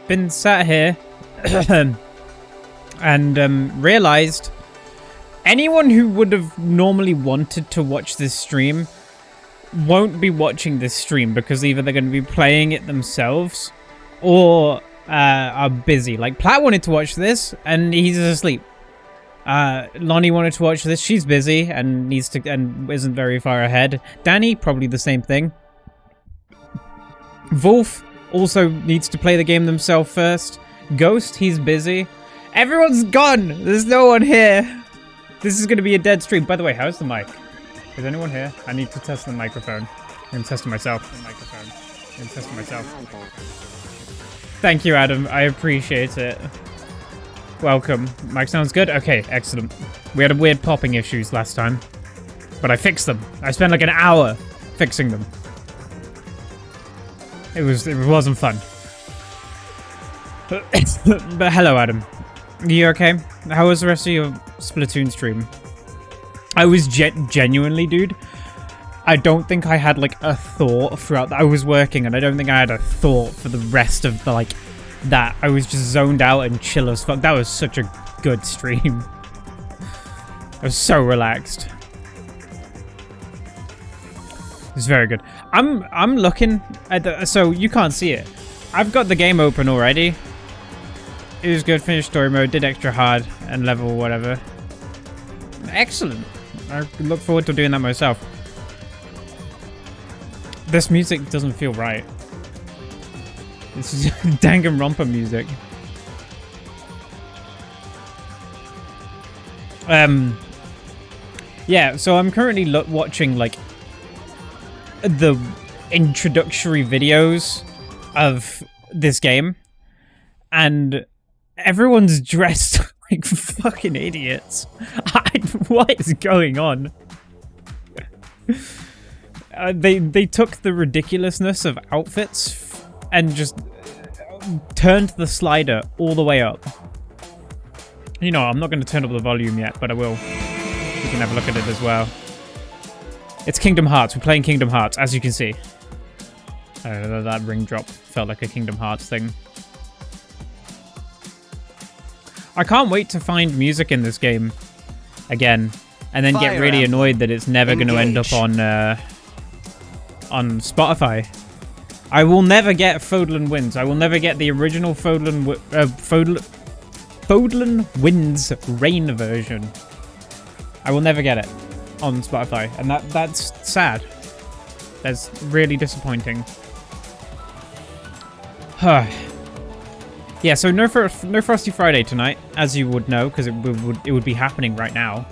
Been sat here and realized anyone who would have normally wanted to watch this stream won't be watching this stream because either they're going to be playing it themselves or are busy. Like, Platt wanted to watch this and he's asleep. Lonnie wanted to watch this. She's busy and needs to and isn't very far ahead. Danny, probably the same thing. Wolf also needs to play the game themselves first. Ghost, he's busy. Everyone's gone. There's no one here. This is going to be a dead stream. By the way, how's the mic? Is anyone here? I need to test the microphone. I'm testing myself. The microphone. I'm testing myself. Thank you, Adam. I appreciate it. Welcome. Mic sounds good? Okay, excellent. We had a weird popping issues last time, but I fixed them. I spent like an hour fixing them. It wasn't fun. But hello, Adam. You okay? How was the rest of your Splatoon stream? I was genuinely, dude. I don't think I had like a thought throughout. I was working, and I don't think I had a thought for the rest of the that. I was just zoned out and chill as fuck. That was such a good stream. I was so relaxed. It's very good. I'm looking at the, so you can't see it. I've got the game open already. It was good. Finished story mode. Did extra hard and level whatever. Excellent. I look forward to doing that myself. This music doesn't feel right. This is Danganronpa music. Yeah, so I'm currently watching like the introductory videos of this game, and everyone's dressed like fucking idiots. What is going on? They took the ridiculousness of outfits and just turned the slider all the way up. You know, I'm not going to turn up the volume yet, but I will. You can have a look at it as well. It's Kingdom Hearts. We're playing Kingdom Hearts, as you can see. I don't know, that ring drop felt like a Kingdom Hearts thing. I can't wait to find music in this game again, and then get really annoyed that it's never going to end up on Spotify. I will never get Fodlan Winds. I will never get the original Fodlan Winds Rain version. I will never get it on Spotify, and that's sad. That's really disappointing. Yeah, so no Frosty Friday tonight, as you would know, because it would be happening right now.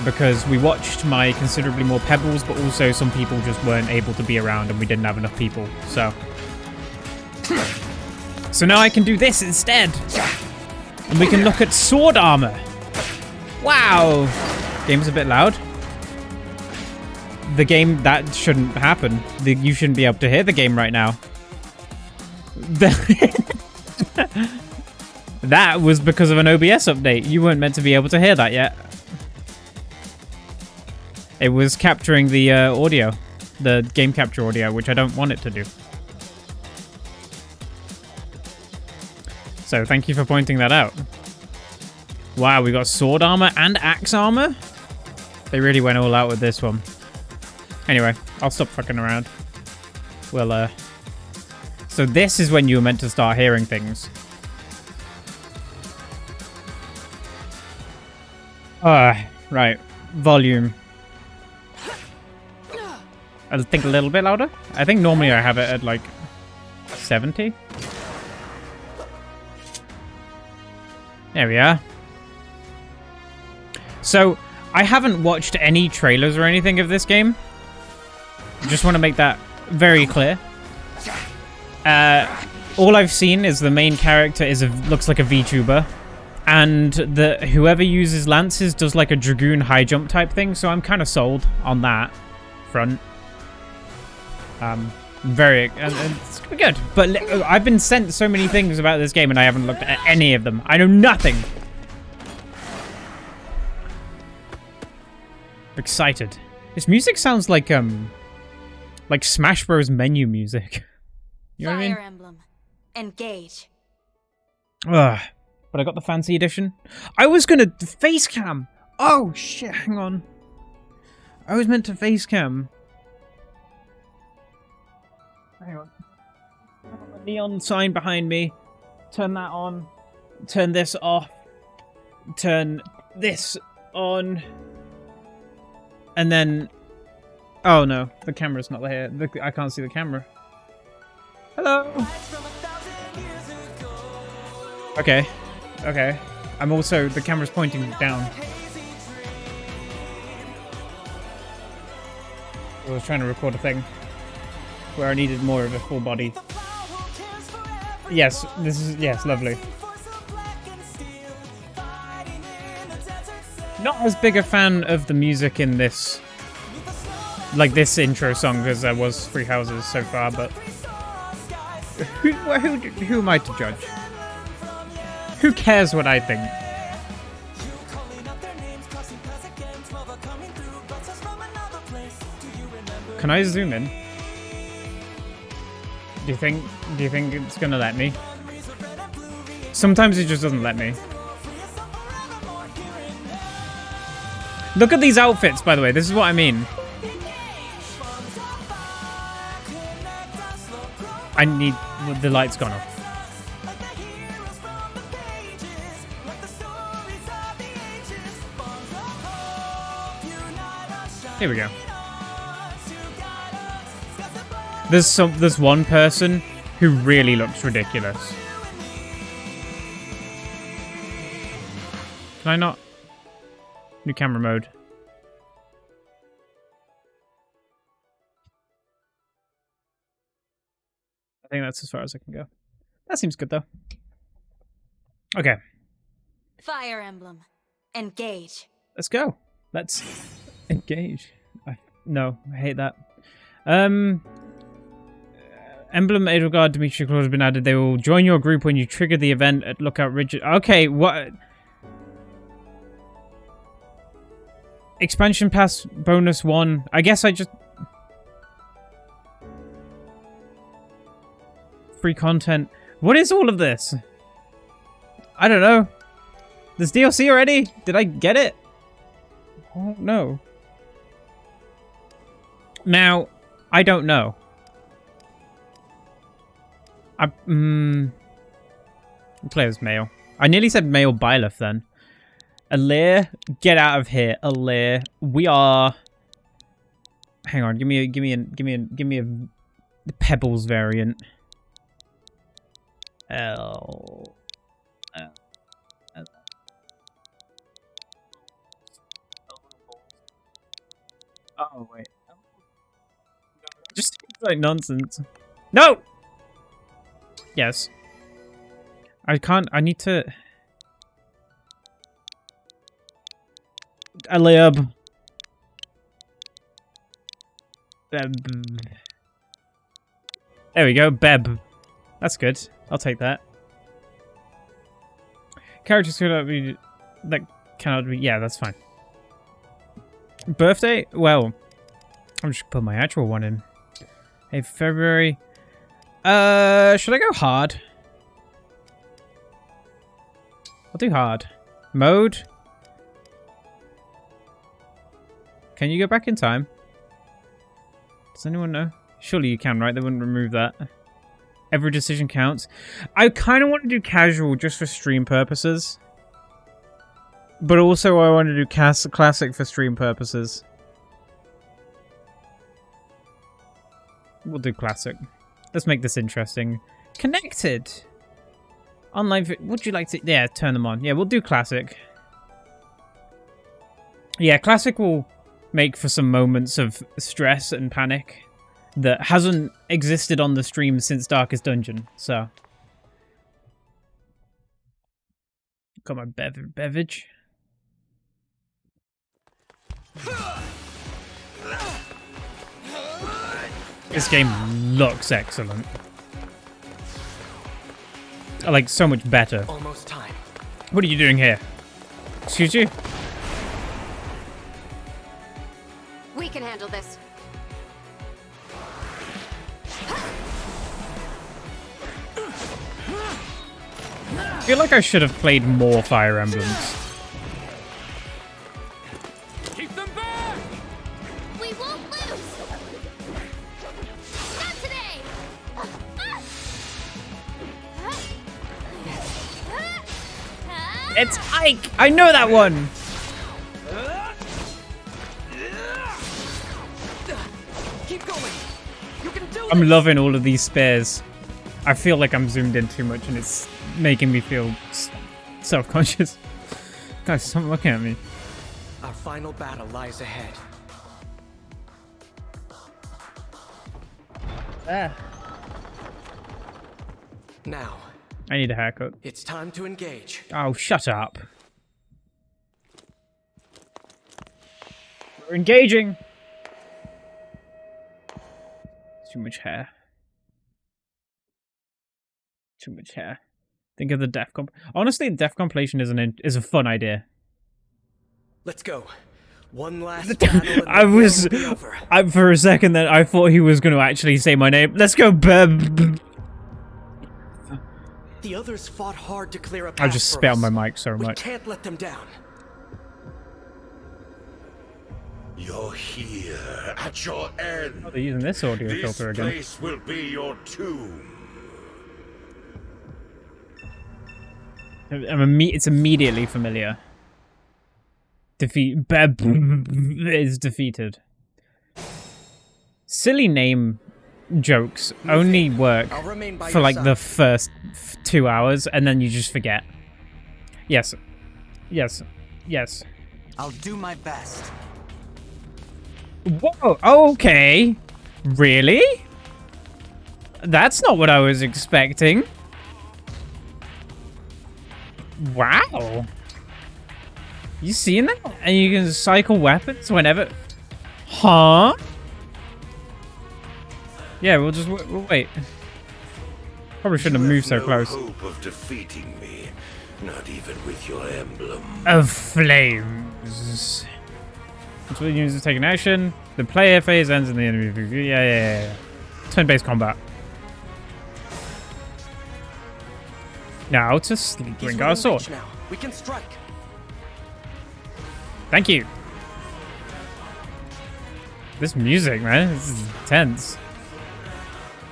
Because we watched my considerably more Pebbles, but also some people just weren't able to be around, and we didn't have enough people. So now I can do this instead, and we can look at sword armor. Wow, game's a bit loud. The game, that shouldn't happen. You shouldn't be able to hear the game right now. That was because of an OBS update. You weren't meant to be able to hear that yet. It was capturing the audio, the game capture audio, which I don't want it to do. So thank you for pointing that out. Wow, we got sword armor and axe armor. They really went all out with this one. Anyway, I'll stop fucking around. Well, so this is when you were meant to start hearing things. Right. Volume. I think a little bit louder. I think normally I have it at like 70. There we are. So, I haven't watched any trailers or anything of this game. Just want to make that very clear. All I've seen is the main character looks like a VTuber, and whoever uses lances does like a dragoon high jump type thing. So I'm kind of sold on that front. It's gonna be good. But I've been sent so many things about this game, and I haven't looked at any of them. I know nothing. Excited. This music sounds like Smash Bros menu music. You know what I mean? Fire Emblem. Engage. Ugh. But I got the fancy edition. I was gonna face cam. Oh shit! Hang on. I was meant to face cam. Hang on. The neon sign behind me. Turn that on. Turn this off. Turn this on. And then... Oh no, the camera's not here. I can't see the camera. Hello! Okay. Okay. I'm also... The camera's pointing down. I was trying to record a thing where I needed more of a full body. Yes, this is... Yes, lovely. Not as big a fan of the music in this, like this intro song, as I was Three Houses so far, but who am I to judge? Who cares what I think? Can I zoom in? Do you think it's gonna let me? Sometimes it just doesn't let me. Look at these outfits, by the way. This is what I mean. I need... The light's gone off. Here we go. There's one person who really looks ridiculous. Can I not? New camera mode. I think that's as far as I can go. That seems good though. Okay. Fire Emblem. Engage. Let's go. Let's engage. No, I hate that. Emblem, Edelgard, Dimitri Claus have been added. They will join your group when you trigger the event at Lookout Ridge. Okay, what? Expansion Pass bonus 1. I guess I just... Free content. What is all of this? I don't know. There's DLC already? Did I get it? Oh, no. Now, I don't know. Play as male. I nearly said male Byleth then. Alir, get out of here, Alir. We are. Hang on, give me a Pebbles variant. L. Oh wait. Just like nonsense. No. Yes. I can't. I need to. Alib. Beb. There we go. Beb. That's good. I'll take that. Characters cannot be. That cannot be. Yeah, that's fine. Birthday? Well, I'm just gonna put my actual one in. Hey, February. Should I go hard? I'll do hard. Mode. Can you go back in time? Does anyone know? Surely you can, right? They wouldn't remove that. Every decision counts. I kind of want to do casual just for stream purposes. But also I want to do classic for stream purposes. We'll do classic. Let's make this interesting. Connected. Online. Would you like to? Yeah, turn them on. Yeah, we'll do classic. Yeah, classic will make for some moments of stress and panic that hasn't existed on the stream since Darkest Dungeon. So, got my beverage. This game looks excellent. Like, so much better. Almost time. What are you doing here? Excuse you? We can handle this. I feel like I should have played more Fire Emblems. Keep them back! We won't lose! Not today! It's Ike! I know that one! Keep going! You can do I'm this! loving all of these spares. I feel like I'm zoomed in too much and it's making me feel self-conscious. Guys, stop looking at me. Our final battle lies ahead. Now, I need a haircut. it's time to engage. Oh, shut up. We're engaging. Too much hair. Too much hair. Think of the death comp. Honestly, death compilation is a fun idea. Let's go. One last battle and for a second then I thought he was going to actually say my name. Let's go, Beb. The others fought hard to clear a path I just for spit on us. my mic so We much. can't let them down. You're here at your end. Oh, they're using this audio This filter again. place will be your tomb. It's immediately familiar. Beb is defeated. Silly name jokes only work I'll remain by for your like side. the first 2 hours, and then you just forget. Yes. Yes. Yes. I'll do my best. Whoa, okay. Really? That's not what I was expecting. Wow. You seeing that? And you can cycle weapons whenever... Huh? Yeah, we'll just we'll wait. Probably shouldn't have moved so no close. Hope of defeating me, not even with your emblem. Of flames. Until the units take an action, the player phase ends in the enemy view. Yeah. Turn-based combat. Now to sleep. He's Bring our within sword. reach now. We can strike. Thank you. This music, man, this is intense.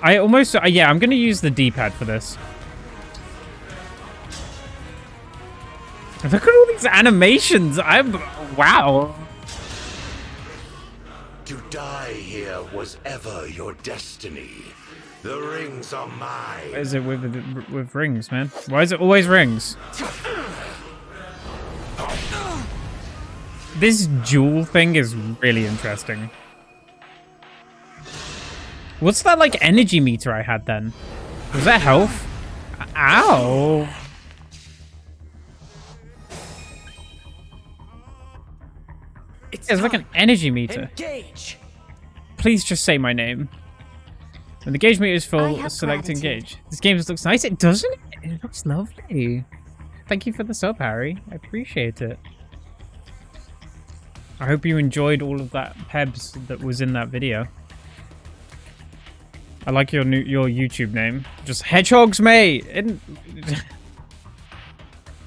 I almost, yeah, I'm gonna use the D-pad for this. Look at all these animations. Wow. To die here was ever your destiny. The rings are mine. What is it with rings, man? Why is it always rings? This jewel thing is really interesting. What's that, like, energy meter I had then? Was that health? Ow! It's like an energy meter. Engage. Please just say my name. When the gauge meter is I full, have select gratitude. engage. This game looks nice, it doesn't it? It looks lovely. Thank you for the sub, Harry. I appreciate it. I hope you enjoyed all of that Pebs that was in that video. I like your YouTube name. Just Hedgehogs, mate!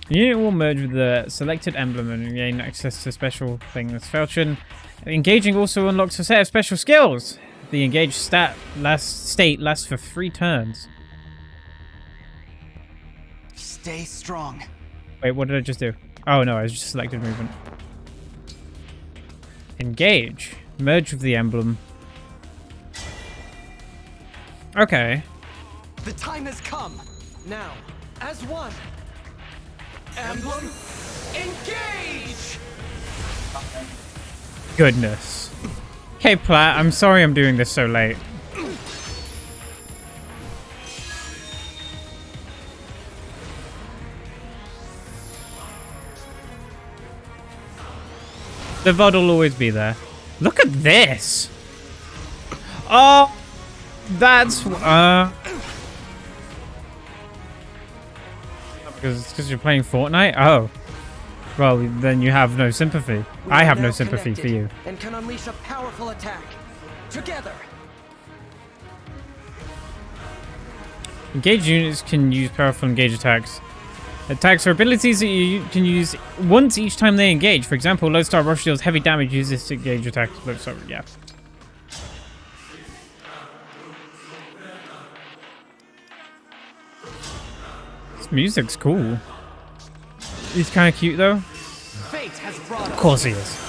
Unit will merge with the selected emblem and gain access to special things. Falchion. Engaging also unlocks a set of special skills. The engaged state lasts for 3 turns. Stay strong. Wait, what did I just do? Oh no, I just selected movement. Engage. Merge with the emblem. Okay. The time has come. Now, as one. Emblem, engage! Goodness. Okay, Platt, I'm sorry I'm doing this so late. The VOD will always be there. Look at this! Oh! That's... Because you're playing Fortnite? Oh. Well, then you have no sympathy. We I are have no now sympathy for you. connected And can unleash a powerful attack. Together. Engaged units can use powerful engage attacks. Attacks are abilities that you can use once each time they engage. For example, Lodestar Rush deals heavy damage, uses to engage attacks. Lodestar, yeah. This music's cool. He's kind of cute though. Fate has brought Of course he is.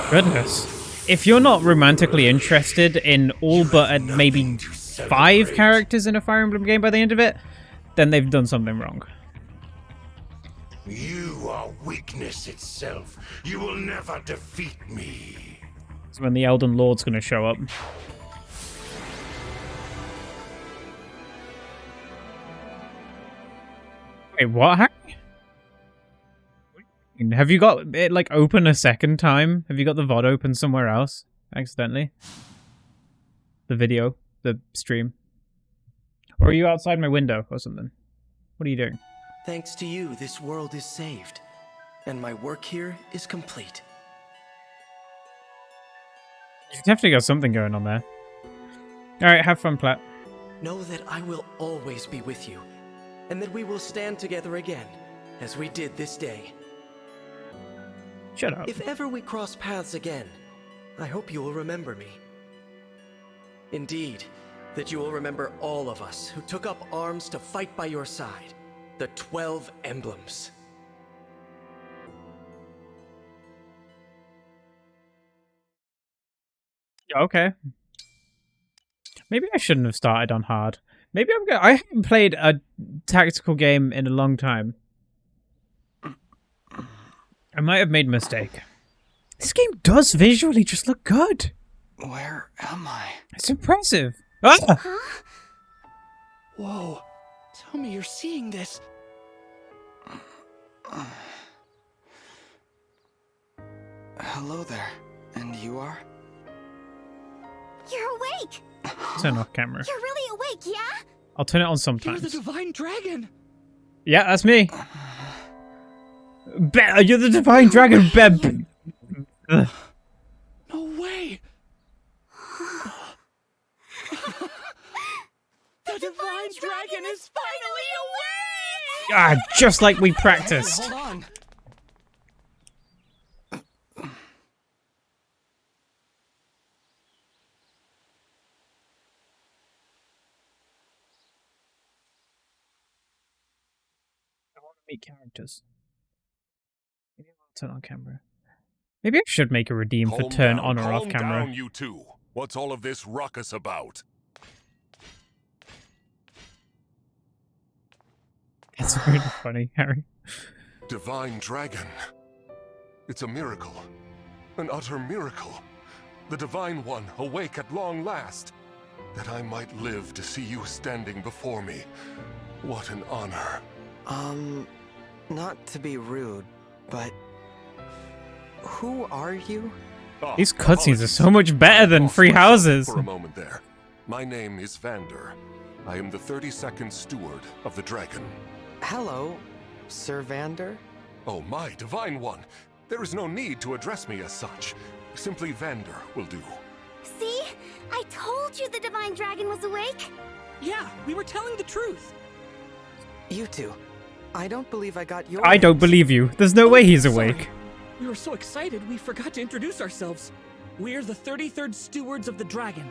Goodness. If you're not romantically interested in all but maybe 5 characters in a Fire Emblem game by the end of it, then they've done something wrong. You are weakness itself. You will never defeat me. It's when the Elden Lord's gonna show up. Wait, what? Harry? Have you got it like open a second time? Have you got the VOD open somewhere else accidentally? The video, the stream, or are you outside my window or something? What are you doing? Thanks to you, this world is saved. And my work here is complete. You've definitely got something going on there. All right, have fun, Platt. Know that I will always be with you. and that we will stand together again, as we did this day. Shut up. If ever we cross paths again, I hope you will remember me. Indeed, that you will remember all of us who took up arms to fight by your side, the 12 Emblems. Okay. Maybe I shouldn't have started on hard. Maybe I haven't played a tactical game in a long time. I might have made a mistake. This game does visually just look good. Where am I? It's impressive. Ah! Whoa, tell me you're seeing this. Hello there. And you are? You're awake! Turn off camera. You're really awake, yeah? I'll turn it on You're sometimes. the Divine Dragon! Yeah, that's me. You're the Divine Dragon, Beb. No way! The Divine Dragon is finally awake! Ah, just like we practiced. Hold on. I want to meet characters. Maybe I'll turn on camera. Maybe I should make a redeem for turn on or off camera. Calm down, you two. What's all of this ruckus about? It's really funny, Harry. Divine Dragon. It's a miracle. An utter miracle. The Divine One awake at long last. That I might live to see you standing before me. What an honor. Not to be rude, but who are you? Ah, These cutscenes are apologies. so much better than Lost Free myself Houses. For a moment there. My name is Vander. I am the 32nd Steward of the Dragon. Hello, Sir Vander? Oh, my Divine One. There is no need to address me as such. Simply Vander will do. See? I told you the Divine Dragon was awake! Yeah, we were telling the truth. You two. I don't believe I got your I don't names. believe you. There's no way he's Sorry. awake. We were so excited we forgot to introduce ourselves. We're the 33rd Stewards of the Dragon.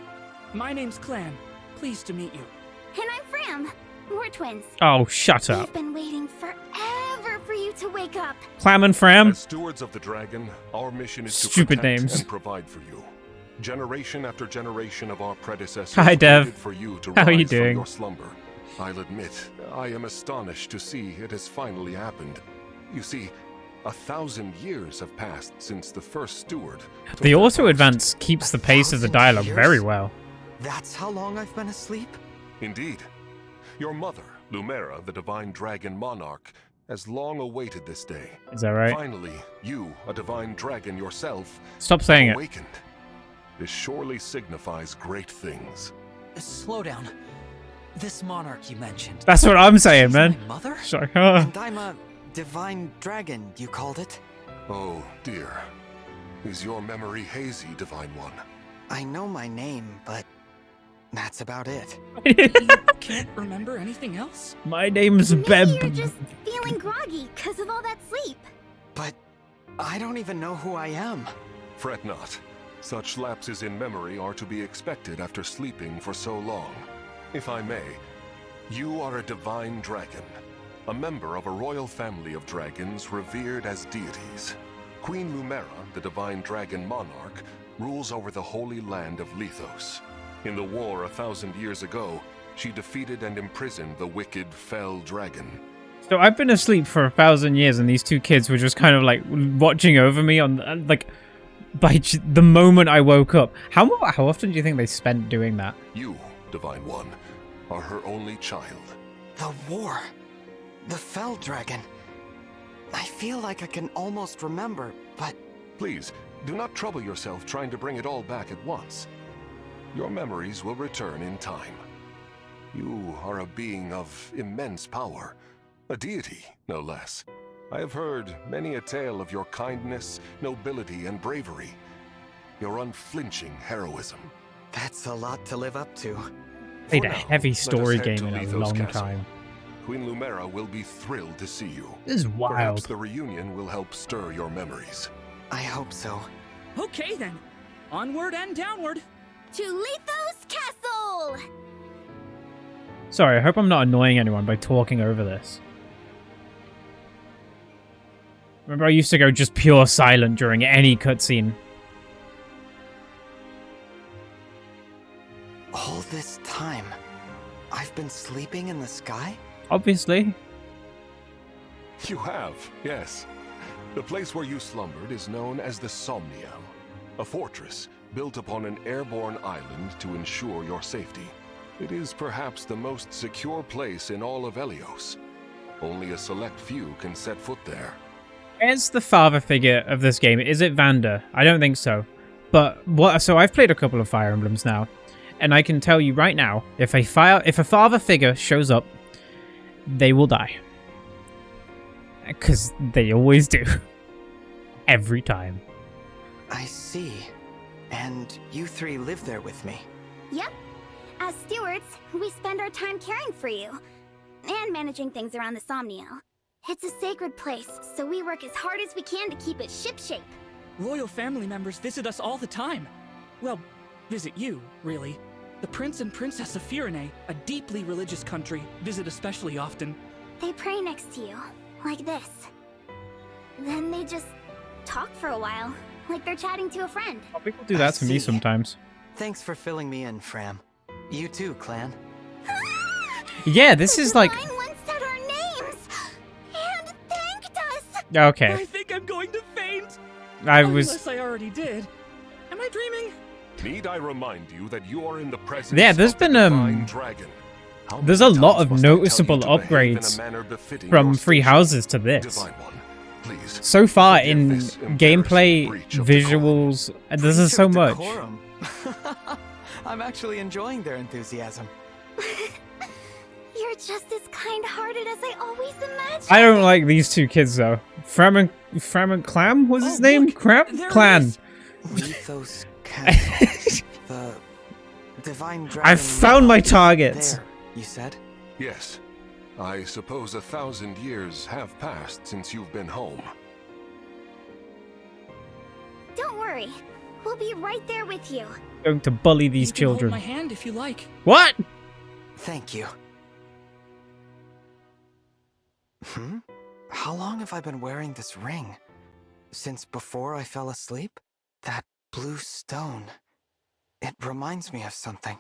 My name's Clan. Pleased to meet you. And I'm Fram. We're twins. Oh, shut up. We've been waiting forever for you to wake up. Clam and Fram? As stewards of the dragon, our mission is to Stupid protect names. and provide for you. Generation after generation of our predecessors Hi, Dev. waited for you to How are you rise from doing? your slumber. I'll admit, I am astonished to see it has finally happened. You see, 1,000 years have passed since the first steward took The their auto post. advance keeps the pace of the 1,000 dialogue years? very well. That's how long I've been asleep? Indeed. Your mother, Lumera, the Divine Dragon Monarch, has long awaited this day. Is that right? Finally, you, a Divine Dragon yourself, Stop saying it. awakened. This surely signifies great things. Slow down. This monarch you mentioned. That's what I'm saying, She's man. my mother? Sorry. And I'm a divine dragon, you called it? Oh, dear. Is your memory hazy, Divine One? I know my name, but that's about it. You can't remember anything else? My name's Maybe Beb. you're just feeling groggy because of all that sleep. But I don't even know who I am. Fret not. Such lapses in memory are to be expected after sleeping for so long. If I may, you are a Divine Dragon, a member of a royal family of dragons revered as deities. Queen Lumera, the Divine Dragon Monarch, rules over the holy land of Lethos. In the war 1,000 years ago, she defeated and imprisoned the wicked, fell dragon. So I've been asleep for 1,000 years, and these two kids were just kind of like watching over me on like by the moment I woke up. How often do you think they spent doing that? You, Divine One, are her only child. The war. The fell dragon. I feel like I can almost remember, but Please, do not trouble yourself trying to bring it all back at once. Your memories will return in time. You are a being of immense power, a deity, no less. I have heard many a tale of your kindness, nobility, and bravery. Your unflinching heroism. that's a lot to live up to. Played For a now, heavy let us story head game to in a Lethos long Castle. time. Queen Lumera will be thrilled to see you. This is Perhaps wild. the reunion will help stir your memories. I hope so. Okay then. Onward and downward. To Lethos Castle! Sorry, I hope I'm not annoying anyone by talking over this. Remember, I used to go just pure silent during any cutscene. All this time, I've been sleeping in the sky? Obviously. You have, yes. The place where you slumbered is known as the Somniel, a fortress built upon an airborne island to ensure your safety. It is perhaps the most secure place in all of Helios. Only a select few can set foot there. Where's the father figure of this game? Is it Vander? I don't think so. But what? So I've played a couple of Fire Emblems now, and I can tell you right now, if a father figure shows up, they will die. Because they always do. Every time. I see. And you three live there with me. Yep. As stewards, we spend our time caring for you. And managing things around the Somniel. It's a sacred place, so we work as hard as we can to keep it shipshape. Royal family members visit us all the time. Well, visit you, really. The Prince and Princess of Firene, a deeply religious country, visit especially often. They pray next to you, like this. Then they just talk for a while, like they're chatting to a friend. Oh, people do that to me see. sometimes. Thanks for filling me in, Fram. You too, Clan. Yeah, this is like... Divine one said our names and thanked us. Okay, I think I'm going to faint. I was... Unless I already did. Am I dreaming? Need I remind you that you are in the presence Yeah, there's of the been, divine dragon? How there's many a lot times of must I tell you noticeable to behave in a upgrades manner befitting from your Three station? Houses to this. Divine one, please. So far forgive in this embarrassing gameplay, breach of decorum. visuals, and this is Breach so of much. decorum. I'm actually enjoying their enthusiasm. You're just as kind-hearted as I always imagined. I don't like these two kids though. Fram and Clam was his Oh, name? look, Cram? there it Clan. is. Lethos Castle. The divine dragon. I found my targets. There, you said? Yes. I suppose 1,000 years have passed since you've been home. Don't worry. We'll be right there with you. Going to bully these You can hold children. my hand if you like. What? Thank you. How long have I been wearing this ring? Since before I fell asleep? That blue stone. It reminds me of something.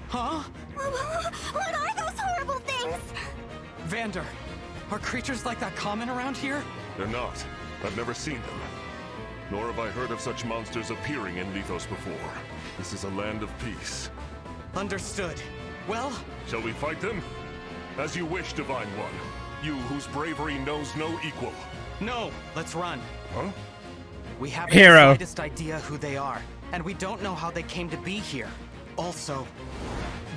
Huh? What are those horrible things? Vander, are creatures like that common around here? They're not. I've never seen them. Nor have I heard of such monsters appearing in Lethos before. This is a land of peace. Understood. Well, Shall we fight them? As you wish, Divine One. You whose bravery knows no equal. no, let's run. Huh? We haven't Hero. the slightest idea who they are, and we don't know how they came to be here. Also,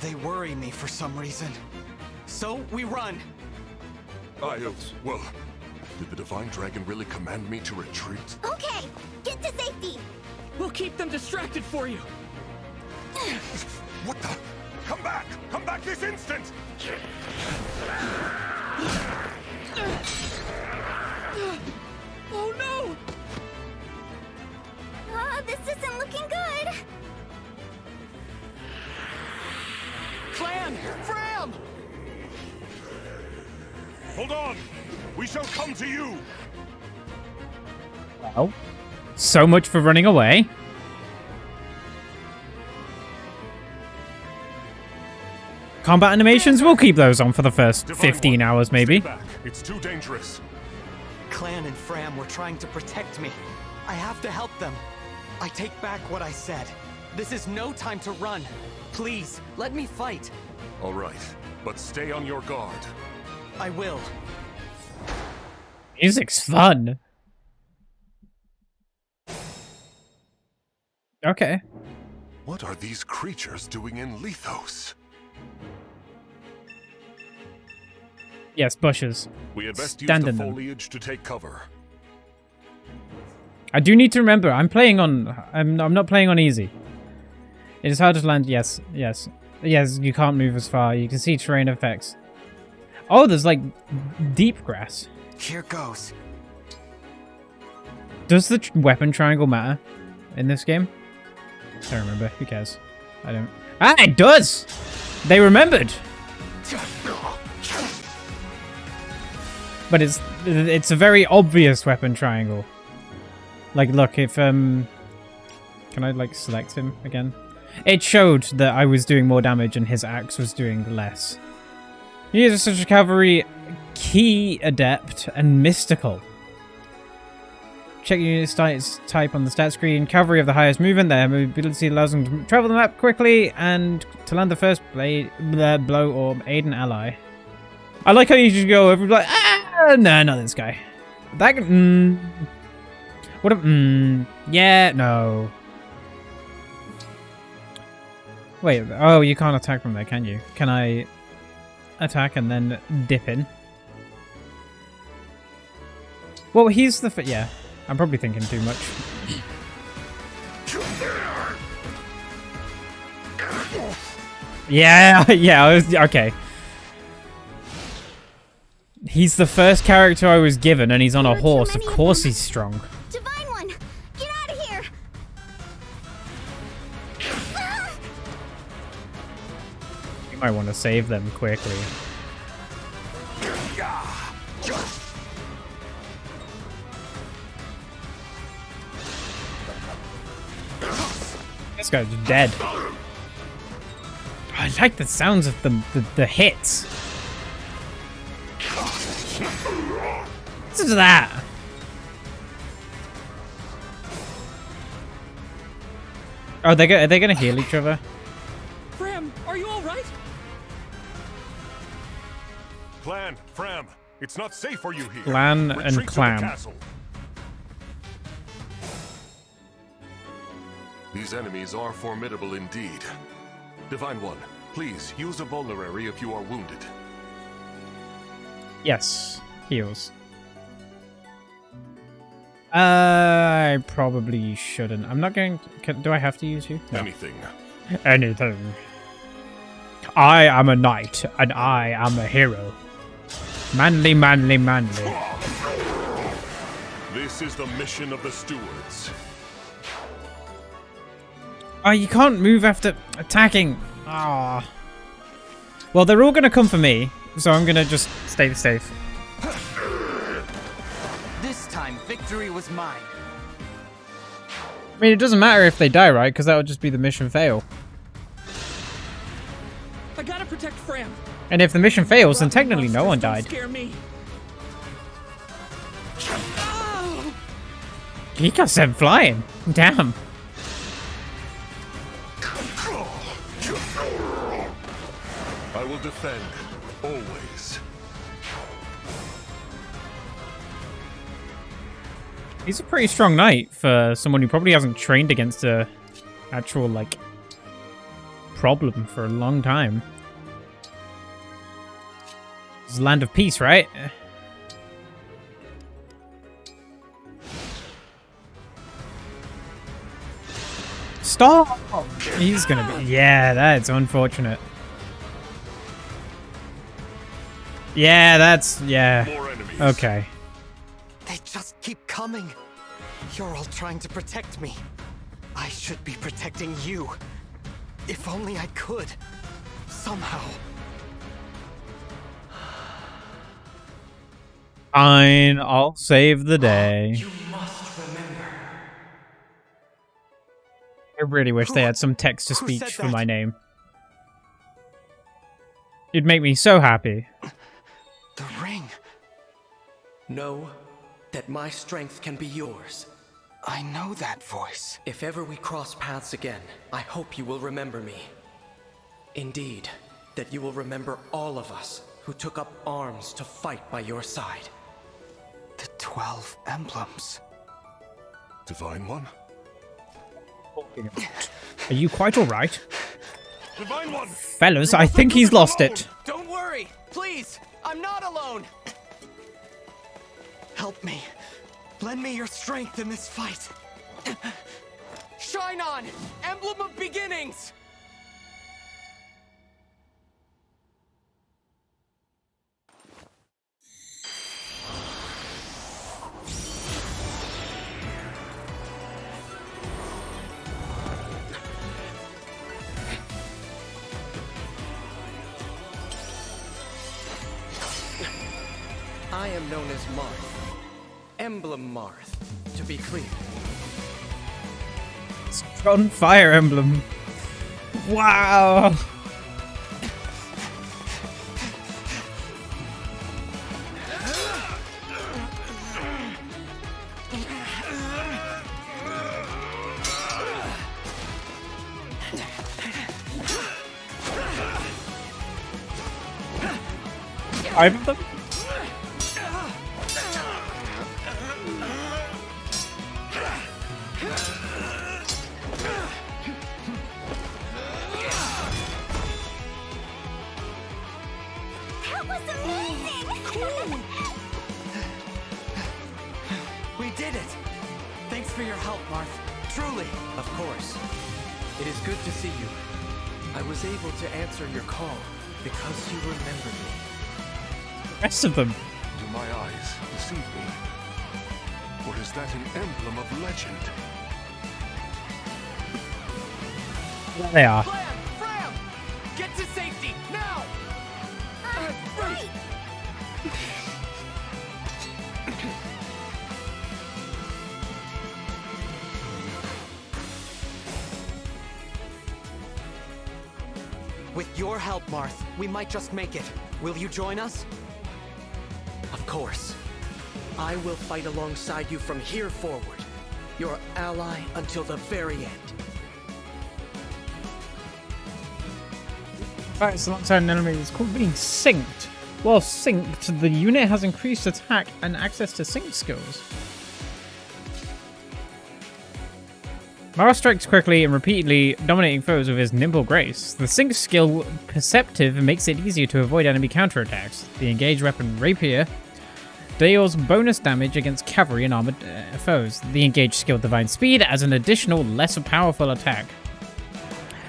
they worry me for some reason. So, we run. Well, did the Divine Dragon really command me to retreat? Okay, get to safety. We'll keep them distracted for you. What the? Come back! Come back this instant! Oh no! This isn't looking good. Clan! Fram! Hold on! We shall come to you! Well, so much for running away. Combat animations, we'll keep those on for the first Divine 15 One, hours, maybe. stay back. It's too dangerous. Clan and Fram were trying to protect me. I have to help them. I take back what I said. This is no time to run. Please, let me fight. All right, but stay on your guard. I will. Music's fun. Okay. What are these creatures doing in Lethos? Yes, bushes. We had best use Stand the in them. foliage to take cover. I do need to remember, I'm not playing on easy. It is hard to land, yes, you can't move as far. You can see terrain effects. Oh, there's like deep grass. Here goes. Does the weapon triangle matter in this game? I don't remember, who cares? I don't. Ah, it does! They remembered! But it's a very obvious weapon triangle. Like, look, if, can I, like, select him again? It showed that I was doing more damage and his axe was doing less. He is such a cavalry, key adept, and mystical. Check your stats type on the stat screen. Cavalry of the highest movement. Their mobility allows them to travel the map quickly and to land the first blow or aid an ally. I like how you just go over like, ah, no, not this guy. That, what a, yeah, no. Wait, oh, you can't attack from there, can you? Can I attack and then dip in? Well, he's the, yeah. I'm probably thinking too much. Yeah, okay. He's the first character I was given, and he's on a horse. Of course he's strong. Divine One, get out of here! You might want to save them quickly. This guy's dead. I like the sounds of the hits. Listen to that. Oh, are they gonna heal each other? Fram, are you all right? Clan, Fram, it's not safe for you here. Clan and Retreat to the Clam. castle. These enemies are formidable indeed. Divine One, please use a vulnerary if you are wounded. Yes, heals. I probably shouldn't. I'm not going to... do I have to use you? No. Anything. Anything. I am a knight, and I am a hero. Manly, manly, manly. This is the mission of the stewards. Oh, you can't move after attacking. Ah. Well, they're all going to come for me, so I'm going to just stay safe. This time, victory was mine. I mean, it doesn't matter if they die, right? Because that would just be the mission fail. I gotta protect Fram. And if the mission fails, then technically no one died. Scare me. He got sent flying. Damn. I will defend, always. He's a pretty strong knight for someone who probably hasn't trained against a actual, like, problem for a long time. It's a land of peace, right? Stop! He's gonna be... yeah, that's unfortunate. Yeah, that's... yeah. More enemies. Okay. They just keep coming. You're all trying to protect me. I should be protecting you. If only I could. Somehow. Fine, I'll save the day. You must remember. I really wish they had some text-to-speech said for that? my name. It'd make me so happy. The ring. Know that my strength can be yours. I know that voice. If ever we cross paths again, I hope you will remember me. Indeed, that you will remember all of us who took up arms to fight by your side. The 12 emblems. Divine One? Are you quite alright? Divine One! Fellas, I think he's lost it. Don't worry, please. I'm not alone. Help me. Lend me your strength in this fight. Shine on! Emblem of Beginnings! I am known as Marth. Emblem Marth, to be clear. Strong Fire Emblem. Wow. Five of them? That was amazing! We did it! Thanks for your help, Marth. Truly. Of course. It is good to see you. I was able to answer your call because you remembered me. The rest of them. Do my eyes deceive me? Or is that an emblem of legend? There they are. Fram! Fram! Get to safety, now! Right! With your help, Marth, we might just make it. Will you join us? Of course. I will fight alongside you from here forward. Your ally until the very end. Fights alongside an enemy is called being synced. While synced, the unit has increased attack and access to sync skills. Mara strikes quickly and repeatedly, dominating foes with his nimble grace. The sync skill Perceptive makes it easier to avoid enemy counterattacks. The engaged weapon Rapier deals bonus damage against cavalry and armored foes. The engaged skill Divine Speed adds an additional, lesser powerful attack.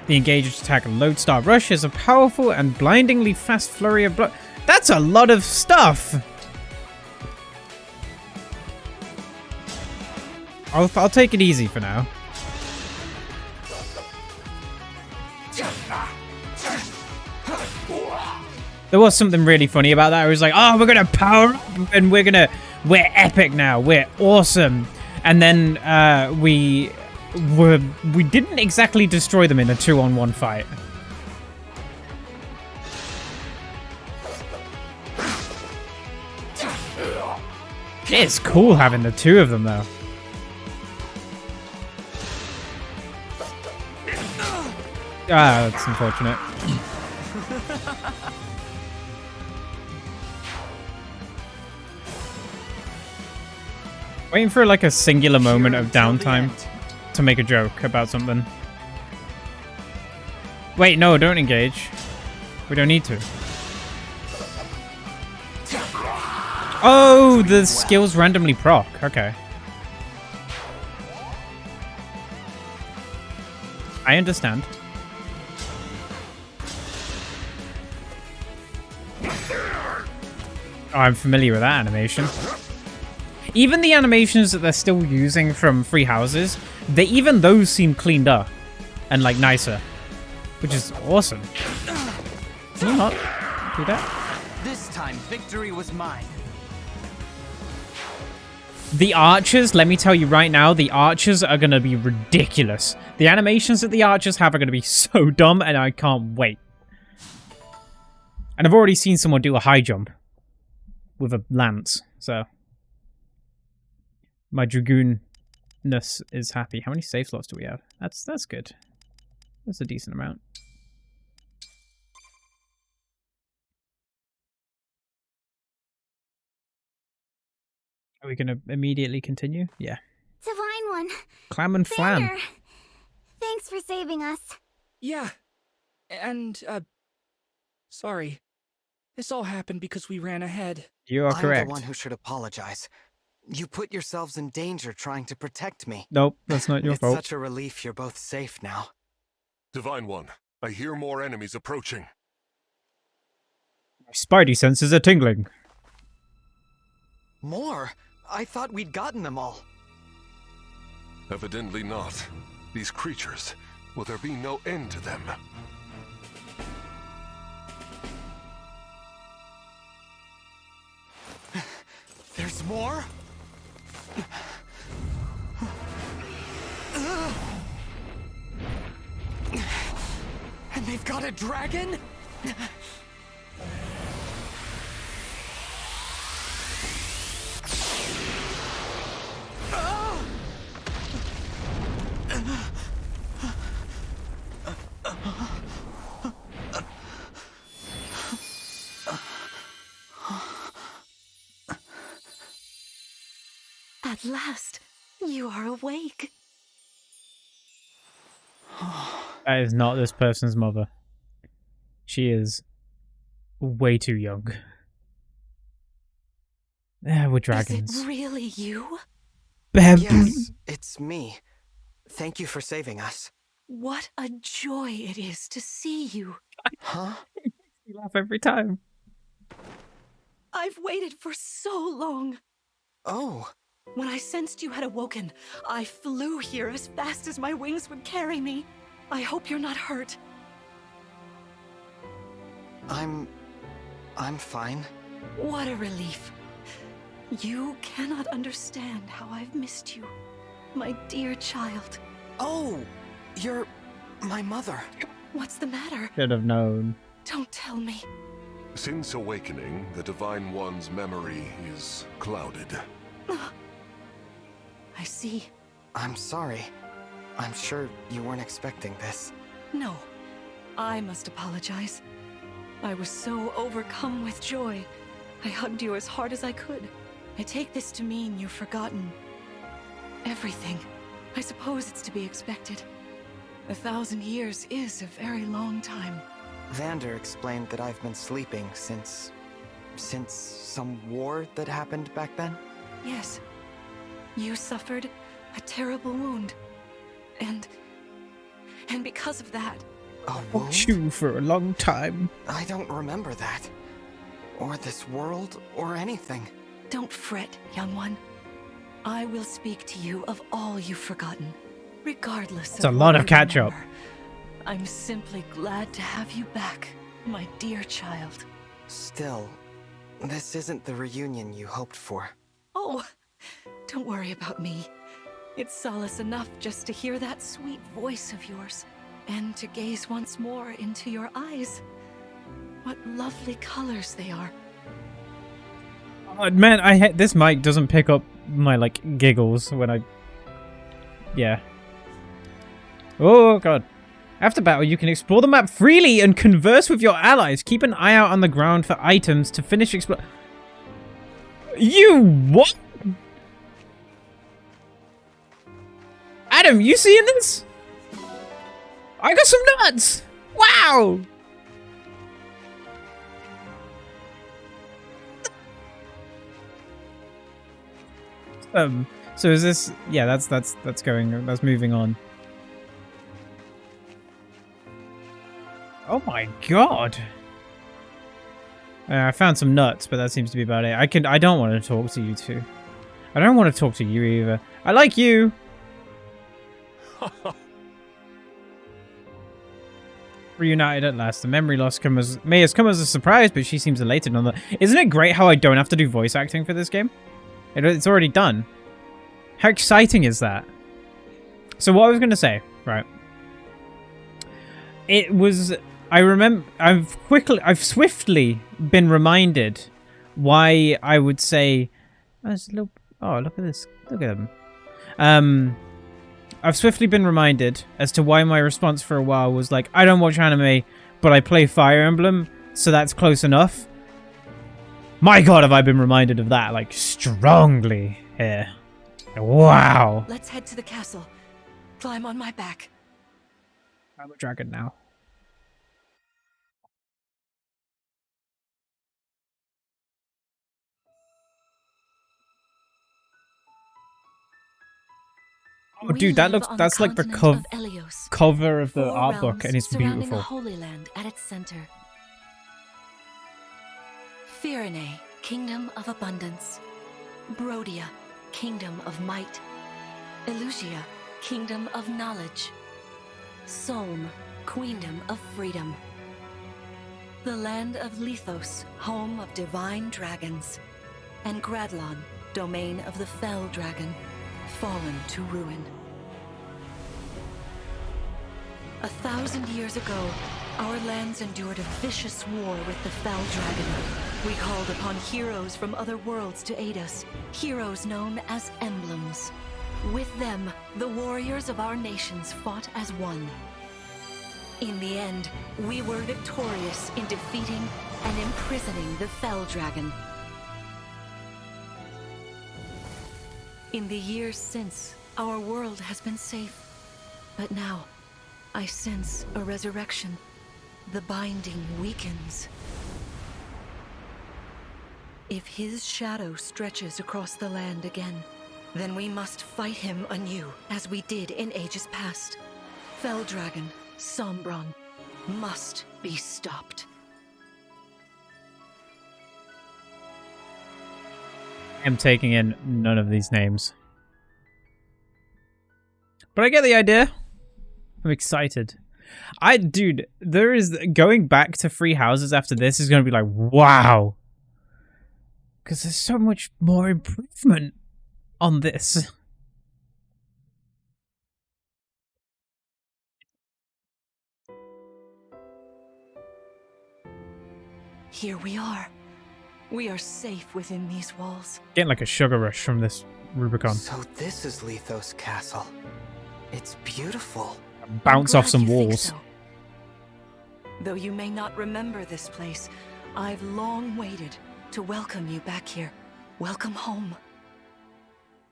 The engaged attack Lodestar Rush is a powerful and blindingly fast flurry of blow. That's a lot of stuff! I'll take it easy for now. There was something really funny about that. I was like, oh, we're gonna power up and we're epic now. We're awesome. And then we didn't exactly destroy them in a 2-on-1 fight. It's cool having the two of them though. Ah, that's unfortunate. Waiting for like a singular moment of downtime to make a joke about something. Wait, no, don't engage. We don't need to. Oh, the skills randomly proc. Okay. I understand. Oh, I'm familiar with that animation. Even the animations that they're still using from Free Houses, even those seem cleaned up and like nicer, which is awesome. Can you not do that? This time, victory was mine. The archers, let me tell you right now, the archers are going to be ridiculous. The animations that the archers have are going to be so dumb, and I can't wait. And I've already seen someone do a high jump with a lance, so my dragoonness is happy. How many save slots do we have? That's good. That's a decent amount. Are we going to immediately continue? Yeah. Divine One. Clam and Flam. Xander, thanks for saving us. Yeah. And, sorry. This all happened because we ran ahead. You are I'm correct. the one who should apologize. You put yourselves in danger trying to protect me. Nope, that's not your It's fault. such a relief you're both safe now. Divine One, I hear more enemies approaching. My spidey senses are tingling. More? I thought we'd gotten them all. Evidently not. These creatures, will there be no end to them? There's more? And they've got a dragon? At last, you are awake. That is not this person's mother. She is way too young. We're dragons. Is it really you? Yes, it's me. Thank you for saving us. What a joy it is to see you. Huh? You laugh every time. I've waited for so long. Oh. When I sensed you had awoken, I flew here as fast as my wings would carry me. I hope you're not hurt. I'm fine. What a relief. You cannot understand how I've missed you, my dear child. Oh, you're my mother. What's the matter? Should have known. Don't tell me. Since awakening, the Divine One's memory is clouded. I see. I'm sorry. I'm sure you weren't expecting this. No, I must apologize. I was so overcome with joy. I hugged you as hard as I could. I take this to mean you've forgotten everything. I suppose it's to be expected. 1,000 years is a very long time. Vander explained that I've been sleeping since some war that happened back then. Yes, you suffered a terrible wound. And because of that... A Watch wound? you for a long time. I don't remember that. Or this world, or anything. Don't fret, young one. I will speak to you of all you've forgotten, regardless It's a of lot what of you catch-up. remember. I'm simply glad to have you back, my dear child. Still, this isn't the reunion you hoped for. Oh, don't worry about me. It's solace enough just to hear that sweet voice of yours, and to gaze once more into your eyes. What lovely colors they are. Oh, man, this mic doesn't pick up my, like, giggles when I... Yeah. Oh, God. After battle, you can explore the map freely and converse with your allies. Keep an eye out on the ground for items to finish explore... You what? Adam, you seeing this? I got some nuts! Wow! So is this... Yeah, that's moving on. Oh my god! I found some nuts, but that seems to be about it. I don't want to talk to you two. I don't want to talk to you either. I like you! Reunited at last. The memory loss may has come as a surprise, but she seems elated on that. Isn't it great how I don't have to do voice acting for this game? It's already done. How exciting is that? So what I was going to say, right? It was... I remember... I've swiftly been reminded why I would say... Oh, look at this. Look at them. I've swiftly been reminded as to why my response for a while was like, I don't watch anime, but I play Fire Emblem, so that's close enough. My god, have I been reminded of that, like, strongly here. Wow. Let's head to the castle. Climb on my back. I'm a dragon now. Oh, dude, that's like the cover of the art book, and it's surrounding beautiful. a holy land at its center. Firene, kingdom of abundance. Brodia, kingdom of might. Elusia, kingdom of knowledge. Solm, queendom of freedom. The land of Lithos, home of divine dragons. And Gradlon, domain of the fell dragon, fallen to ruin. 1,000 years ago, our lands endured a vicious war with the fell dragon. We called upon heroes from other worlds to aid us, heroes known as emblems. With them, the warriors of our nations fought as one. In the end, we were victorious in defeating and imprisoning the fell dragon. In the years since, our world has been safe. But now, I sense a resurrection. The binding weakens. If his shadow stretches across the land again, then we must fight him anew, as we did in ages past. Fell Dragon, Sombron, must be stopped. I'm taking in none of these names. But I get the idea. I'm excited. Dude, there is, going back to Free Houses after this is going to be like, wow. Because there's so much more improvement on this. Here we are. We are safe within these walls. Getting like a sugar rush from this Rubicon. So this is Lithos Castle. It's beautiful. Bounce off some walls. So. Though you may not remember this place, I've long waited to welcome you back here. Welcome home.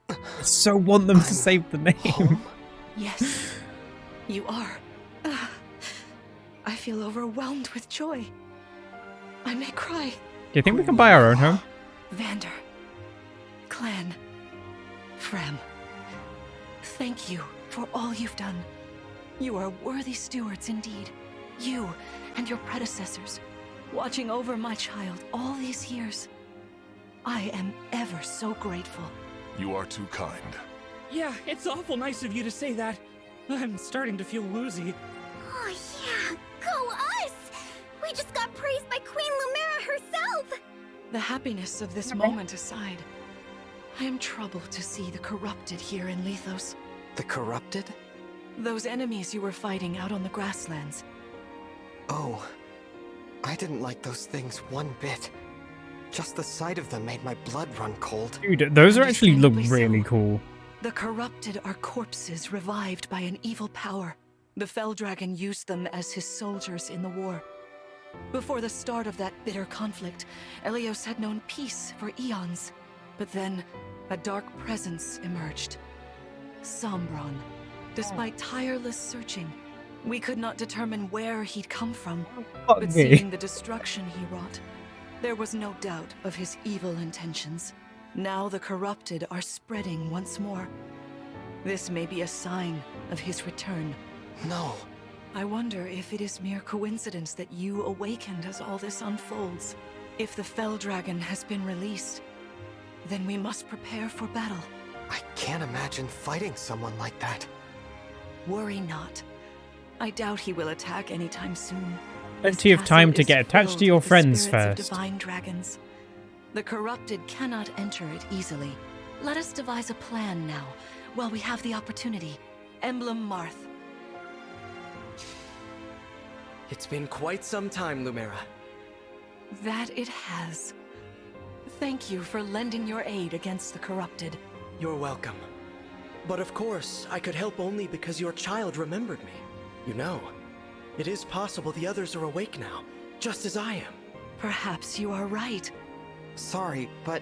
I so want them to save the name. Home? Yes, you are. I feel overwhelmed with joy. I may cry. Do you think we can buy our own home? Vander, Clan, Frem, thank you for all you've done. You are worthy stewards indeed. You and your predecessors, watching over my child all these years. I am ever so grateful. You are too kind. Yeah, it's awful nice of you to say that. I'm starting to feel woozy. Oh yeah, go us! We just got praised by Queen Lumera herself! The happiness of this moment aside, I am troubled to see the corrupted here in Lithos. The corrupted? Those enemies you were fighting out on the grasslands. Oh, I didn't like those things one bit. Just the sight of them made my blood run cold. Dude, those are actually look really cool. The corrupted are corpses revived by an evil power. The Fell Dragon used them as his soldiers in the war. Before the start of that bitter conflict, Elios had known peace for eons. But then, a dark presence emerged. Sombron. Despite tireless searching, we could not determine where he'd come from. But seeing the destruction he wrought, there was no doubt of his evil intentions. Now the corrupted are spreading once more. This may be a sign of his return. No. I wonder if it is mere coincidence that you awakened as all this unfolds. If the Fell Dragon has been released, then we must prepare for battle. I can't imagine fighting someone like that. Worry not. I doubt he will attack anytime soon. Plenty of time to get attached to your friends first. Divine dragons. The corrupted cannot enter it easily. Let us devise a plan now, while we have the opportunity. Emblem Marth. It's been quite some time, Lumera. That it has. Thank you for lending your aid against the corrupted. You're welcome. But of course, I could help only because your child remembered me. You know, it is possible the others are awake now, just as I am. Perhaps you are right. Sorry, but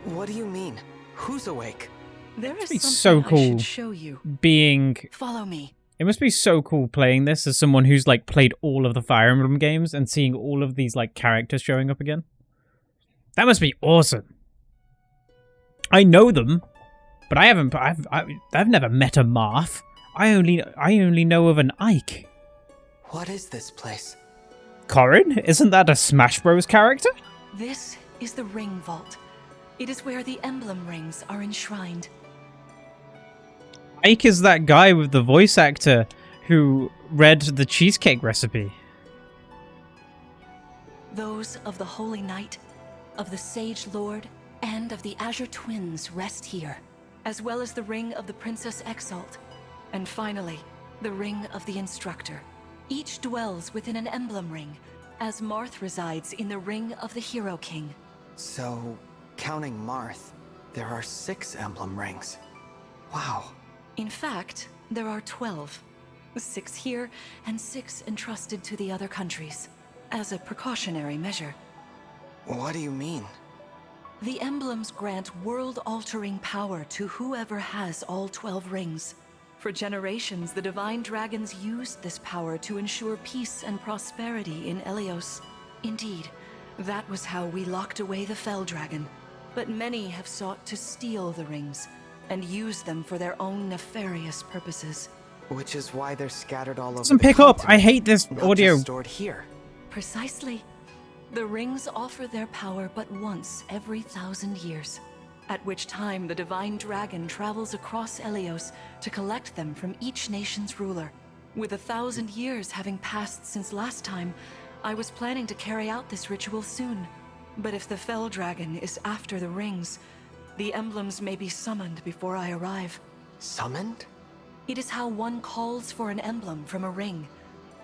what do you mean? Who's awake? There is It's something so I cool should show you. being... Follow me. It must be so cool playing this as someone who's like played all of the Fire Emblem games and seeing all of these like characters showing up again. That must be awesome. I know them, But I've never met a Marth. I only know of an Ike. What is this place? Corin, isn't that a Smash Bros character? This is the Ring Vault. It is where the Emblem rings are enshrined. Ike is that guy with the voice actor who read the cheesecake recipe. Those of the Holy Knight, of the Sage Lord, and of the Azure Twins rest here, as well as the Ring of the Princess Exalt, and finally, the Ring of the Instructor. Each dwells within an Emblem ring, as Marth resides in the Ring of the Hero King. So, counting Marth, there are 6 Emblem rings. Wow. In fact, there are 12. 6 here, and 6 entrusted to the other countries, as a precautionary measure. What do you mean? The emblems grant world-altering power to whoever has all 12 rings. For generations, the Divine Dragons used this power to ensure peace and prosperity in Elios. Indeed, that was how we locked away the Fell Dragon. But many have sought to steal the rings, and use them for their own nefarious purposes. Which is why they're scattered all over Doesn't the pick up. continent, I hate this not audio. just stored here. Precisely. The rings offer their power but once every 1,000 years, at which time the Divine Dragon travels across Elios to collect them from each nation's ruler. With 1,000 years having passed since last time, I was planning to carry out this ritual soon. But if the Fell Dragon is after the rings, the emblems may be summoned before I arrive. Summoned? It is how one calls for an emblem from a ring,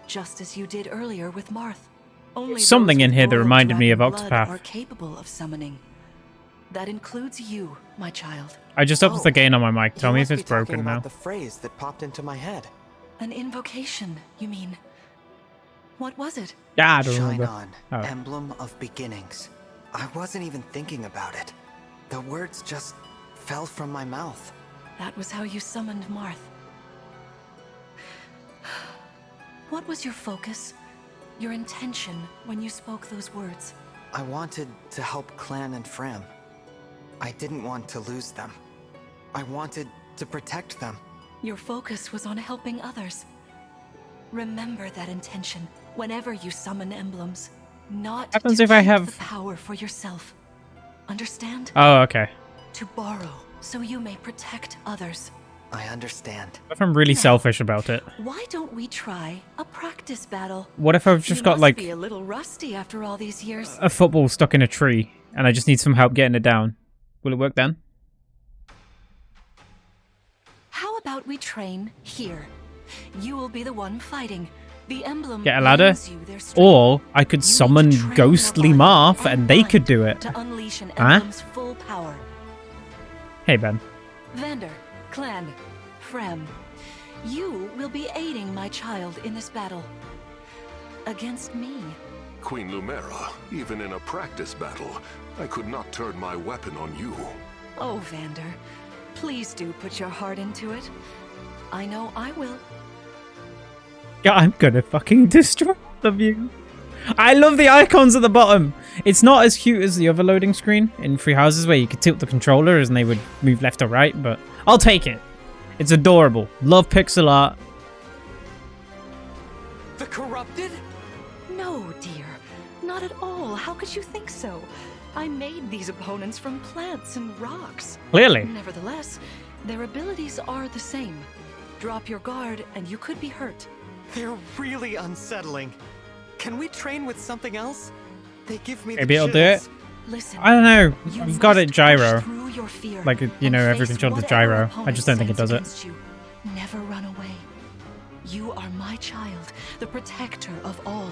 just as you did earlier with Marth. Only Something those in with here that royal reminded me of dragon blood Octopath. are capable of summoning. That includes you, my child. I just upped the gain on my mic. Tell You me if must it's be talking broken about now. the phrase that popped into my head. An invocation, you mean? What was it? Yeah, I don't Shine remember. on, Oh. emblem of beginnings. I wasn't even thinking about it. The words just fell from my mouth. That was how you summoned Marth. What was your focus? Your intention when you spoke those words? I wanted to help Clan and Fram. I didn't want to lose them. I wanted to protect them. Your focus was on helping others. Remember that intention whenever you summon emblems. Not Happens to if I keep have- the power for yourself. Understand? Oh, okay. To borrow, so you may protect others. I understand. What if I'm really Now, selfish about it? Why don't we try a practice battle? What if I've just You got must like be a little rusty after all these years. a football stuck in a tree and I just need some help getting it down? Will it work then? How about we train here? You will be the one fighting. The emblem Get a ladder? lends you their strength. Or I could You need summon to train your Ghostly body Marth and they mind could do it. to unleash an Huh? emblem's full power. Hey, Ben. Vander, Clan, Frem, you will be aiding my child in this battle. Against me. Queen Lumera, even in a practice battle, I could not turn my weapon on you. Oh, Vander, please do put your heart into it. I know I will. Yeah, I'm gonna fucking destroy the view. I love the icons at the bottom. It's not as cute as the other loading screen in Free Houses where you could tilt the controllers and they would move left or right, but I'll take it. It's adorable. Love pixel art. The corrupted? No, dear. Not at all. How could you think so? I made these opponents from plants and rocks. Clearly. Nevertheless, their abilities are the same. Drop your guard and you could be hurt. They're really unsettling. Can we train with something else? They give me Maybe the it'll do it. chills. Listen. I don't know. You We've got it must gyro. push through your fear Like, you and know, every face controller's whatever gyro. I opponent just don't think it sends does it. against you. Never run away. You are my child, the protector of all.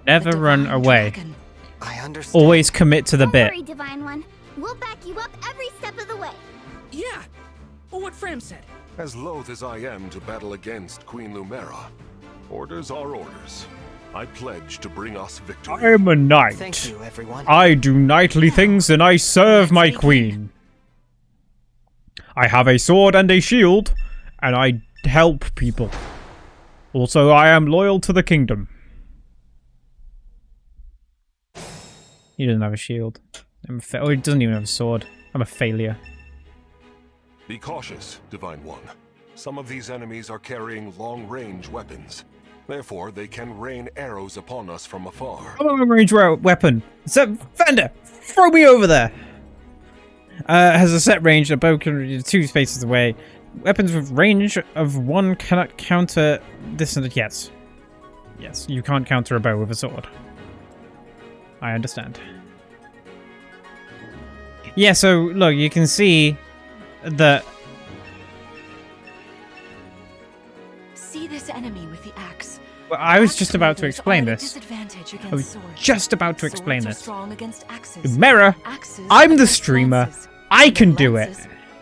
Never The run Divine away. Dragon. I understand. Always commit to the Don't bit. worry, Divine One. We'll back you up every step of the way. Yeah. Well, what Fram said. As loath as I am to battle against Queen Lumera, orders are orders. I pledge to bring us victory. I am a knight. Thank you, everyone. I do knightly things and I serve my Let's begin. queen. I have a sword and a shield, and I help people. Also, I am loyal to the kingdom. He doesn't have a shield. Oh, he doesn't even have a sword. I'm a failure. Be cautious, Divine One. Some of these enemies are carrying long-range weapons. Therefore, they can rain arrows upon us from afar. Long-range weapon. So, Fender, throw me over there. Has a set range, a bow can reach 2 spaces away. Weapons with range of 1 cannot counter this and yes. Yes, you can't counter a bow with a sword. I understand. Yeah, so look, you can see that. See this enemy with the axe. Well, I was just about to explain this. I was just about to explain this. Strong against axes. Mirror, I'm the streamer. I can do it.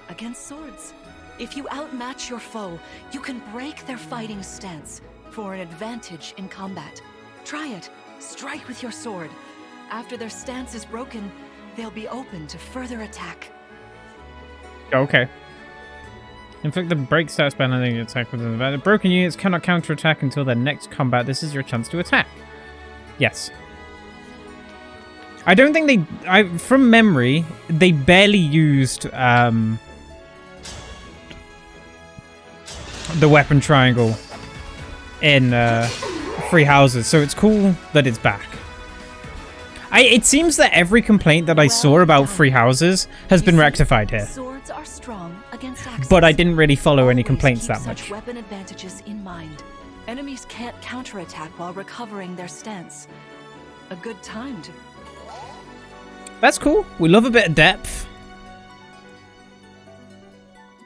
Against swords. If you outmatch your foe, you can break their fighting stance for an advantage in combat. Try it. Strike with your sword. After their stance is broken, they'll be open to further attack. Okay. Inflict the break stat spell and then attack with an advantage. Broken units cannot counterattack until their next combat. This is your chance to attack. Yes. I don't think they... from memory, they barely used the weapon triangle in Three Houses, so it's cool that it's back. It seems that every complaint that I saw about Three Houses has been rectified here. Swords are strong against axes. But I didn't really follow any complaints that Such much. Weapon advantages in mind. Enemies can't counterattack while recovering their stance. A good time to... That's cool. We love a bit of depth.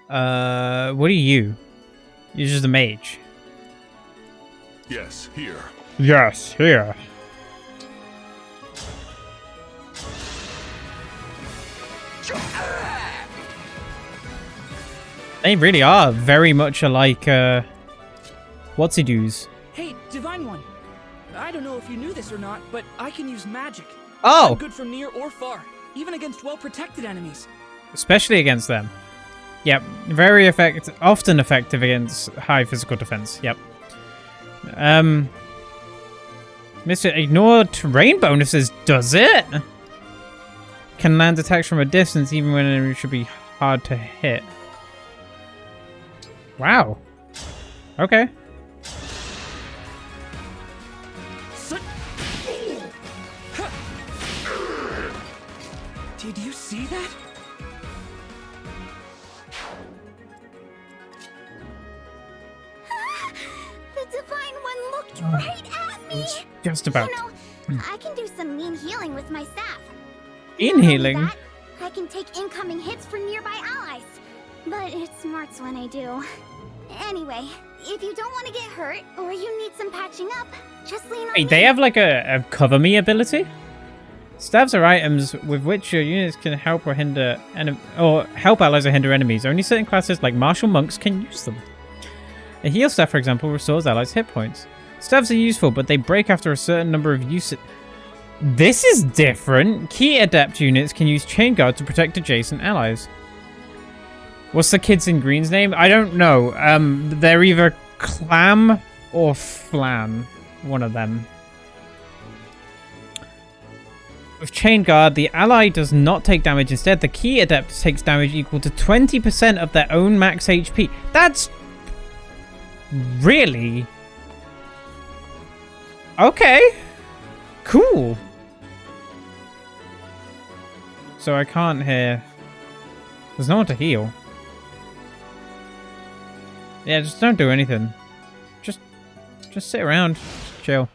What are you? You're just a mage. Yes, here. Yes, here. They really are very much alike, what's-he-do's. Hey, Divine One. I don't know if you knew this or not, but I can use magic. Oh! I'm good from near or far, even against well-protected enemies. Especially against them. Yep, very often effective against high physical defense. Yep. Mr. Ignore terrain bonuses, does it? Can land attacks from a distance even when an enemy should be hard to hit. Wow. Okay. Did you see that? The Divine One looked right at me! Just about. You know, I can do some mean healing with my staff. In Not only healing? that, I can take incoming hits from nearby allies. But it smarts when I do. Anyway, if you don't want to get hurt, or you need some patching up, just lean on me. Wait, they have like a cover me ability? Staves are items with which your units can help or hinder or help allies or hinder enemies. Only certain classes like martial monks can use them. A heal staff, for example, restores allies' hit points. Staves are useful, but they break after a certain number of uses. This is different. Key adept units can use chain guard to protect adjacent allies. What's the kids in green's name? I don't know. They're either Clam or Flan. One of them. With chain guard, the ally does not take damage. Instead, the key adept takes damage equal to 20% of their own max HP. That's really okay. Cool. So I can't hear. There's no one to heal. Yeah, just don't do anything. Just sit around, chill.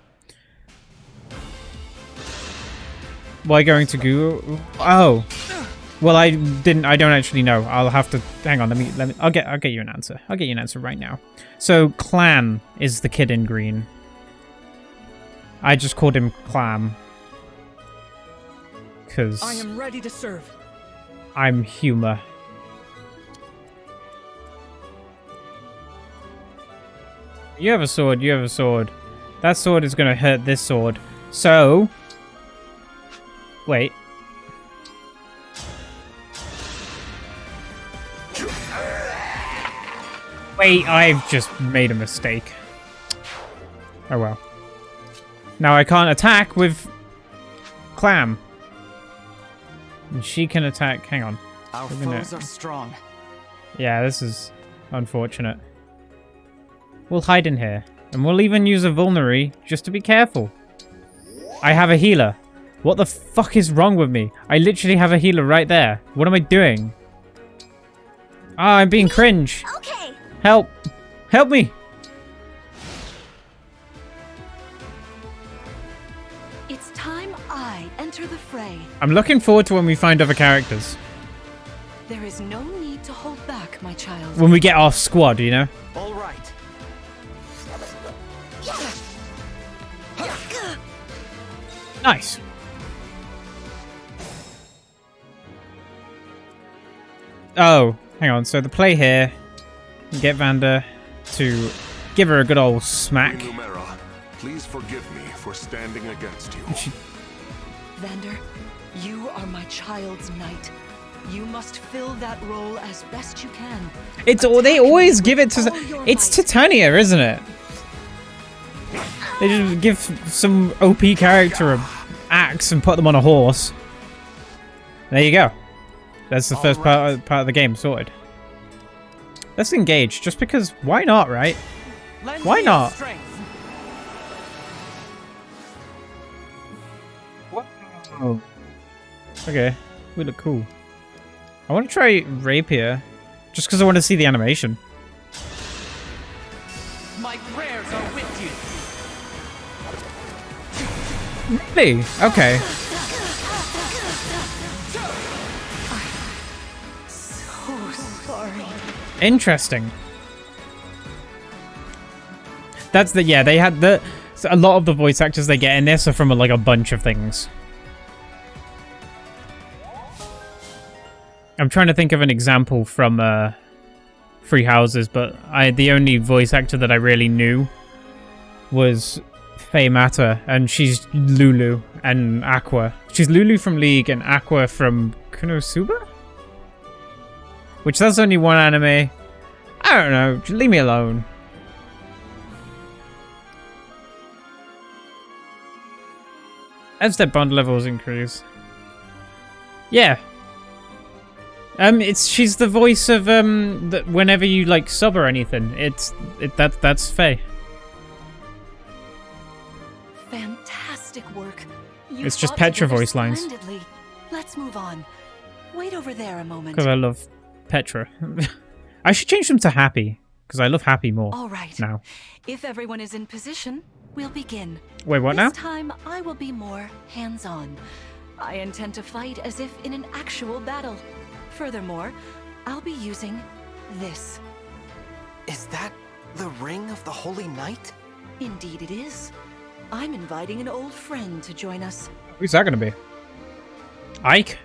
Why going to Google? Oh, well, I don't actually know. I'll have to hang on. Let me. I'll get you an answer. I'll get you an answer right now. So Clan is the kid in green. I just called him Clam because I am ready to serve. I'm humor. You have a sword. You have a sword. That sword is going to hurt this sword. So. Wait. Wait, I've just made a mistake. Oh well. Now I can't attack with Clam. And she can attack. Hang on. Our foes are strong. Yeah, this is unfortunate. We'll hide in here. And we'll even use a vulnerary just to be careful. I have a healer. What the fuck is wrong with me? I literally have a healer right there. What am I doing? Ah, I'm being cringe. Okay. Help. Help me. It's time I enter the fray. I'm looking forward to when we find other characters. There is no need to hold back, my child. When we get our squad, you know? All right. Nice. Oh, hang on. So the play here, get Vander to give her a good old smack. Numera, please forgive me for standing against you. Vander, you are my child's knight. You must fill that role as best you can. It's all they always give it to. It's Titania, isn't it? They just give some OP character an axe and put them on a horse. There you go. That's the first part of the game sorted. Let's engage, just because. Why not, right? Why not? Whoa. Okay, we look cool. I want to try Rapier, just because I want to see the animation. My prayers are with you. Really? Okay. So sorry. Interesting. That's the they had so a lot of the voice actors they get in this are from like a bunch of things. I'm trying to think of an example from Three Houses, but the only voice actor that I really knew was Faye Mata, and she's Lulu and Aqua. She's Lulu from League and Aqua from Konosuba? Which that's only one anime. I don't know, just leave me alone. As their bond levels increase. Yeah. She's the voice of whenever you like sub or anything. That's Faye. Fantastic work. You It's just fought Petra together voice lines. splendidly. Let's move on. Wait over there a moment. Because I love Petra. I should change them to Happy, because I love Happy more. All right. Now. If everyone is in position, we'll begin. Wait, what now? This time, I will be more hands-on. I intend to fight as if in an actual battle. Furthermore, I'll be using this. Is that the ring of the Holy Knight? Indeed it is. I'm inviting an old friend to join us. Who's that going to be? Ike?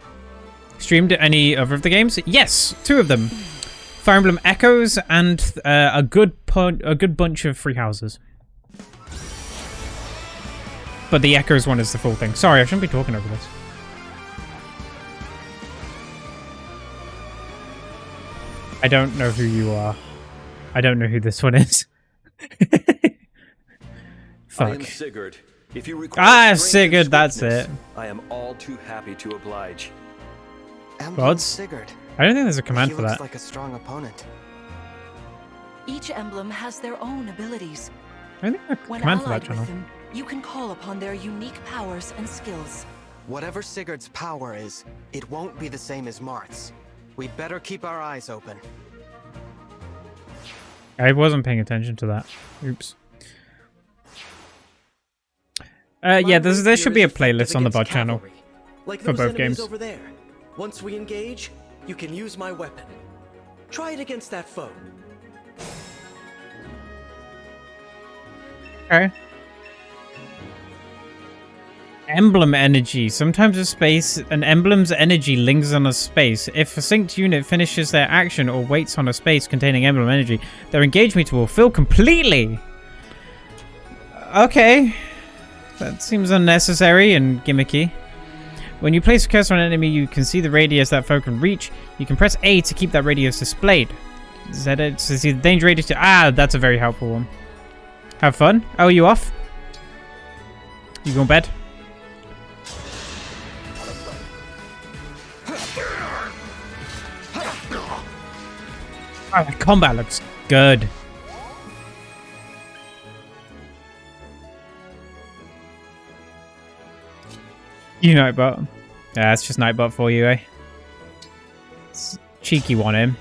Streamed any other of the games? Yes, 2 of them. Fire Emblem Echoes and a good bunch of Free Houses. But the Echoes one is the full thing. Sorry, I shouldn't be talking over this. I don't know who you are. I don't know who this one is. Fuck. I am Sigurd. If you require Sigurd, that's it. I am all too happy to oblige. Emblem Gods? Sigurd. I don't think there's a command He for looks that. like a strong opponent. Each emblem has their own abilities. I don't think there's a When command for that allied channel. with them, you can call upon their unique powers and skills. Whatever Sigurd's power is, it won't be the same as Marth's. We'd better keep our eyes open. I wasn't paying attention to that. Oops. Yeah, there should be a playlist on the bot channel like for those both enemies games. over there. Once we engage, you can use my weapon. Try it against that foe. Okay. Emblem energy. Sometimes an emblem's energy lingers on a space. If a synced unit finishes their action or waits on a space containing emblem energy, their engage meter will fill completely. Okay. That seems unnecessary and gimmicky. When you place a cursor on an enemy, you can see the radius that foe can reach. You can press A to keep that radius displayed. Z to see the danger radius. That's a very helpful one. Have fun. Oh, you off? You going to bed? Oh, the combat looks good. You Nightbot. Yeah, it's just Nightbot for you, eh? It's a cheeky one, him.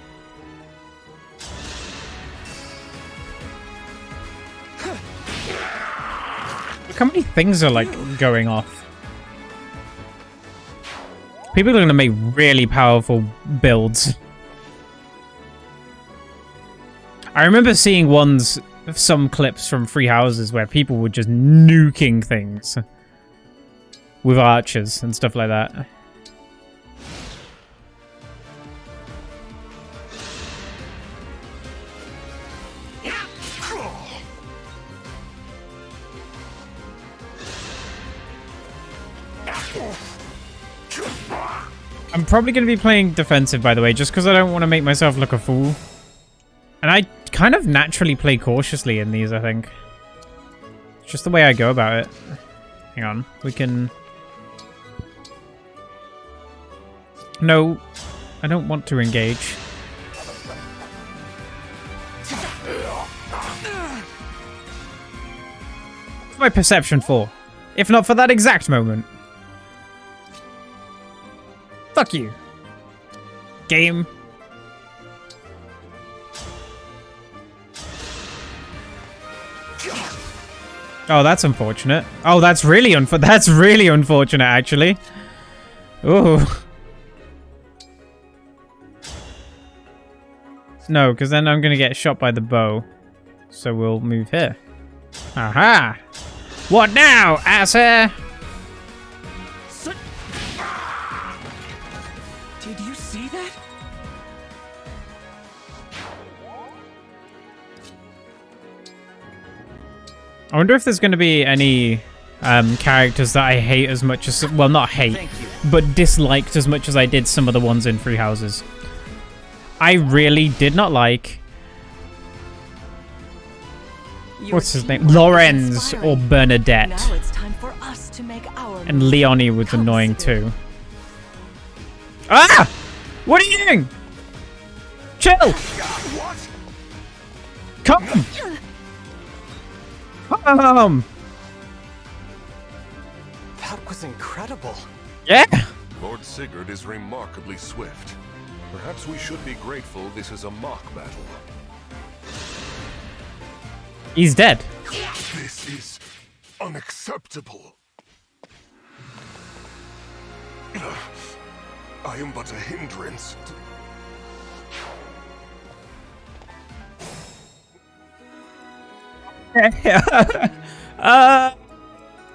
Look how many things are, like, going off. People are going to make really powerful builds. I remember seeing some clips from Free Houses where people were just nuking things with archers and stuff like that. I'm probably going to be playing defensive, by the way, just because I don't want to make myself look a fool. And I kind of naturally play cautiously in these, I think. It's just the way I go about it. Hang on. We can... No, I don't want to engage. What's my perception for? If not for that exact moment. Fuck you. Game. Oh, that's unfortunate. Oh, that's really unfortunate, actually. Ooh. No, because then I'm going to get shot by the bow. So we'll move here. Aha! What now, asshair? Did you see that? I wonder if there's going to be any characters that I hate as much as... Well, not hate, but disliked as much as I did some of the ones in Free Houses. I really did not like... What's his name? Lorenz or Bernadette. Now it's time for us to make our And Leonie was annoying too. Ah! What are you doing? Chill! Come! That was incredible. Yeah! Lord Sigurd is remarkably swift. Perhaps we should be grateful this is a mock battle. He's dead. This is unacceptable. I am but a hindrance.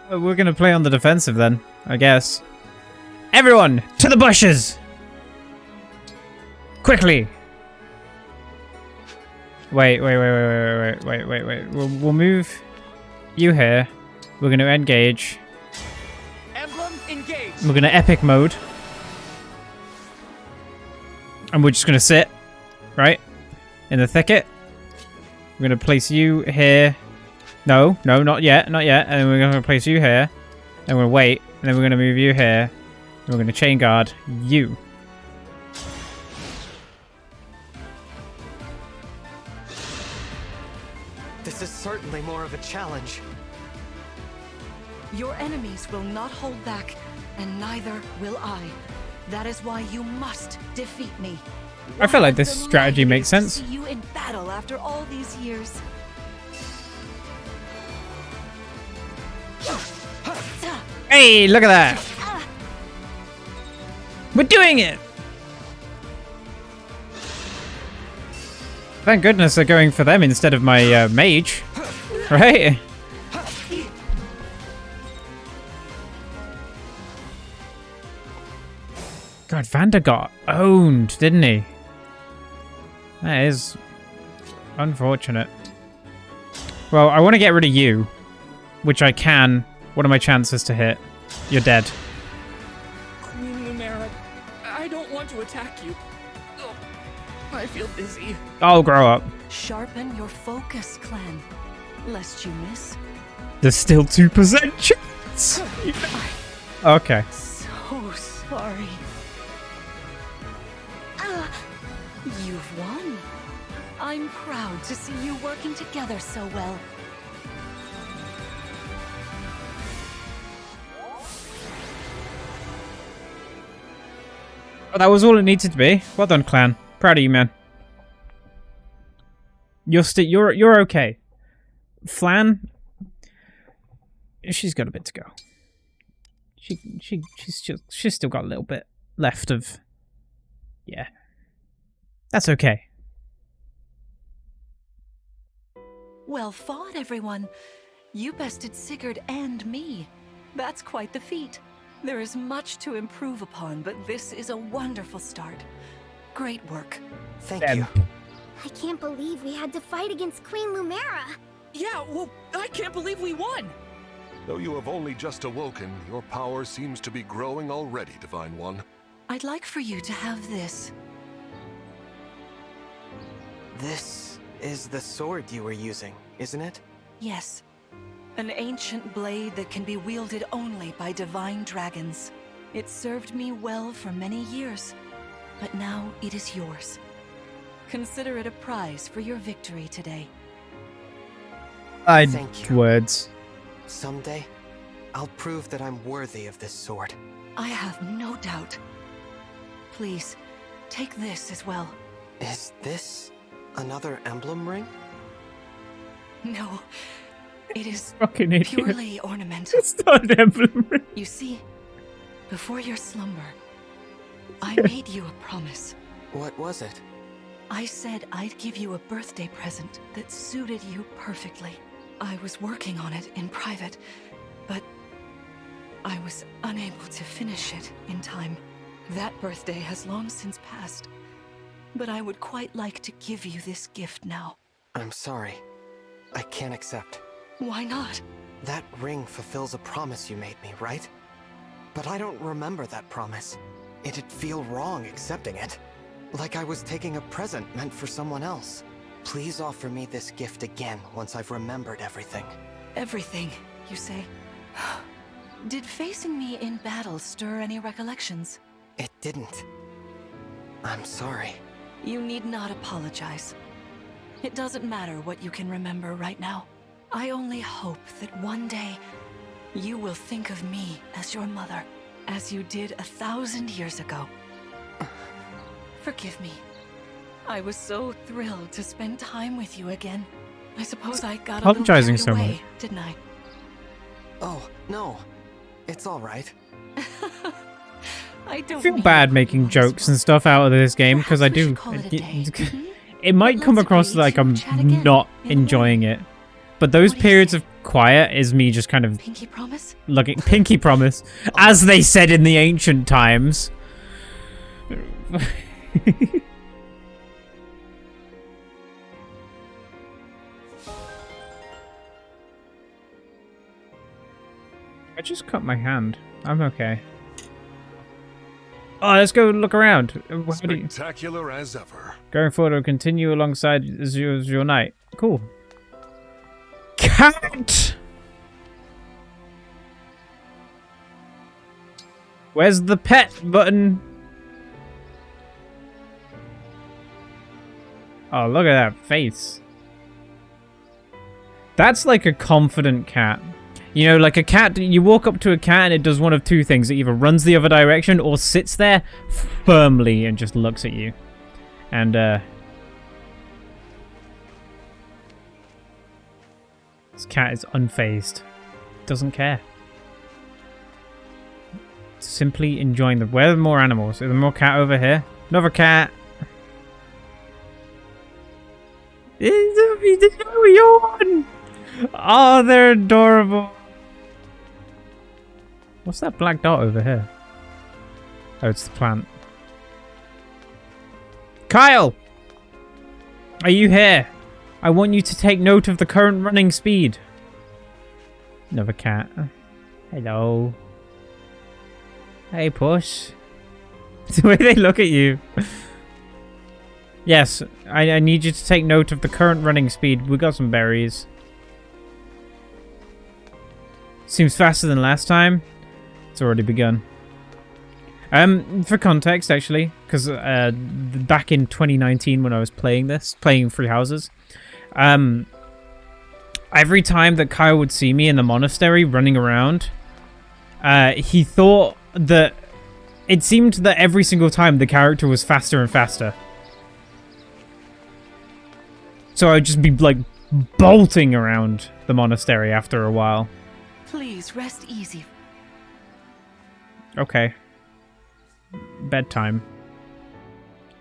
We're gonna play on the defensive then, I guess. Everyone, to the bushes! Quickly! Wait. We'll move you here. We're gonna engage. Emblem, engage! We're gonna epic mode. And we're just gonna sit, right? In the thicket. We're gonna place you here. No, not yet. And then we're gonna place you here. And we're gonna wait. And then we're gonna move you here. And we're gonna chain guard you. This is certainly more of a challenge. Your enemies will not hold back, and neither will I. That is why you must defeat me. I feel like this strategy makes sense. See you in battle after all these years. Hey, look at that! We're doing it! Thank goodness they're going for them instead of my mage, right? God, Vander got owned, didn't he? That is unfortunate. Well, I want to get rid of you, which I can. What are my chances to hit? You're dead. Queen Lumera, I don't want to attack you. Oh, I feel dizzy. Oh, grow up. Sharpen your focus, clan, lest you miss. There's still 2% chance. Okay. So sorry. You've won. to see you working together so well. Oh, that was all it needed to be. Well done, clan. Proud of you, man. You're okay. Flan, she's got a bit to go. She's still got a little bit left of. Yeah, that's okay. Well fought, everyone. You bested Sigurd and me. That's quite the feat. There is much to improve upon, but this is a wonderful start. Great work. Thank you. I can't believe we had to fight against Queen Lumera. Yeah, well, I can't believe we won! Though you have only just awoken, your power seems to be growing already, Divine One. I'd like for you to have this. This is the sword you were using, isn't it? Yes. An ancient blade that can be wielded only by divine dragons. It served me well for many years, but now it is yours. Consider it a prize for your victory today. Thank you. Words. Someday, I'll prove that I'm worthy of this sword. I have no doubt. Please, take this as well. Is this another emblem ring? No, it is Fucking idiot. purely ornamental. It's not an emblem. You see, before your slumber, I made you a promise. What was it? I said I'd give you a birthday present that suited you perfectly. I was working on it in private, but I was unable to finish it in time. That birthday has long since passed, but I would quite like to give you this gift now. I'm sorry. I can't accept. Why not? That ring fulfills a promise you made me, right? But I don't remember that promise. It'd feel wrong accepting it. Like I was taking a present meant for someone else. Please offer me this gift again once I've remembered everything. Everything, you say? Did facing me in battle stir any recollections? It didn't. I'm sorry. You need not apologize. It doesn't matter what you can remember right now. I only hope that one day you will think of me as your mother, as you did 1,000 years ago. Forgive me. I was so thrilled to spend time with you again. I suppose I got Apologizing a little so carried much. away, didn't I? Oh, no. It's all right. I I don't feel mean bad to making put you on the jokes and spot. stuff out of this game because I Perhaps we do. should call it a day. It might But come let's across agree like to I'm chat again not in the enjoying morning. it, but those What do you periods say? of quiet is me just kind of Pinky promise? looking. Pinky promise, as they said in the ancient times. I just cut my hand. I'm okay. Oh, let's go look around. What do you- Spectacular as ever. Going forward, I'll continue alongside as your knight. Cool. Cat! Where's the pet button? Oh, look at that face. That's like a confident cat. You know, like a cat, you walk up to a cat and it does one of two things. It either runs the other direction or sits there firmly and just looks at you. And, this cat is unfazed. Doesn't care. Simply enjoying the... Where are more animals? Is there more cat over here? Another cat! Yawn! Oh, they're adorable. What's that black dot over here? Oh, it's the plant. Kyle! Are you here? I want you to take note of the current running speed. Another cat. Hello. Hey, puss. The way they look at you. Yes, I need you to take note of the current running speed. We got some berries. Seems faster than last time. It's already begun. For context, actually, because back in 2019 when I was playing Three Houses, Every time that Kyle would see me in the monastery running around, he thought that it seemed that every single time the character was faster and faster. So I'd just be like bolting around the monastery after a while. Please rest easy. Okay. Bedtime.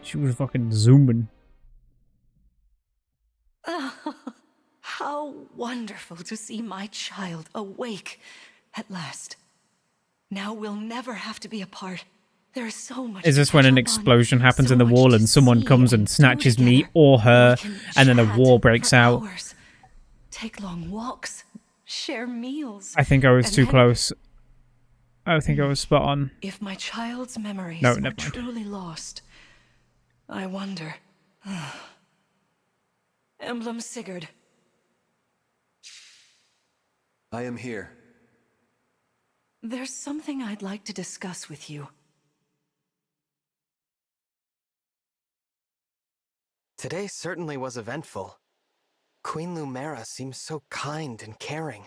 She was fucking zooming. How wonderful to see my child awake at last. Now we'll never have to be apart. There is so much. Is this when an explosion happens in the wall and someone comes and snatches me together. or her, We can and then a chat war breaks for out? hours, take long walks, share meals. I think I was and too then, close. I think I was spot on. If my child's memories No, were never mind. truly lost, I wonder. Emblem Sigurd. I am here. There's something I'd like to discuss with you. Today certainly was eventful. Queen Lumera seems so kind and caring.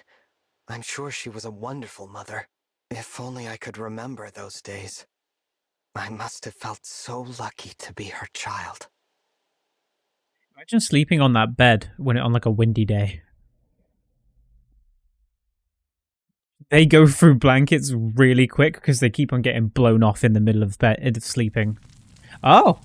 I'm sure she was a wonderful mother. If only I could remember those days. I must have felt so lucky to be her child. Imagine sleeping on that bed on like a windy day. They go through blankets really quick because they keep on getting blown off in the middle of sleeping. Oh!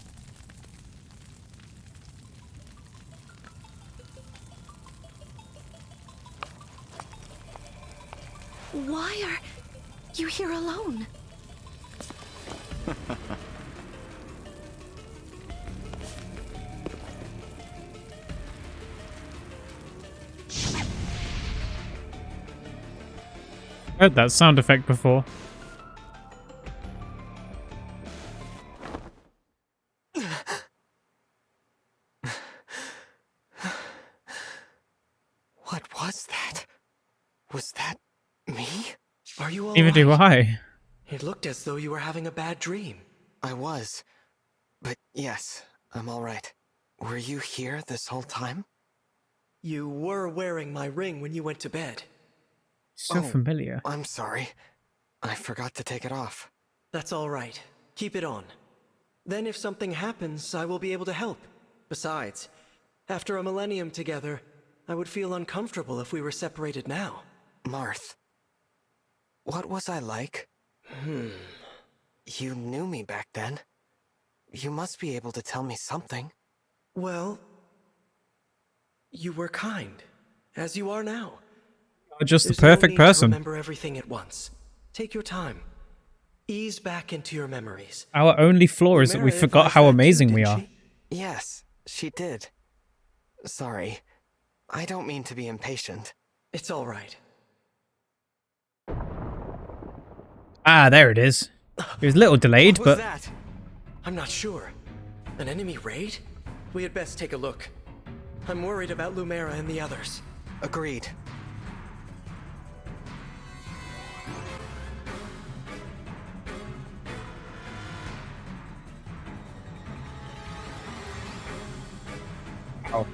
Why are you here alone? Heard that sound effect before. What was that? Was that me? Are you all Neither do I. It looked as though you were having a bad dream. I was. But yes, I'm alright. Were you here this whole time? You were wearing my ring when you went to bed. So familiar. I'm sorry. I forgot to take it off. That's all right. Keep it on. Then if something happens, I will be able to help. Besides, after a millennium together, I would feel uncomfortable if we were separated now. Marth. What was I like? You knew me back then. You must be able to tell me something. Well, you were kind, as you are now. Just the There's no perfect need to person. remember everything at once. Take your time. Ease back into your memories. Our only flaw is that we Lumera forgot advised how that too, amazing we didn't are. she? Yes, she did. Sorry. I don't mean to be impatient. It's all right. Ah, there it is. It was a little delayed, What was but that? I'm not sure. An enemy raid? We had best take a look. I'm worried about Lumera and the others. Agreed. oh.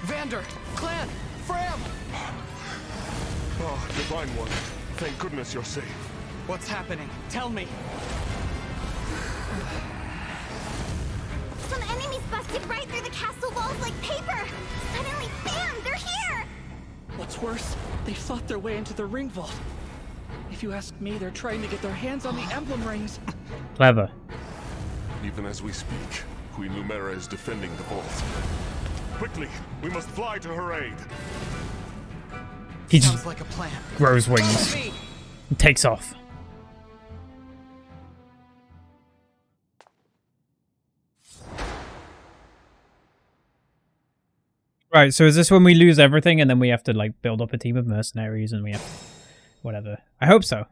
Vander! Clan! Fram! Oh, Divine One. Thank goodness you're safe. What's happening? Tell me. Some enemies busted right through the castle walls like paper! Suddenly, bam! They're here! What's worse, they fought their way into the ring vault. If you ask me, they're trying to get their hands on the emblem rings. Clever. Even as we speak, Queen Lumera is defending the vault. Quickly, we must fly to her aid. He just Sounds like a plan. grows wings and takes off. Right, so is this when we lose everything and then we have to like build up a team of mercenaries and we have whatever? I hope so.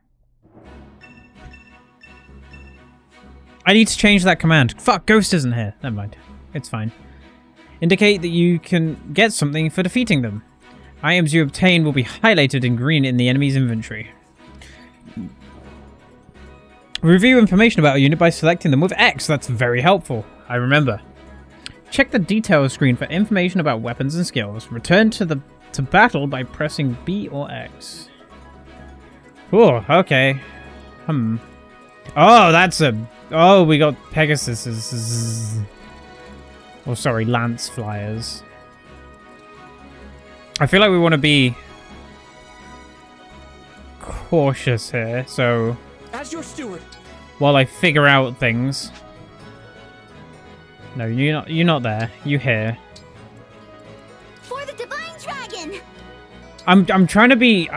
I need to change that command. Fuck, Ghost isn't here. Never mind. It's fine. Indicate that you can get something for defeating them. Items you obtain will be highlighted in green in the enemy's inventory. Review information about a unit by selecting them with X. That's very helpful. I remember. Check the details screen for information about weapons and skills. Return to battle by pressing B or X. Oh, okay. Oh, that's a... Oh, we got Pegasus. Oh, sorry, Lance Flyers. I feel like we want to be cautious here, so... As your steward. While I figure out things... No, you're not there. You here. For the Divine Dragon! I'm trying to be...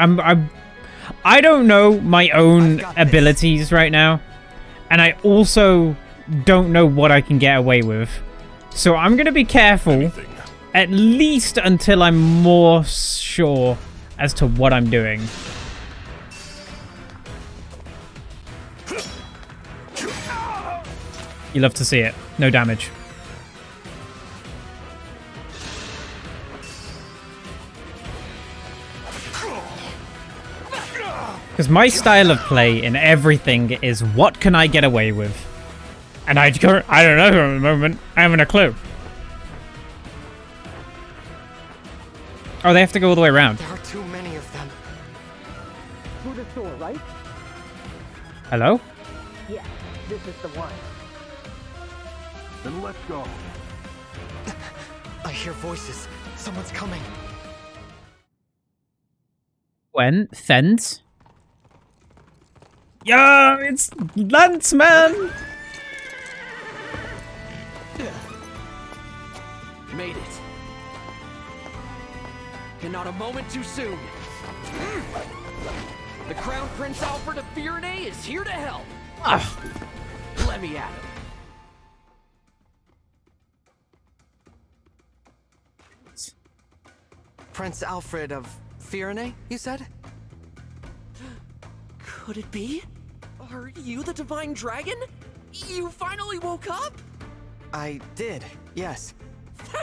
I don't know my own abilities right now. And I also don't know what I can get away with. So I'm going to be careful. At least until I'm more sure as to what I'm doing. You love to see it. No damage. Because my style of play in everything is what can I get away with? And I don't know at the moment. I haven't a clue. Oh, they have to go all the way around. There are too many of them. Through the door, right? Hello? Yeah, this is the one. Then let's go. I hear voices. Someone's coming. When? Fens? Yeah, it's Lanceman! Made it. And not a moment too soon. The Crown Prince Alfred of Firenze is here to help. Let me at him. Prince Alfred of Firenze, you said? Could it be? Are you the Divine Dragon? You finally woke up? I did, yes.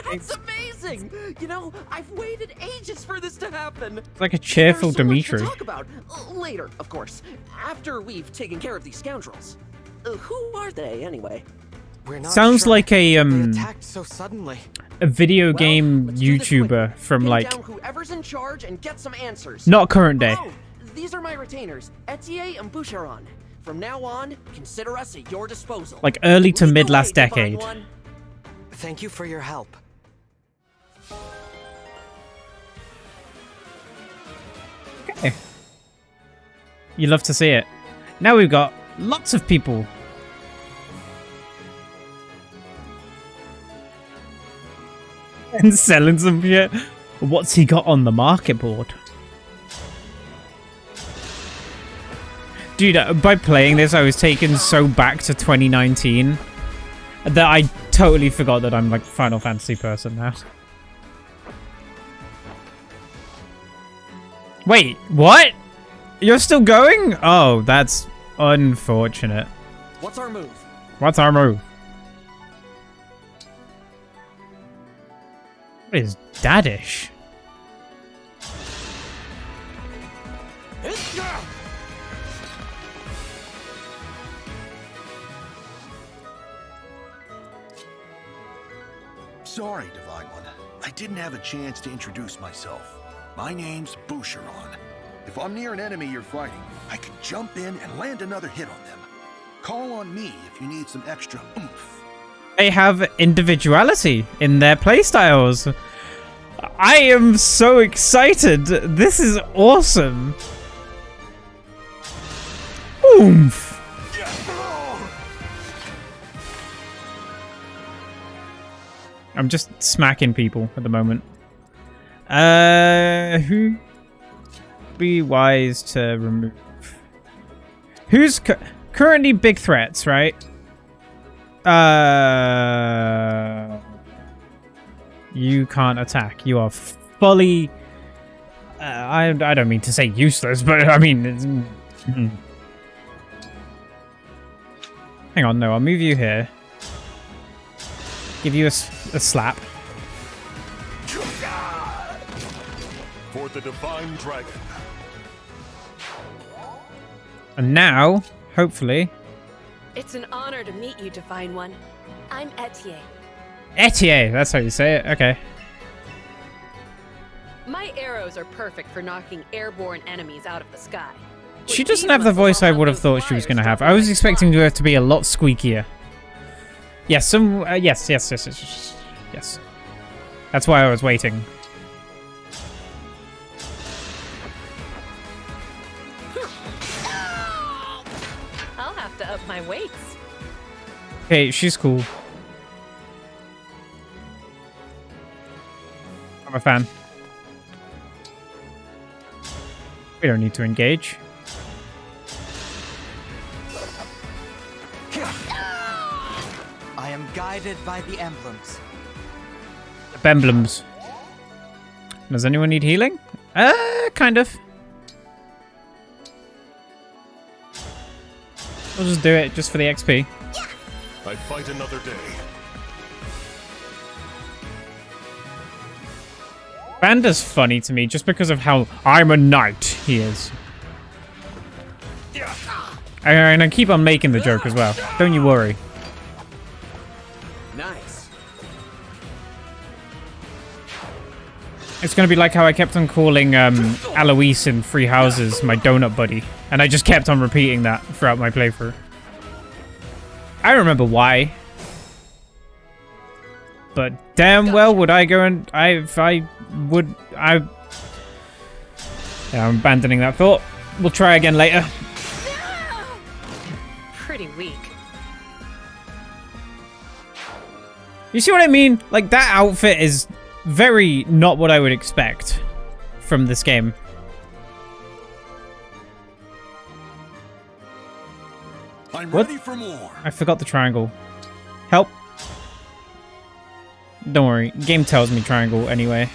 That's amazing! You know, I've waited ages for this to happen. It's like a cheerful There's so much Dimitri. to talk about. Later, of course. After we've taken care of these scoundrels. Who are they, anyway? We're not Sounds sure. like They attacked so suddenly. a video Well, game let's do this YouTuber quick. from Pin like down whoever's in charge and get some answers. not current day. Oh, these are my retainers, Etier and Boucheron. From now on, consider us at your disposal. Like early to Lead the mid way, last Divine decade. One. Thank you for your help. Okay. You love to see it. Now we've got lots of people. And selling some shit. What's he got on the market board? Dude, by playing this, I was taken so back to 2019 that I totally forgot that I'm like a Final Fantasy person now. Wait, what? You're still going? Oh, that's unfortunate. What's our move? What's our move? What is daddish? Sorry, Divine One. I didn't have a chance to introduce myself. My name's Boucheron. If I'm near an enemy you're fighting, I can jump in and land another hit on them. Call on me if you need some extra oomph. They have individuality in their playstyles. I am so excited. This is awesome. Oomph. I'm just smacking people at the moment. Who be wise to remove? Who's currently big threats, right? You can't attack. You are fully... I don't mean to say useless, but I mean... It's, Hang on, no, I'll move you here. Give you a slap. For the Divine Dragon. And now, hopefully... It's an honor to meet you, Divine One. I'm Etier. Etier, that's how you say it. Okay. My arrows are perfect for knocking airborne enemies out of the sky. She doesn't have the voice I would have thought she was going to have. I was expecting her to be a lot squeakier. Yes, yes. That's why I was waiting. I'll have to up my weights. Okay, she's cool. I'm a fan. We don't need to engage. I am guided by the emblems. The emblems. Does anyone need healing? Kind of. We'll just do it just for the XP. I fight another day. Banda's funny to me just because of how I'm a knight he is. And I keep on making the joke as well. Don't you worry. Nice. It's going to be like how I kept on calling Alois in Free Houses my donut buddy. And I just kept on repeating that throughout my playthrough. I remember why. But damn well would I go and... Yeah, I'm abandoning that thought. We'll try again later. Pretty weak. You see what I mean? Like, that outfit is very not what I would expect from this game. I'm What? ready for more. I forgot the triangle. Help. Don't worry. Game tells me triangle anyway.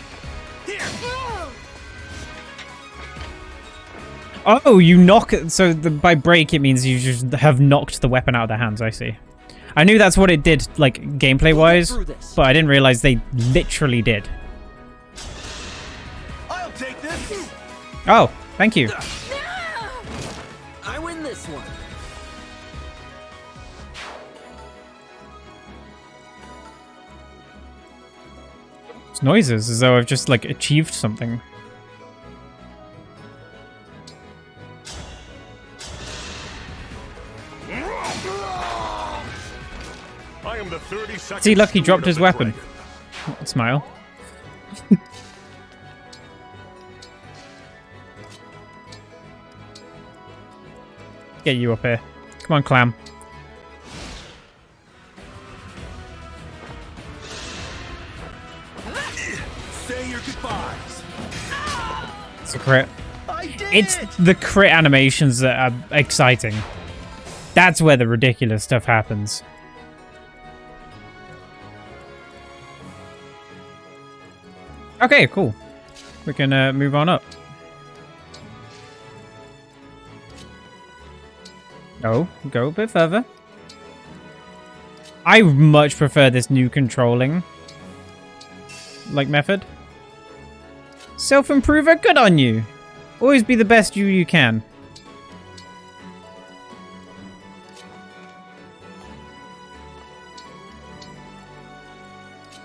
Oh, you knock it. So by break, it means you just have knocked the weapon out of their hands. I see. I knew that's what it did, like, gameplay-wise, but I didn't realize they literally did. I'll take this. Oh, thank you. I win this one. It's noises, as though I've just, like, achieved something. I am the 32nd See, look, he steward dropped of his the weapon. dragon. Smile. Get you up here. Come on, Clam. Say your goodbyes. It's a crit. It's the crit animations that are exciting. That's where the ridiculous stuff happens. Okay, cool. We can move on up. No, go a bit further. I much prefer this new controlling method. Self-improver, good on you. Always be the best you can.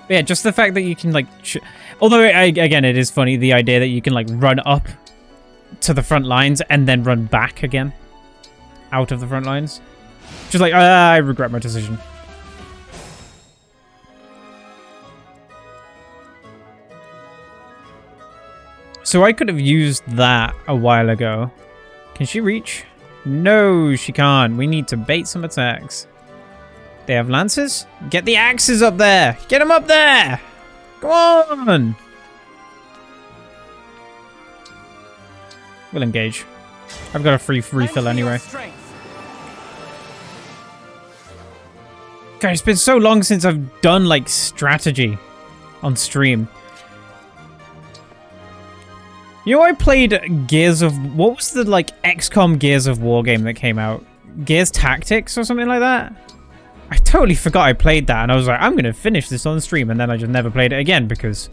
But yeah, just the fact that you can although again it is funny, the idea that you can run up to the front lines and then run back again out of the front lines. Just like, I regret my decision. So I could have used that a while ago. Can she reach? No, she can't. We need to bait some attacks. They have lances? Get the axes up there! Get them up there! Come on! We'll engage. I've got a free refill anyway. God, it's been so long since I've done, strategy on stream. You know, I played Gears of... What was the, XCOM Gears of War game that came out? Gears Tactics or something like that? I totally forgot I played that, and I was like, I'm going to finish this on stream, and then I just never played it again, because...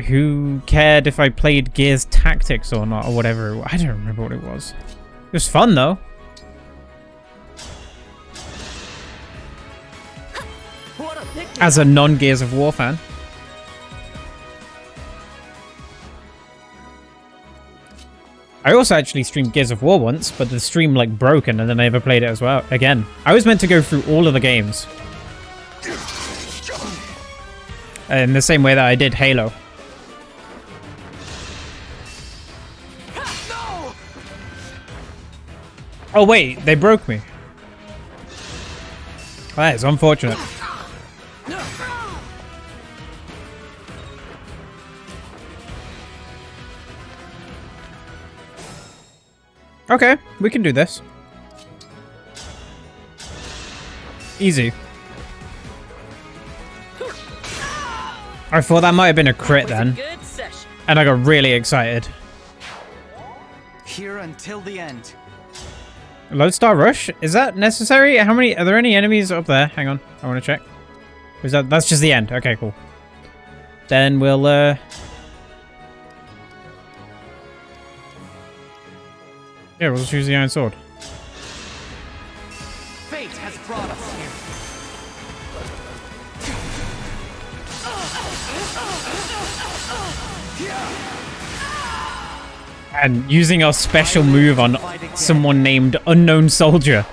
Who cared if I played Gears Tactics or not, or whatever? I don't remember what it was. It was fun, though. What a pick As a non-Gears of War fan. I also actually streamed Gears of War once, but the stream like broken and then I never played it as well again. I was meant to go through all of the games. In the same way that I did Halo. Oh wait, they broke me. That is unfortunate. Okay, we can do this. Easy. I thought that might have been a crit then. And I got really excited. Here until the end. Lodestar Rush? Is that necessary? How many are there any enemies up there? Hang on, I want to check. Is that's just the end? Okay, cool. Then we'll yeah, we'll just use the Iron Sword. Fate has brought us here. And using our special move on someone named Unknown Soldier.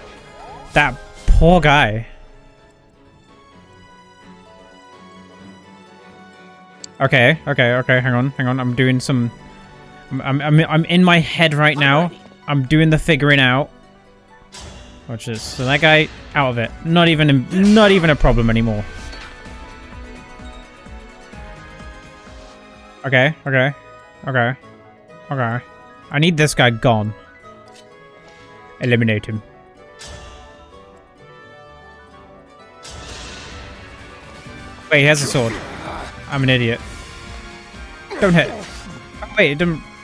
That poor guy. Okay, hang on. I'm doing some I'm in my head right now. I'm doing the figuring out. Watch this. So that guy out of it. Not even a problem anymore. Okay. I need this guy gone. Eliminate him. Wait, he has a sword. I'm an idiot. Don't hit. Oh, wait, it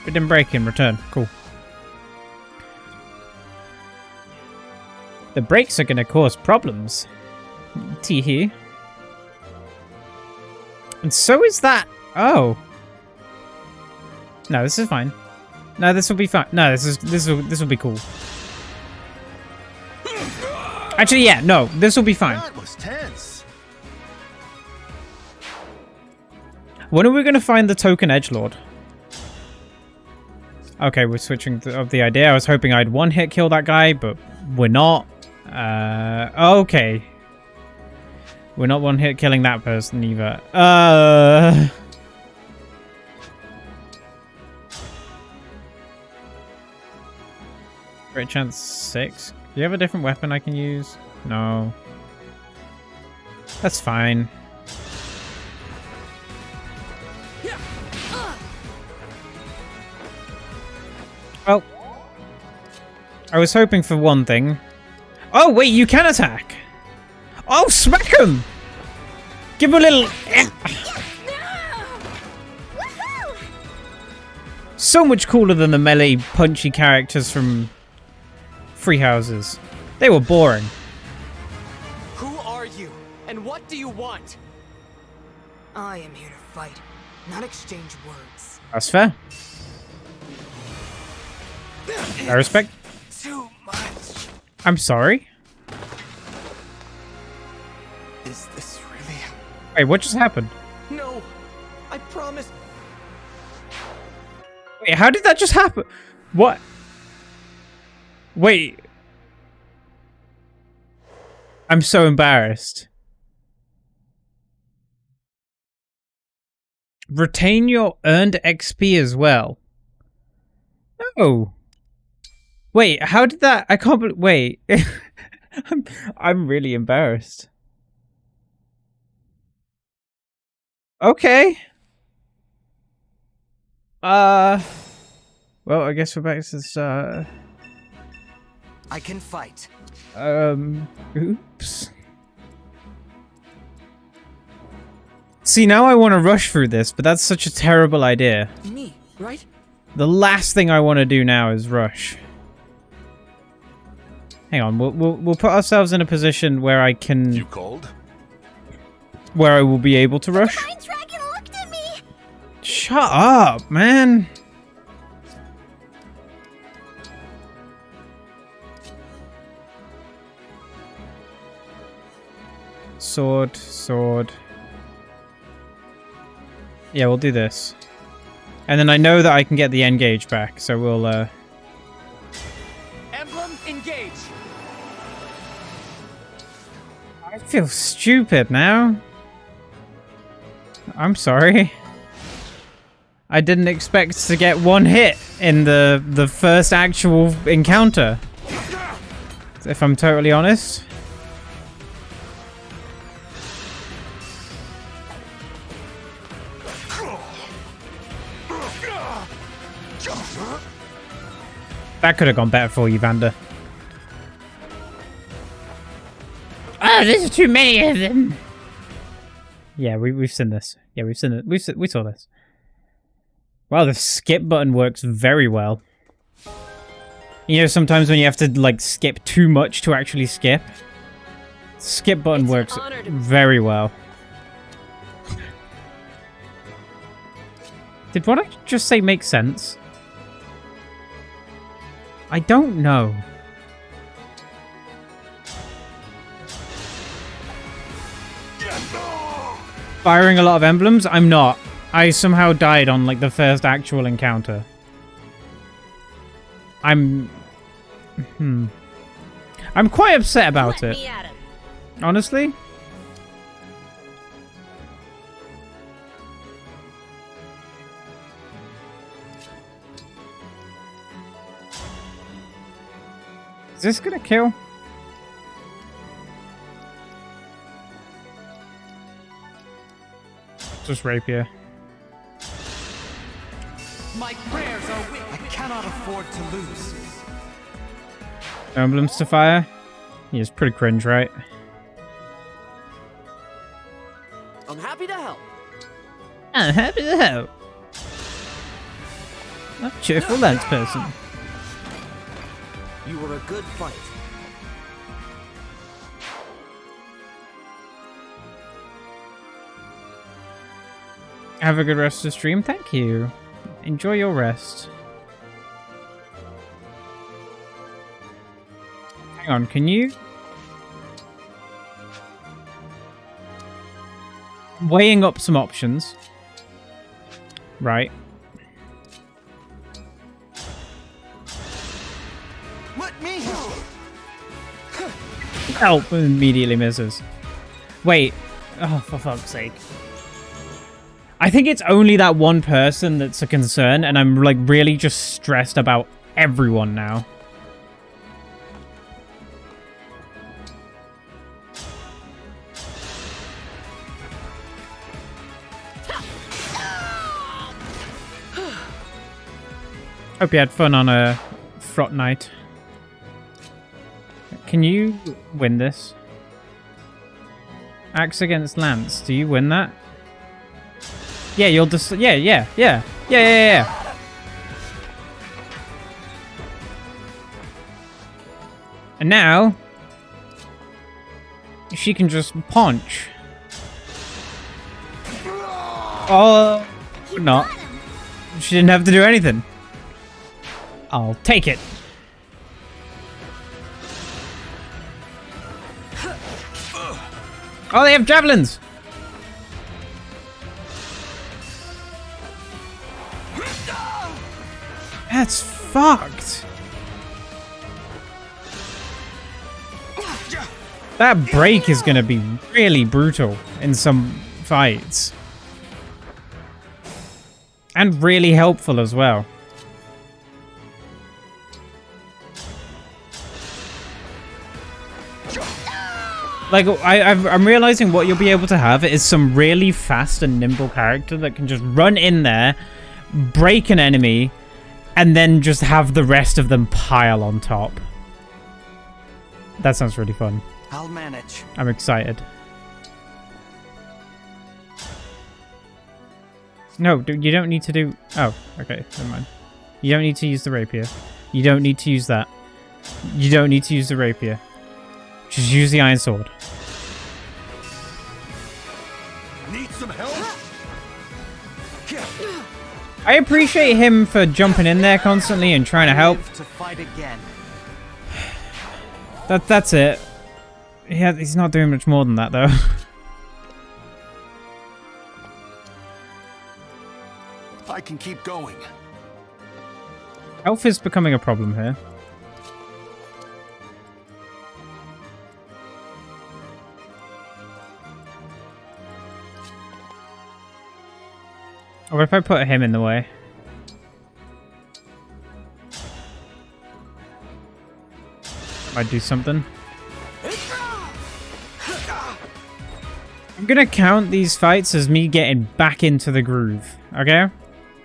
didn't break in return. Cool. The brakes are gonna cause problems. Teehee. And so is that. Oh. No, this is fine. No, this will be fine. No, this will be cool. Actually, yeah, no, this will be fine. That was tense. When are we gonna find the token edgelord? Okay, we're switching of the idea. I was hoping I'd one-hit kill that guy, but we're not. Okay. We're not one-hit killing that person either. Great chance 6. Do you have a different weapon I can use? No. That's fine. Well, I was hoping for one thing. Oh, wait, you can attack. Oh, smack him. Give him a little... So much cooler than the melee punchy characters from Free Houses. They were boring. Who are you? And what do you want? I am here to fight, not exchange words. That's fair. I respect. Too much. I'm sorry. Is this really? Wait, what just happened? No, I promise. Wait, how did that just happen? What? Wait. I'm so embarrassed. Retain your earned XP as well. No. Wait, how did that? I can't believe. Wait. I'm really embarrassed. Okay. Well, I guess we're back to the start. I can fight. Oops. See, now I want to rush through this, but that's such a terrible idea. Me, right? The last thing I want to do now is rush. Hang on, we'll put ourselves in a position where I can. You called? Where I will be able to rush. The Mind Dragon looked at me! Shut up, man. Sword, sword. Yeah, we'll do this. And then I know that I can get the N-Gage back, so we'll, Emblem, engage! I feel stupid now. I'm sorry. I didn't expect to get one hit in the first actual encounter. If I'm totally honest. That could have gone better for you, Vander. Oh, there's too many of them. Yeah, we've seen this. Yeah, we've seen it. We saw this. Wow, the skip button works very well. You know, sometimes when you have to like skip too much to actually skip, skip button works very well. Did what I just say make sense? I don't know. Firing a lot of emblems? I'm not. I somehow died on like the first actual encounter. I'm quite upset about it. Honestly. Is this gonna kill? Just rapier. My prayers are with I cannot afford to lose. Emblems to fire? Yeah, it's pretty cringe, right? I'm happy to help. I'm happy to help. I'm a cheerful lance person. You were a good fight. Have a good rest of the stream. Thank you. Enjoy your rest. Hang on, can you? Weighing up some options. Right. Let me Help! Immediately misses. Wait. Oh, for fuck's sake. I think it's only that one person that's a concern, and I'm like really just stressed about everyone now. Hope you had fun on a frot night. Can you win this? Axe against lance. Do you win that? Yeah, you'll just... Yeah. And now... she can just punch. Oh, not. She didn't have to do anything. I'll take it. Oh, they have javelins! That's fucked. That break is going to be really brutal in some fights. And really helpful as well. Like, I'm realizing what you'll be able to have is some really fast and nimble character that can just run in there, break an enemy, and then just have the rest of them pile on top. That sounds really fun. I'll manage. I'm excited. No, you don't need to do... Oh, okay, never mind. You don't need to use the rapier. You don't need to use that. You don't need to use the rapier. Just use the iron sword. Need some help? I appreciate him for jumping in there constantly and trying to help. To fight again. That's it. Yeah, he's not doing much more than that, though. I can keep going. Health is becoming a problem here. Or if I put him in the way? Might do something. I'm gonna count these fights as me getting back into the groove, okay?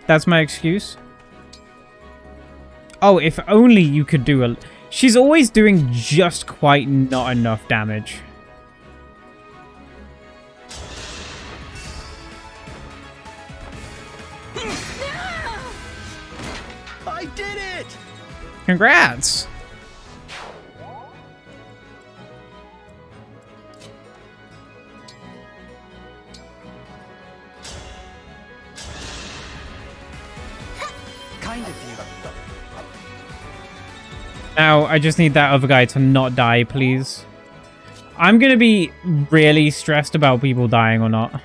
That's my excuse. Oh, if only you could do a... She's always doing just quite not enough damage. I did it! Congrats! Kind of you. Now, I just need that other guy to not die, please. I'm gonna be really stressed about people dying or not.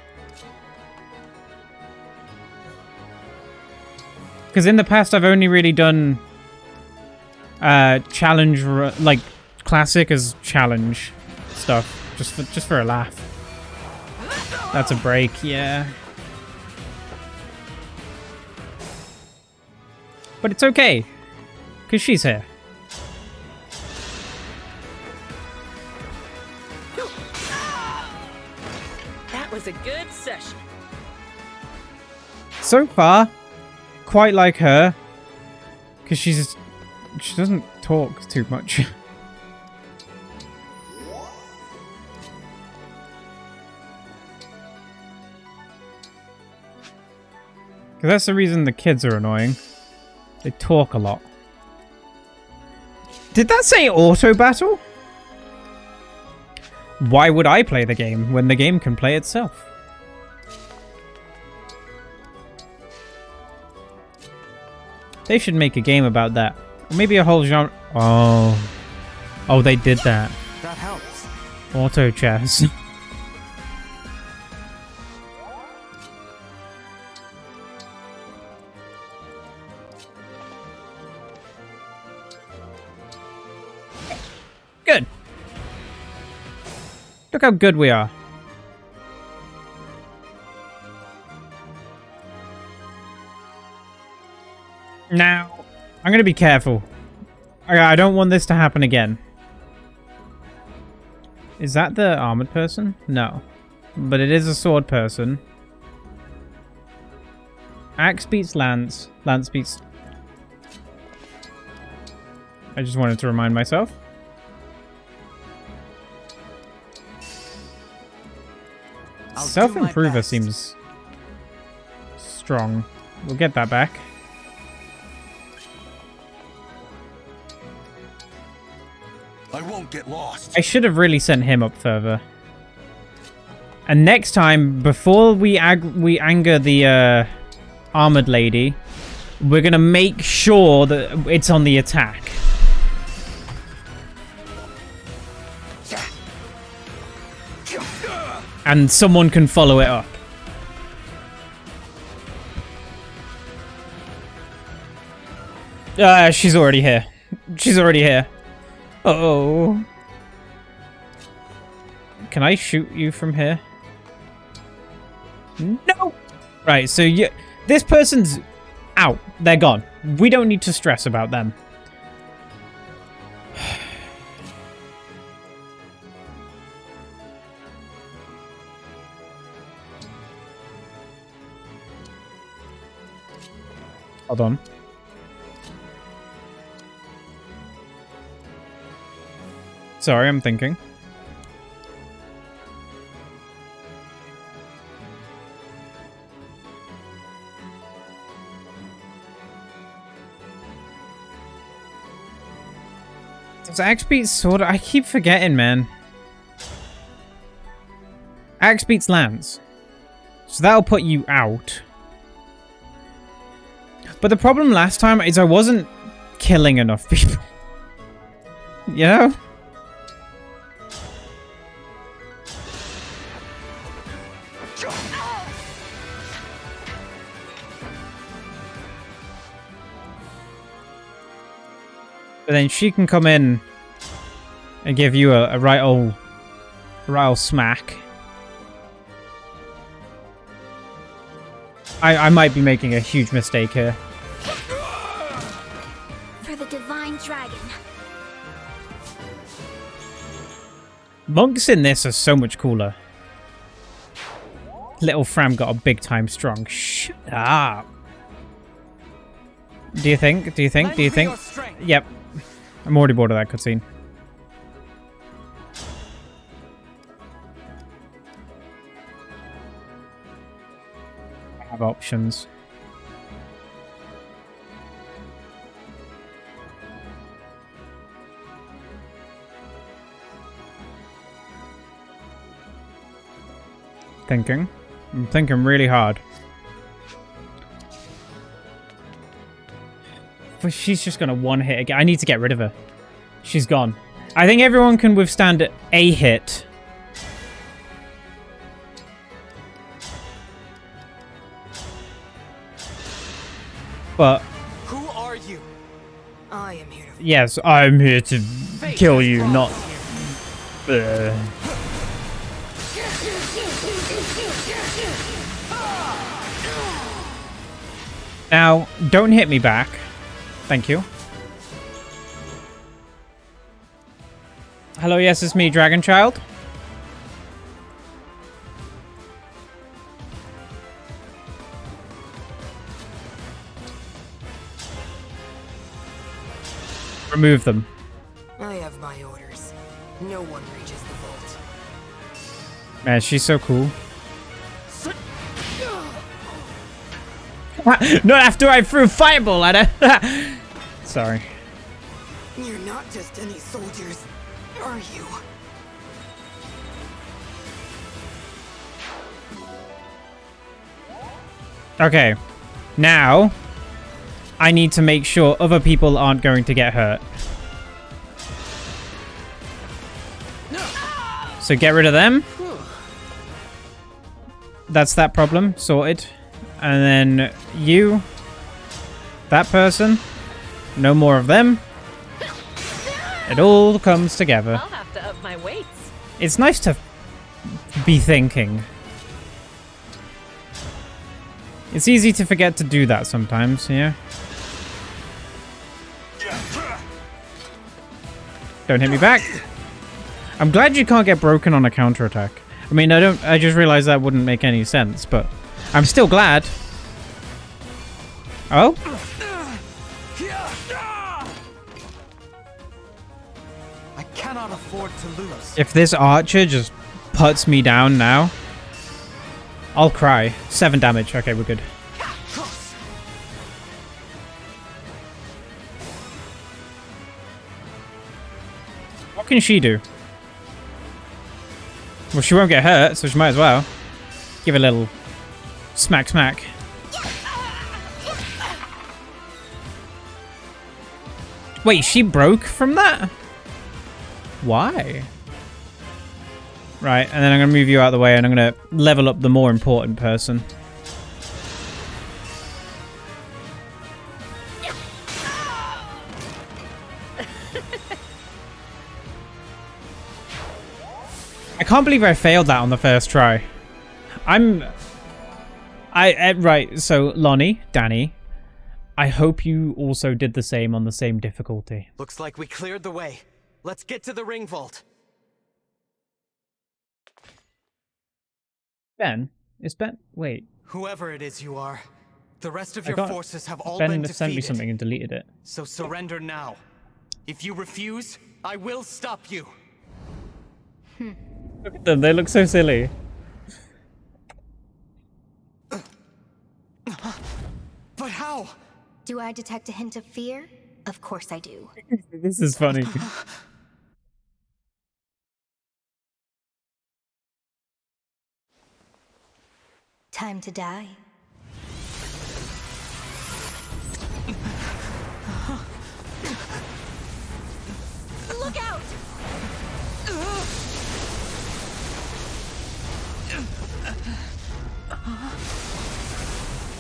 Because in the past, I've only really done challenge, like classic as challenge stuff, just for a laugh. That's a break, yeah. But it's okay, because she's here. That was a good session. So far, quite like her, because she doesn't talk too much. Because that's the reason the kids are annoying. They talk a lot. Did that say auto battle? Why would I play the game when the game can play itself? They should make a game about that. Or maybe a whole genre. Oh. Oh, they did that. That helps. Auto chess. Good. Look how good we are. Now, I'm going to be careful. I don't want this to happen again. Is that the armored person? No. But it is a sword person. Axe beats lance. Lance beats... I just wanted to remind myself. Self-improver seems strong. We'll get that back. I won't get lost. I should have really sent him up further. And next time, before we anger the armored lady, we're gonna make sure that it's on the attack. And someone can follow it up. She's already here. She's already here. Uh-oh. Can I shoot you from here? No! Right, so this person's out. They're gone. We don't need to stress about them. Hold on. Sorry, I'm thinking. Does Axe beat sword? I keep forgetting, man. Axe beats lance. So that'll put you out. But the problem last time is I wasn't killing enough people. You know? But then she can come in and give you a right ol' smack. I might be making a huge mistake here. For the Divine Dragon. Monks in this are so much cooler. Little Fram got a big time strong. Shut up. Do you think? Do you think? Do you think? Yep. I'm already bored of that cutscene. I have options. Thinking. I'm thinking really hard. But she's just gonna one hit again. I need to get rid of her. She's gone. I think everyone can withstand a hit. But who are you? I am here to... Yes, I'm here to kill you, not... Now, don't hit me back. Thank you. Hello, yes, it's me, Dragon Child. Remove them. I have my orders. No one reaches the vault. Man, she's so cool. Not after I threw fireball at her. Sorry. You're not just any soldiers, are you? Okay. Now, I need to make sure other people aren't going to get hurt. So get rid of them. That's that problem sorted. And then you, that person, no more of them. It all comes together. I'll have to up my weights. It's nice to be thinking. It's easy to forget to do that sometimes, yeah? Don't hit me back. I'm glad you can't get broken on a counterattack. I mean, I just realized that wouldn't make any sense, but I'm still glad. Oh? I cannot afford to lose. If this archer just puts me down now, I'll cry. 7 damage. Okay, we're good. What can she do? Well, she won't get hurt, so she might as well. Give a little smack smack. Wait, she broke from that? Why? Right, and then I'm going to move you out of the way and I'm going to level up the more important person. I can't believe I failed that on the first try. Right, so Lonnie, Danny, I hope you also did the same on the same difficulty. Looks like we cleared the way. Let's get to the ring vault. Ben? Is Ben? Wait. Whoever it is you are, the rest of your forces have all Ben been defeated. sent me something and deleted it. So surrender now. If you refuse, I will stop you. Look at them, they look so silly. But how? Do I detect a hint of fear? Of course I do. This is funny. Time to die. Look out!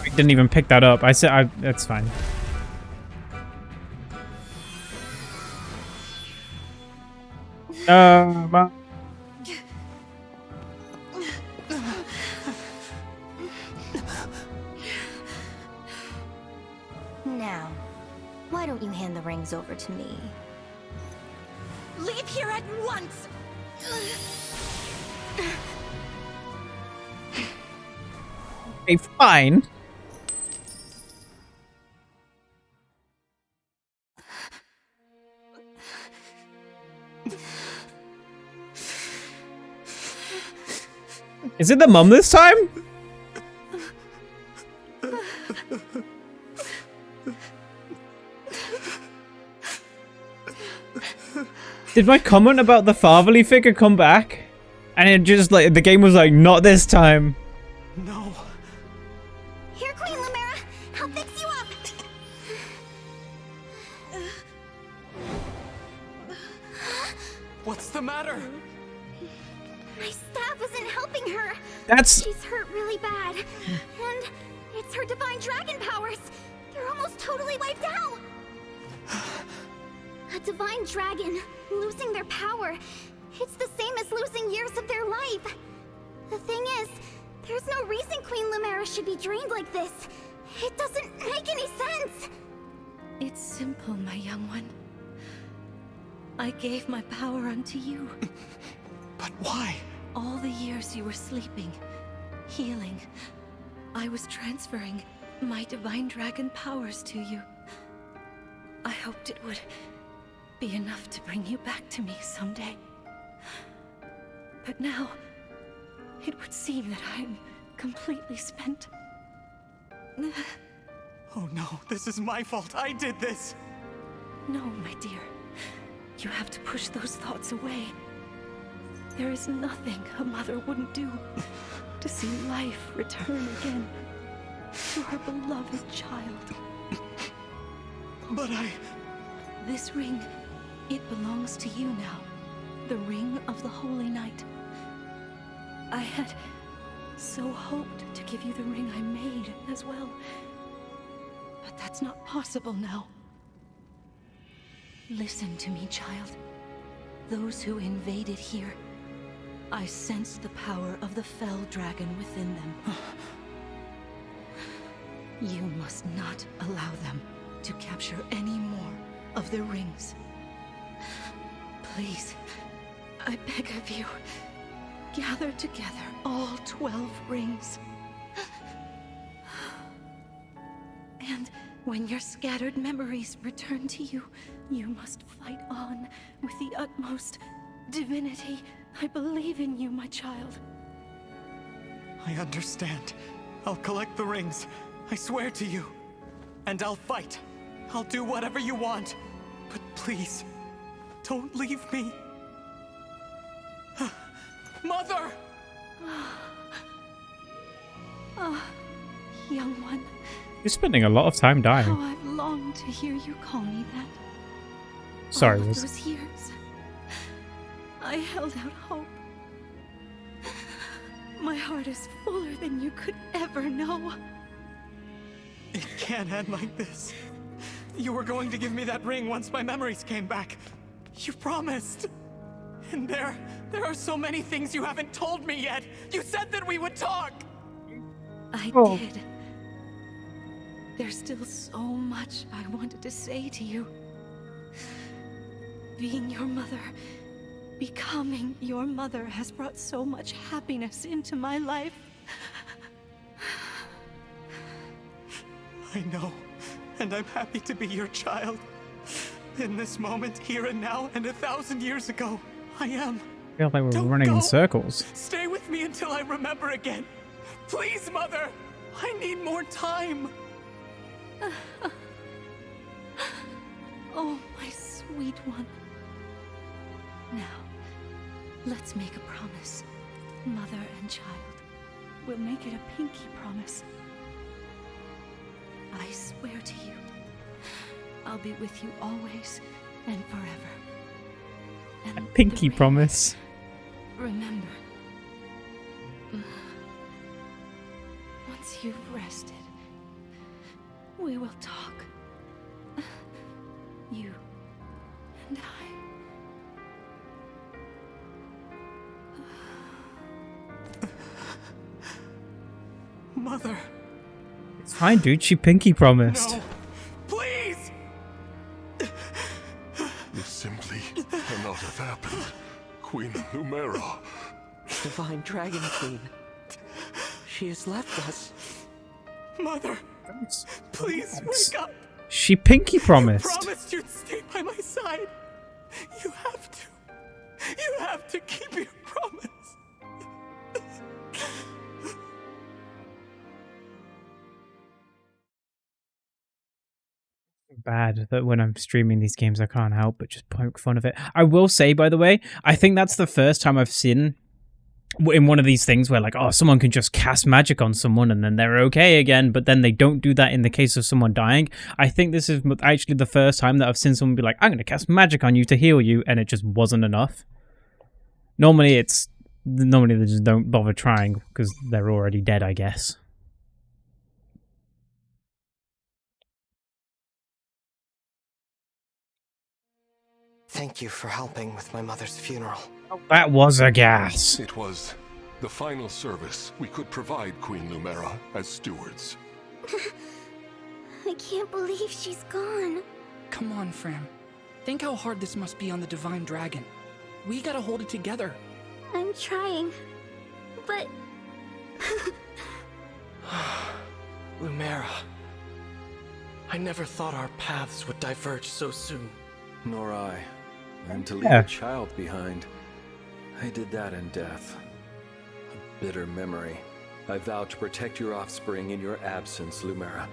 I didn't even pick that up. I said, that's fine. Ma- Now, why don't you hand the rings over to me? Leave here at once! Okay, fine. Is it the mum this time? Did my comment about the fatherly figure come back? And it just like, the game was like, not this time. No. Here, Queen Lumera, I'll fix you up. What's the matter? My staff isn't helping her. She's hurt really bad. And it's her divine dragon powers. They're almost totally wiped out. A divine dragon, losing their power. It's the same as losing years of their life. The thing is, there's no reason Queen Lumera should be drained like this. It doesn't make any sense. It's simple, my young one. I gave my power unto you. But why? All the years you were sleeping, healing, I was transferring my divine dragon powers to you. I hoped it would be enough to bring you back to me someday. But now, it would seem that I'm completely spent. Oh no, this is my fault. I did this. No, my dear. You have to push those thoughts away. There is nothing a mother wouldn't do to see life return again to her beloved child. But This ring, it belongs to you now. The ring of the Holy Knight. I had so hoped to give you the ring I made as well. But that's not possible now. Listen to me, child. Those who invaded here, I sensed the power of the fell dragon within them. You must not allow them to capture any more of the rings. Please, I beg of you, gather together all 12 rings. And when your scattered memories return to you, you must fight on with the utmost divinity. I believe in you, my child. I understand. I'll collect the rings. I swear to you. And I'll fight. I'll do whatever you want. But please, don't leave me. Mother! Young one. You're spending a lot of time dying. How I've longed to hear you call me that. Sorry, All of those years, I held out hope. My heart is fuller than you could ever know. It can't end like this. You were going to give me that ring once my memories came back. You promised. And there are so many things you haven't told me yet. You said that we would talk. I did. There's still so much I wanted to say to you. Being your mother, becoming your mother has brought so much happiness into my life. I know, and I'm happy to be your child. In this moment, here and now, and 1,000 years ago, I am. I feel like we're running in circles. Stay with me until I remember again. Please, Mother! I need more time! Oh, my sweet one. Now, let's make a promise. Mother and child. We'll make it a pinky promise. I swear to you, I'll be with you always and forever. And A pinky promise. remember, once you've rested, we will talk. You and I. Mother. It's fine, dude. She pinky promised. No. Please! This simply cannot have happened. Queen Lumera. Divine Dragon Queen. She has left us. Mother, please wake up. She pinky promised. You promised you'd stay by my side. You have to. You have to keep your promise. Bad that when I'm streaming these games I can't help but just poke fun of it. I will say, by the way, I think that's the first time I've seen in one of these things where like, oh, someone can just cast magic on someone and then they're okay again, but then they don't do that in the case of someone dying. I think this is actually the first time that I've seen someone be like, I'm going to cast magic on you to heal you, and it just wasn't enough. Normally they just don't bother trying because they're already dead, I guess. Thank you for helping with my mother's funeral. That was a gas. It was the final service we could provide Queen Lumera as stewards. I can't believe she's gone. Come on, Fram. Think how hard this must be on the Divine Dragon. We gotta hold it together. I'm trying, but... Lumera. I never thought our paths would diverge so soon. Nor I. And to leave a child behind, I did that in death. A bitter memory. I vow to protect your offspring in your absence, Lumera.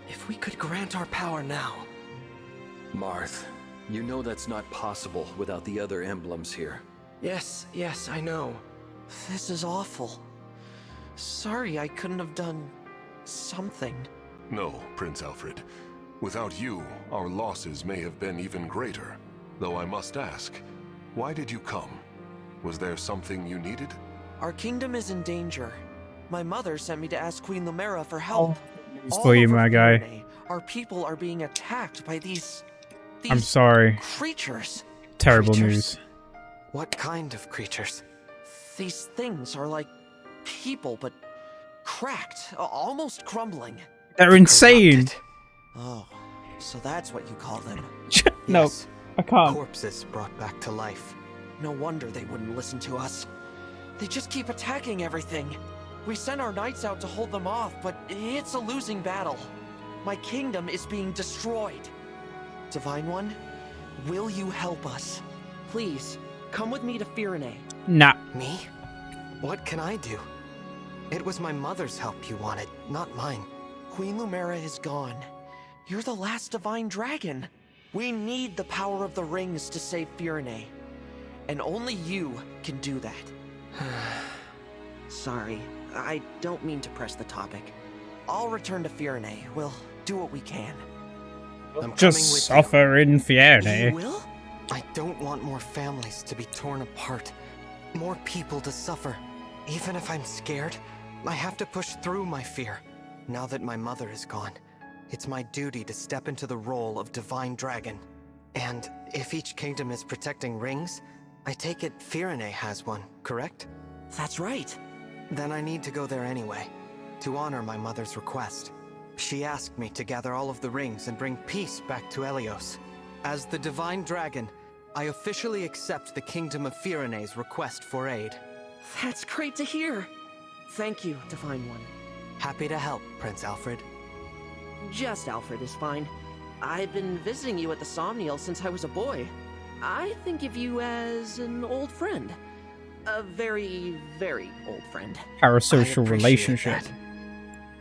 If we could grant our power now... Marth, you know that's not possible without the other emblems here. Yes, I know. This is awful. Sorry I couldn't have done... something. No, Prince Alfred. Without you, our losses may have been even greater. Though I must ask, why did you come? Was there something you needed? Our kingdom is in danger. My mother sent me to ask Queen Lumera for help. It's for you, my guy. Our people are being attacked by these I'm sorry. Creatures. Terrible news. What kind of creatures? These things are like people, but cracked, almost crumbling. They're insane. Oh, so that's what you call them. No, Yes. I can't. Corpses brought back to life. No wonder they wouldn't listen to us. They just keep attacking everything. We sent our knights out to hold them off, but it's a losing battle. My kingdom is being destroyed. Divine One, will you help us? Please, come with me to Firene. Nah. Me? What can I do? It was my mother's help you wanted, not mine. Queen Lumera is gone. You're the last Divine Dragon. We need the power of the rings to save Firene. And only you can do that. Sorry, I don't mean to press the topic. I'll return to Firene. We'll do what we can. I'm Just coming with suffer in you. Firene. You will? I don't want more families to be torn apart. More people to suffer. Even if I'm scared, I have to push through my fear. Now that my mother is gone, it's my duty to step into the role of Divine Dragon. And if each kingdom is protecting rings, I take it Firene has one, correct? That's right. Then I need to go there anyway, to honor my mother's request. She asked me to gather all of the rings and bring peace back to Helios. As the Divine Dragon, I officially accept the Kingdom of Firene's request for aid. That's great to hear. Thank you, Divine One. Happy to help, Prince Alfred. Just Alfred is fine. I've been visiting you at the Somniel since I was a boy. I think of you as an old friend. A very, very old friend. Parasocial relationship. That.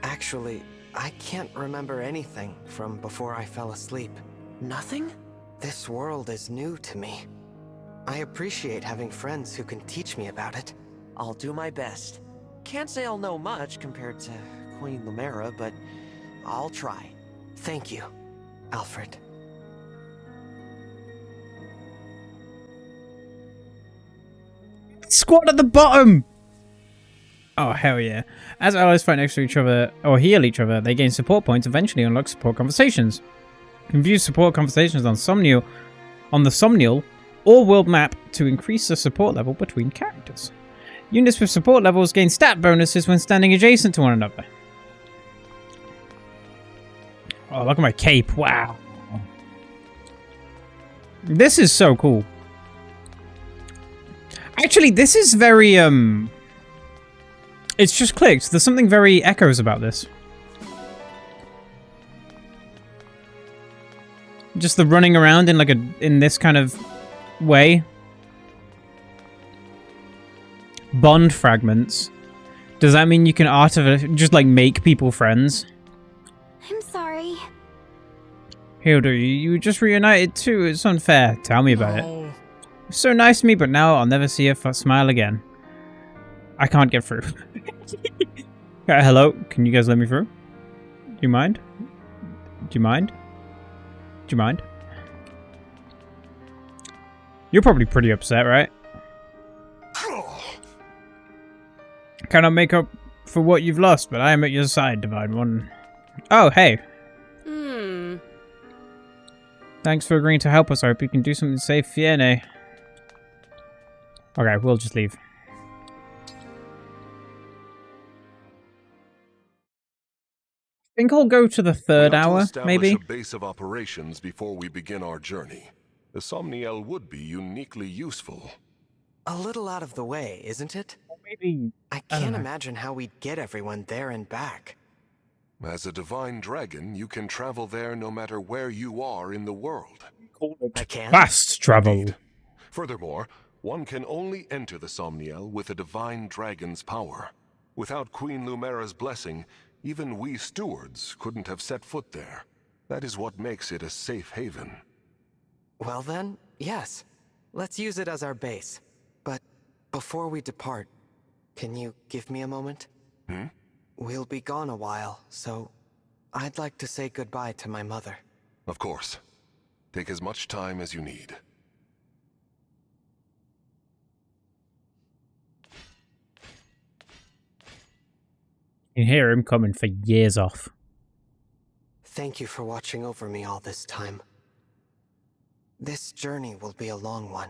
Actually, I can't remember anything from before I fell asleep. Nothing? This world is new to me. I appreciate having friends who can teach me about it. I'll do my best. Can't say I'll know much compared to Queen Lumera, but I'll try. Thank you, Alfred. Squad at the bottom! Oh, hell yeah. As allies fight next to each other or heal each other, they gain support points, eventually unlock support conversations. You can view support conversations on the Somniel or world map to increase the support level between characters. Units with support levels gain stat bonuses when standing adjacent to one another. Oh, look at my cape. Wow. This is so cool. Actually, this is very, it's just clicked. There's something very Echoes about this. Just the running around in like in this kind of way. Bond fragments. Does that mean you can just like make people friends? I'm sorry. Hilda, you were just reunited too. It's unfair. Tell me about it. So nice to me, but now I'll never see her smile again. I can't get through. Hello, can you guys let me through? Do you mind? Do you mind? Do you mind? You're probably pretty upset, right? Cannot make up for what you've lost, but I am at your side, Divine One. Oh, hey. Thanks for agreeing to help us. I hope you can do something to save Fienne. Okay, we'll just leave. I think I'll go to the third hour, maybe. We have to establish a base of operations before we begin our journey. The Somniel would be uniquely useful. A little out of the way, isn't it? Maybe. I can't imagine how we'd get everyone there and back. As a divine dragon, you can travel there no matter where you are in the world. I can? Fast travel. Indeed. Furthermore, one can only enter the Somniel with a divine dragon's power. Without Queen Lumera's blessing, even we stewards couldn't have set foot there. That is what makes it a safe haven. Well then, yes. Let's use it as our base. But before we depart, can you give me a moment? We'll be gone a while, so I'd like to say goodbye to my mother. Of course. Take as much time as you need. You can hear him coming for years off. Thank you for watching over me all this time. This journey will be a long one.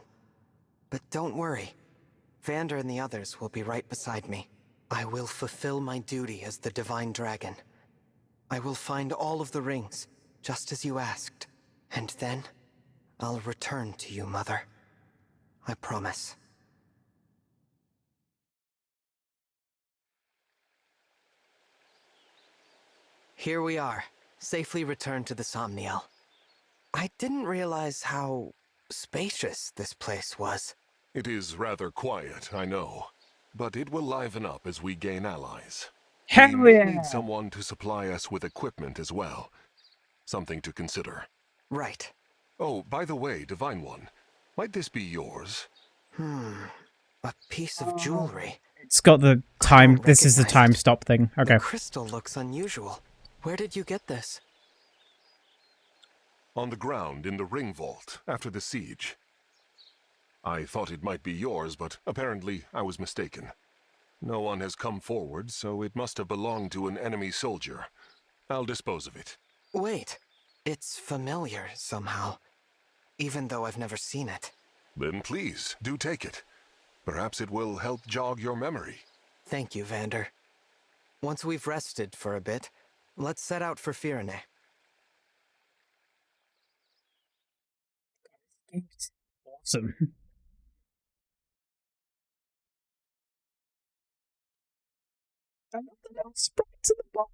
But don't worry. Vander and the others will be right beside me. I will fulfill my duty as the Divine Dragon. I will find all of the rings, just as you asked. And then, I'll return to you, Mother. I promise. Here we are, safely returned to the Somniel. I didn't realize how spacious this place was. It is rather quiet, I know. But it will liven up as we gain allies. Hell we yeah. need someone to supply us with equipment as well. Something to consider. Right. Oh, by the way, Divine One, might this be yours? A piece of jewelry. It's got the time. This is the time stop thing. Okay. The crystal looks unusual. Where did you get this? On the ground in the ring vault after the siege. I thought it might be yours, but apparently I was mistaken. No one has come forward, so it must have belonged to an enemy soldier. I'll dispose of it. Wait. It's familiar somehow, even though I've never seen it. Then please, do take it. Perhaps it will help jog your memory. Thank you, Vander. Once we've rested for a bit, let's set out for Fierne. Awesome. I want the little sprites at the bottom.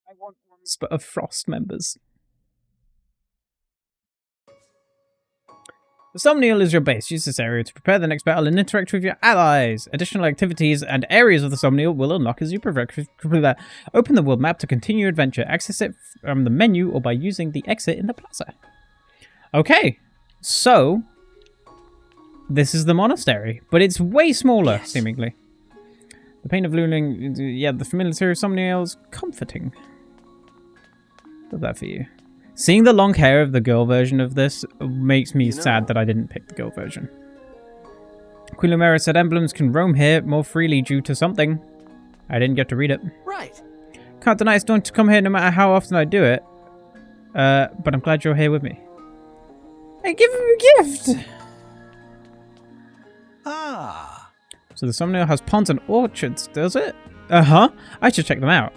I want ones but of Frost members. The Somniel is your base. Use this area to prepare the next battle and interact with your allies. Additional activities and areas of the Somniel will unlock as you progress. Open the world map to continue your adventure. Access it from the menu or by using the exit in the plaza. Okay, so this is the monastery, but it's way smaller, seemingly. The pain of losing, yeah, the familiar Somniel is comforting. Love that for you. Seeing the long hair of the girl version of this makes me sad that I didn't pick the girl version. Queen Lumera said emblems can roam here more freely due to something. I didn't get to read it. Right. Can't deny it's going to come here no matter how often I do it. But I'm glad you're here with me. Hey, give him a gift! Ah, So the Somniel has ponds and orchards, does it? Uh-huh. I should check them out.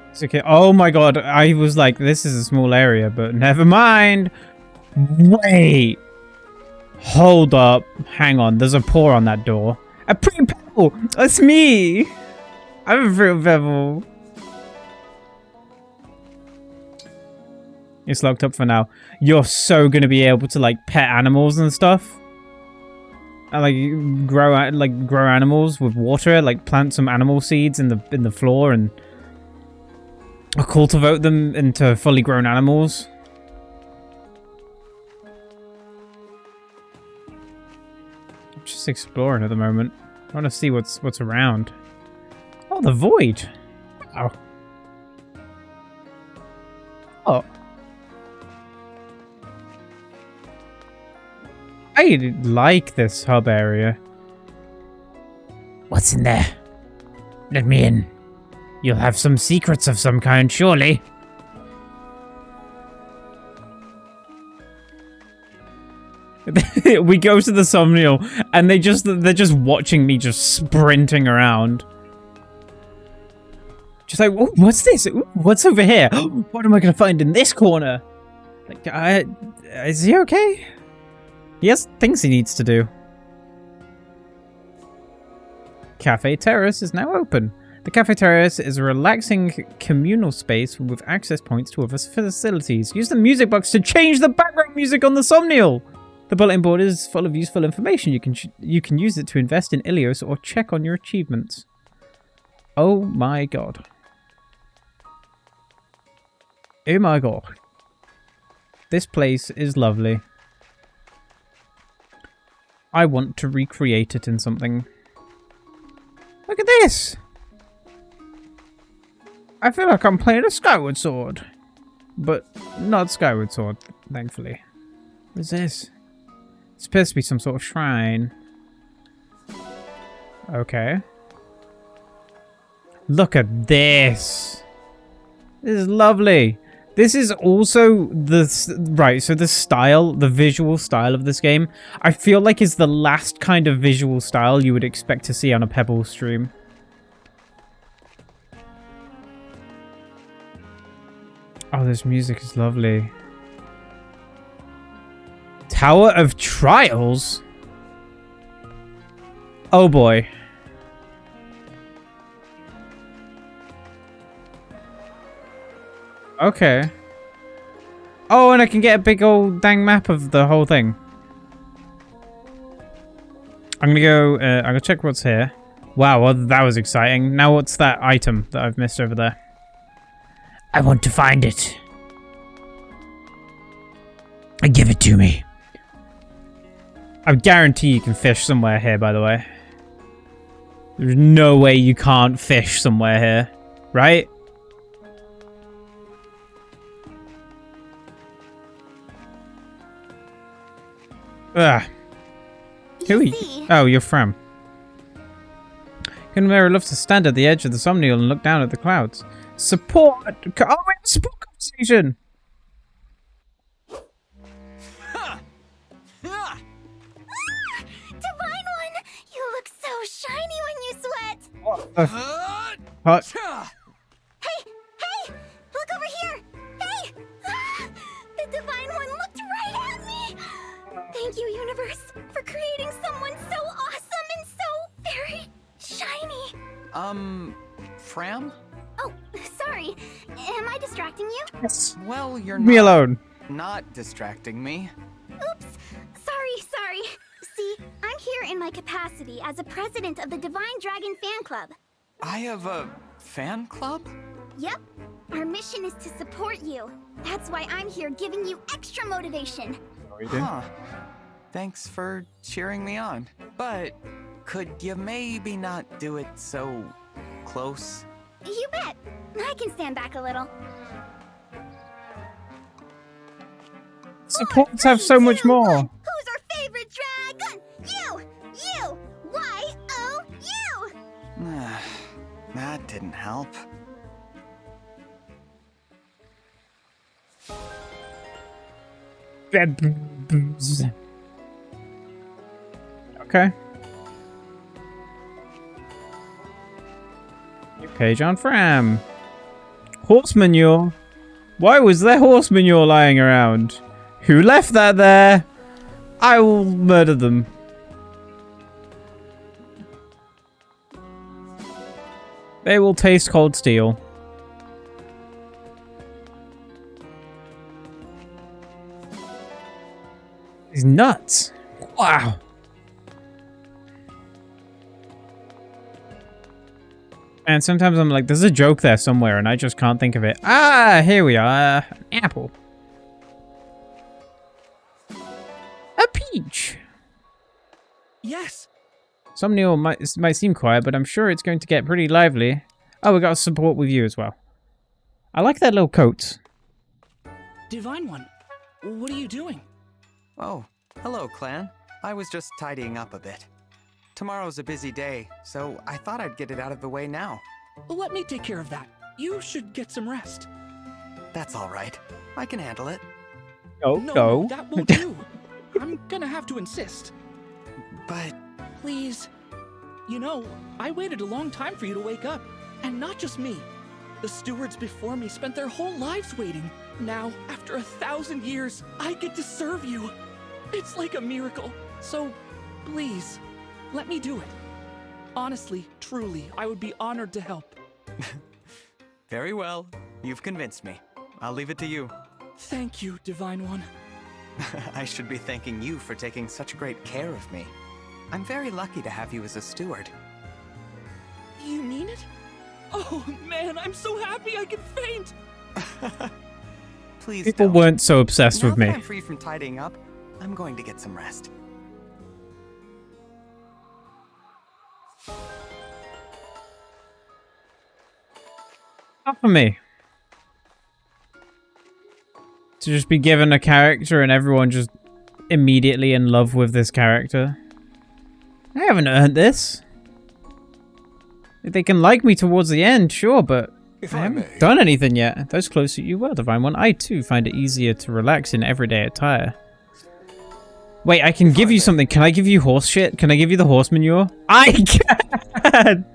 It's okay. Oh my god, I was like, this is a small area, but never mind. Wait. Hold up. Hang on, there's a paw on that door. A pretty pebble! That's me! I'm a pretty pebble. It's locked up for now. You're so gonna be able to like pet animals and stuff. And like grow animals with water, like plant some animal seeds in the floor and cultivate them into fully grown animals. I'm just exploring at the moment. I want to see what's around. Oh, the void. Oh. Oh. I like this hub area. What's in there? Let me in. You'll have some secrets of some kind, surely. We go to the Somniel, and they're just watching me just sprinting around. Just like, oh, what's this? Ooh, what's over here? What am I gonna find in this corner? Like, is he okay? He has things he needs to do. Cafe Terrace is now open. The Cafe Terrace is a relaxing communal space with access points to other facilities. Use the music box to change the background music on the Somniel. The bulletin board is full of useful information. You can use it to invest in Ilios or check on your achievements. Oh my god. Oh my god. This place is lovely. I want to recreate it in something. Look at this! I feel like I'm playing a Skyward Sword. But not Skyward Sword, thankfully. What is this? It's supposed to be some sort of shrine. Okay. Look at this! This is lovely! This is also right, so the style, the visual style of this game, I feel like is the last kind of visual style you would expect to see on a Pebble stream. Oh, this music is lovely. Tower of Trials? Oh boy. Okay. Oh, and I can get a big old dang map of the whole thing. I'm gonna go, I'm gonna check what's here. Wow, well, that was exciting. Now what's that item that I've missed over there? I want to find it. Give it to me. I guarantee you can fish somewhere here, by the way. There's no way you can't fish somewhere here, right? Ugh. Who are you? Oh, you're Fram. Kunmera loves to stand at the edge of the Somniel and look down at the clouds. Support! Oh, we have a support conversation! Divine One! You look so shiny when you sweat! What? Hey! Hey! Look over here! Hey! The Divine One looked right at me! Thank you, Universe, for creating someone so awesome and so very shiny. Fram? Oh, sorry. Am I distracting you? Yes. Well, you're Me alone. Not distracting me. Oops. Sorry. See, I'm here in my capacity as a president of the Divine Dragon Fan Club. I have a fan club? Yep. Our mission is to support you. That's why I'm here giving you extra motivation. Huh. Thanks for cheering me on. But could you maybe not do it so close? You bet. I can stand back a little. Supports have so much more. Who's our favorite dragon? You! Y-O-U! That didn't help. Okay. New page on Fram. Horse manure. Why was there horse manure lying around? Who left that there? I will murder them. They will taste cold steel. He's nuts. Wow. And sometimes I'm like, there's a joke there somewhere and I just can't think of it. Ah, here we are. An apple. A peach. Yes. Some Neil might seem quiet, but I'm sure it's going to get pretty lively. Oh, we got support with you as well. I like that little coat. Divine One, what are you doing? Oh, hello, clan. I was just tidying up a bit. Tomorrow's a busy day, so I thought I'd get it out of the way now. Let me take care of that. You should get some rest. That's all right. I can handle it. No, that won't do. I'm gonna have to insist. But... Please. You know, I waited a long time for you to wake up. And not just me. The stewards before me spent their whole lives waiting. Now, after 1,000 years, I get to serve you. It's like a miracle. So, please, let me do it. Honestly, truly, I would be honored to help. Very well. You've convinced me. I'll leave it to you. Thank you, Divine One. I should be thanking you for taking such great care of me. I'm very lucky to have you as a steward. You mean it? Oh, man, I'm so happy I can faint! Please People don't. weren't so obsessed with me. Now that I'm free from tidying up, I'm going to get some rest. Not for me. To just be given a character and everyone just immediately in love with this character. I haven't earned this. They can like me towards the end, sure, but I haven't done anything yet. Those clothes suit you well, Divine One. I, too, find it easier to relax in everyday attire. Wait, I can give you something. Can I give you horse shit? Can I give you the horse manure? I can!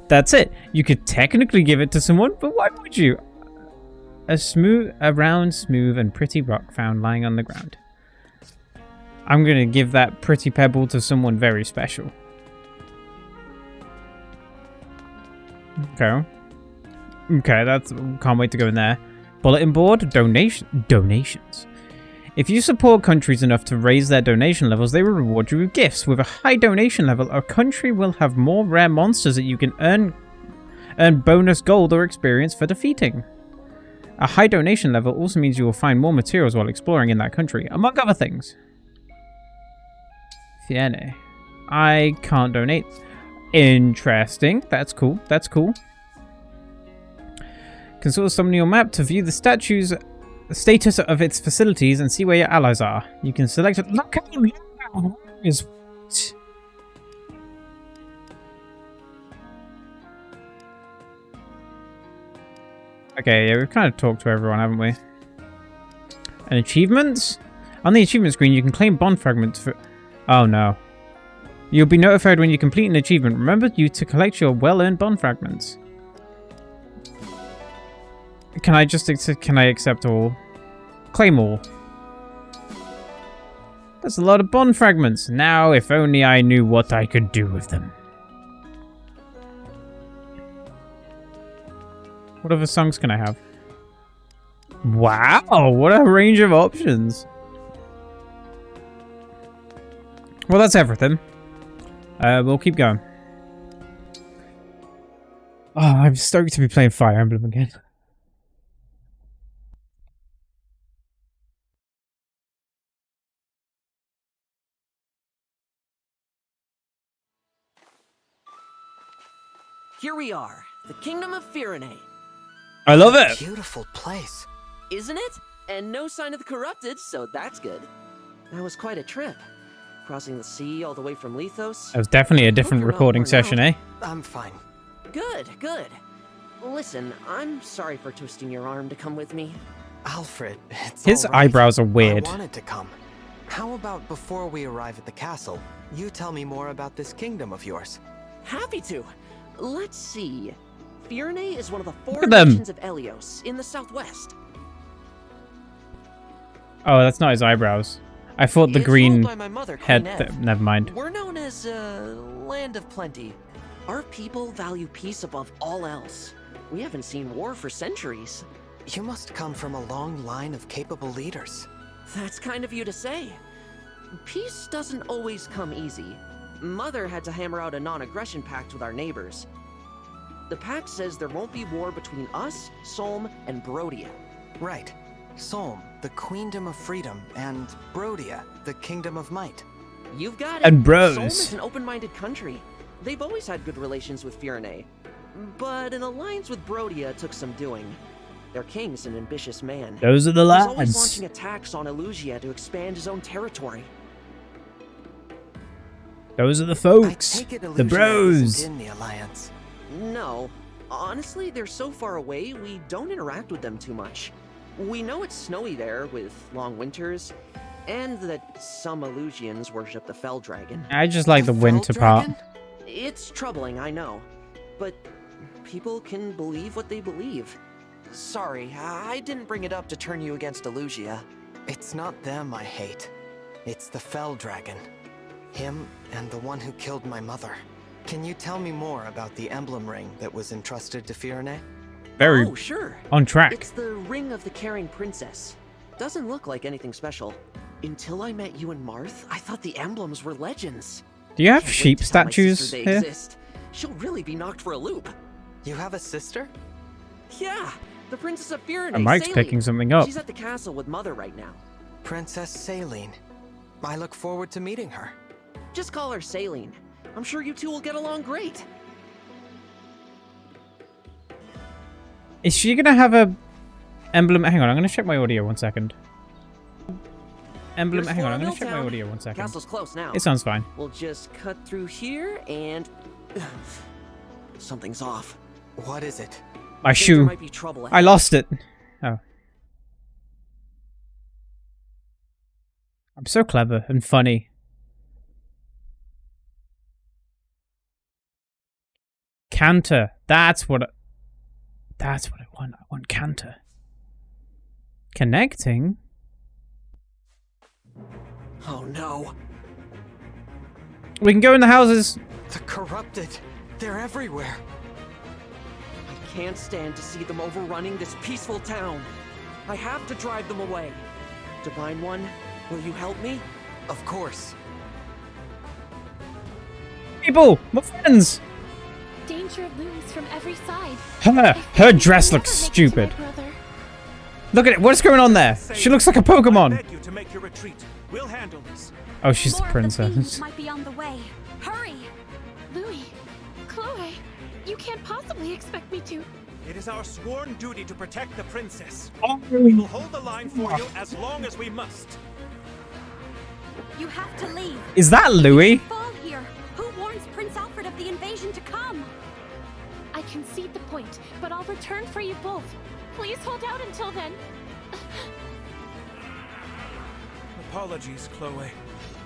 That's it. You could technically give it to someone, but why would you? A round, smooth, and pretty rock found lying on the ground. I'm gonna give that pretty pebble to someone very special. Okay. Okay, that's... Can't wait to go in there. Bulletin board. Donations. If you support countries enough to raise their donation levels, they will reward you with gifts. With a high donation level, a country will have more rare monsters that you can earn bonus gold or experience for defeating. A high donation level also means you will find more materials while exploring in that country, among other things. Fiene. I can't donate. Interesting. That's cool. That's cool. Consult some on your map to view the statue's status of its facilities and see where your allies are. You can select it. Look at you. Is okay, yeah, we've kind of talked to everyone, haven't we? And achievements? On the achievement screen, you can claim bond fragments for... Oh, no. You'll be notified when you complete an achievement. Remember you to collect your well-earned bond fragments. Can I just accept all? Claim all. That's a lot of bond fragments. Now, if only I knew what I could do with them. What other songs can I have? Wow, what a range of options. Well, that's everything. We'll keep going. Oh, I'm stoked to be playing Fire Emblem again. Here we are, the Kingdom of Firene. I love it. Beautiful place. Isn't it? And no sign of the corrupted, so that's good. That was quite a trip. Crossing the sea all the way from Lethos. That was definitely a different recording session, eh? I'm fine. Good, good. Listen, I'm sorry for twisting your arm to come with me. Alfred, it's His all right. eyebrows are weird. I wanted to come. How about before we arrive at the castle, you tell me more about this kingdom of yours? Happy to. Let's see. Firene is one of the 4 at them. nations of Elios in the southwest. Oh, that's not his eyebrows. I thought the It's green ruled by my mother, head. Queen Ev. Never mind. We're known as land of plenty. Our people value peace above all else. We haven't seen war for centuries. You must come from a long line of capable leaders. That's kind of you to say. Peace doesn't always come easy. Mother had to hammer out a non-aggression pact with our neighbors. The pact says there won't be war between us, Solm, and Brodia. Right. Solm, the Queendom of Freedom, and Brodia, the Kingdom of Might. You've got it. And bros. Solm is an open-minded country. They've always had good relations with Firene. But an alliance with Brodia took some doing. Their king's an ambitious man. Those are the He's always lads. launching attacks on Elusia to expand his own territory. Those are the folks. I take it The Elusia bros. isn't in the alliance. No. Honestly, they're so far away, we don't interact with them too much. We know it's snowy there, with long winters, and that some Elusians worship the Fell Dragon. I just like the winter part. It's troubling, I know. But people can believe what they believe. Sorry, I didn't bring it up to turn you against Elusia. It's not them I hate. It's the Fell Dragon. Him and the one who killed my mother. Can you tell me more about the emblem ring that was entrusted to Firene? Very Oh, sure. on track. It's the Ring of the Caring Princess. Doesn't look like anything special. Until I met you and Marth, I thought the emblems were legends. Do you have Can't wait sheep to tell my sister statues they here? exist. She'll really be knocked for a loop. You have a sister? Yeah, the Princess of Firene, And Mike's Saline. picking something up. She's at the castle with Mother right now. Princess Saline. I look forward to meeting her. Just call her Saline. I'm sure you two will get along great. Is she gonna have a emblem? Hang on, I'm gonna check my audio 1 second. Emblem. Here's Hang on, I'm gonna Floral check my Town. audio 1 second. Castle's close now. It sounds fine. We'll just cut through here and... Something's off. What is it? My I think there shoe. might be trouble I lost it. Oh. I'm so clever and funny. Canter. That's what I want. I want Canter. Connecting? Oh no. We can go in the houses. The corrupted. They're everywhere. I can't stand to see them overrunning this peaceful town. I have to drive them away. Divine One, will you help me? Of course. People! My friends! Danger looms from every side. Her dress looks stupid. Look at it. What's going on there? She looks like a Pokemon. Beg you to make your retreat. We'll handle this. Oh, she's the More of the princess. fiends might be on the way. Hurry! Louis, Chloe, you can't possibly expect me to. It is our sworn duty to protect the princess. Oh. We will hold the line for you as long as we must. You have to leave. Is that Louis? Fall here. Who warns Prince Alfred of the invasion to come? I concede the point, but I'll return for you both. Please hold out until then. Apologies, Chloe.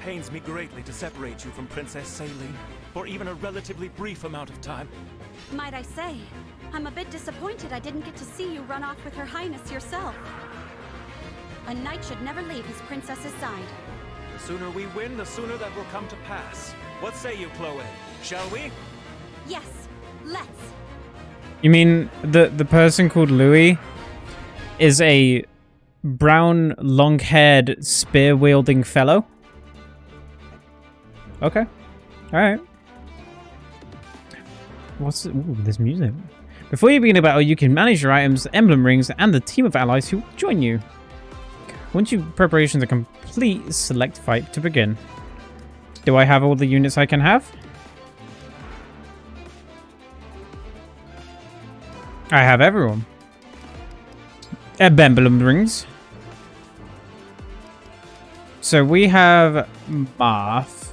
Pains me greatly to separate you from Princess Saline for even a relatively brief amount of time. Might I say, I'm a bit disappointed I didn't get to see you run off with Her Highness yourself. A knight should never leave his princess's side. The sooner we win, the sooner that will come to pass. What say you, Chloe? Shall we? Yes, let's. You mean the person called Louis is a brown, long-haired, spear-wielding fellow? Okay. Alright. What's it? Ooh, there's music. Before you begin a battle, you can manage your items, emblem rings, and the team of allies who will join you. Once your preparations are complete, select fight to begin. Do I have all the units I can have? I have everyone. Emblem rings. So we have Marth.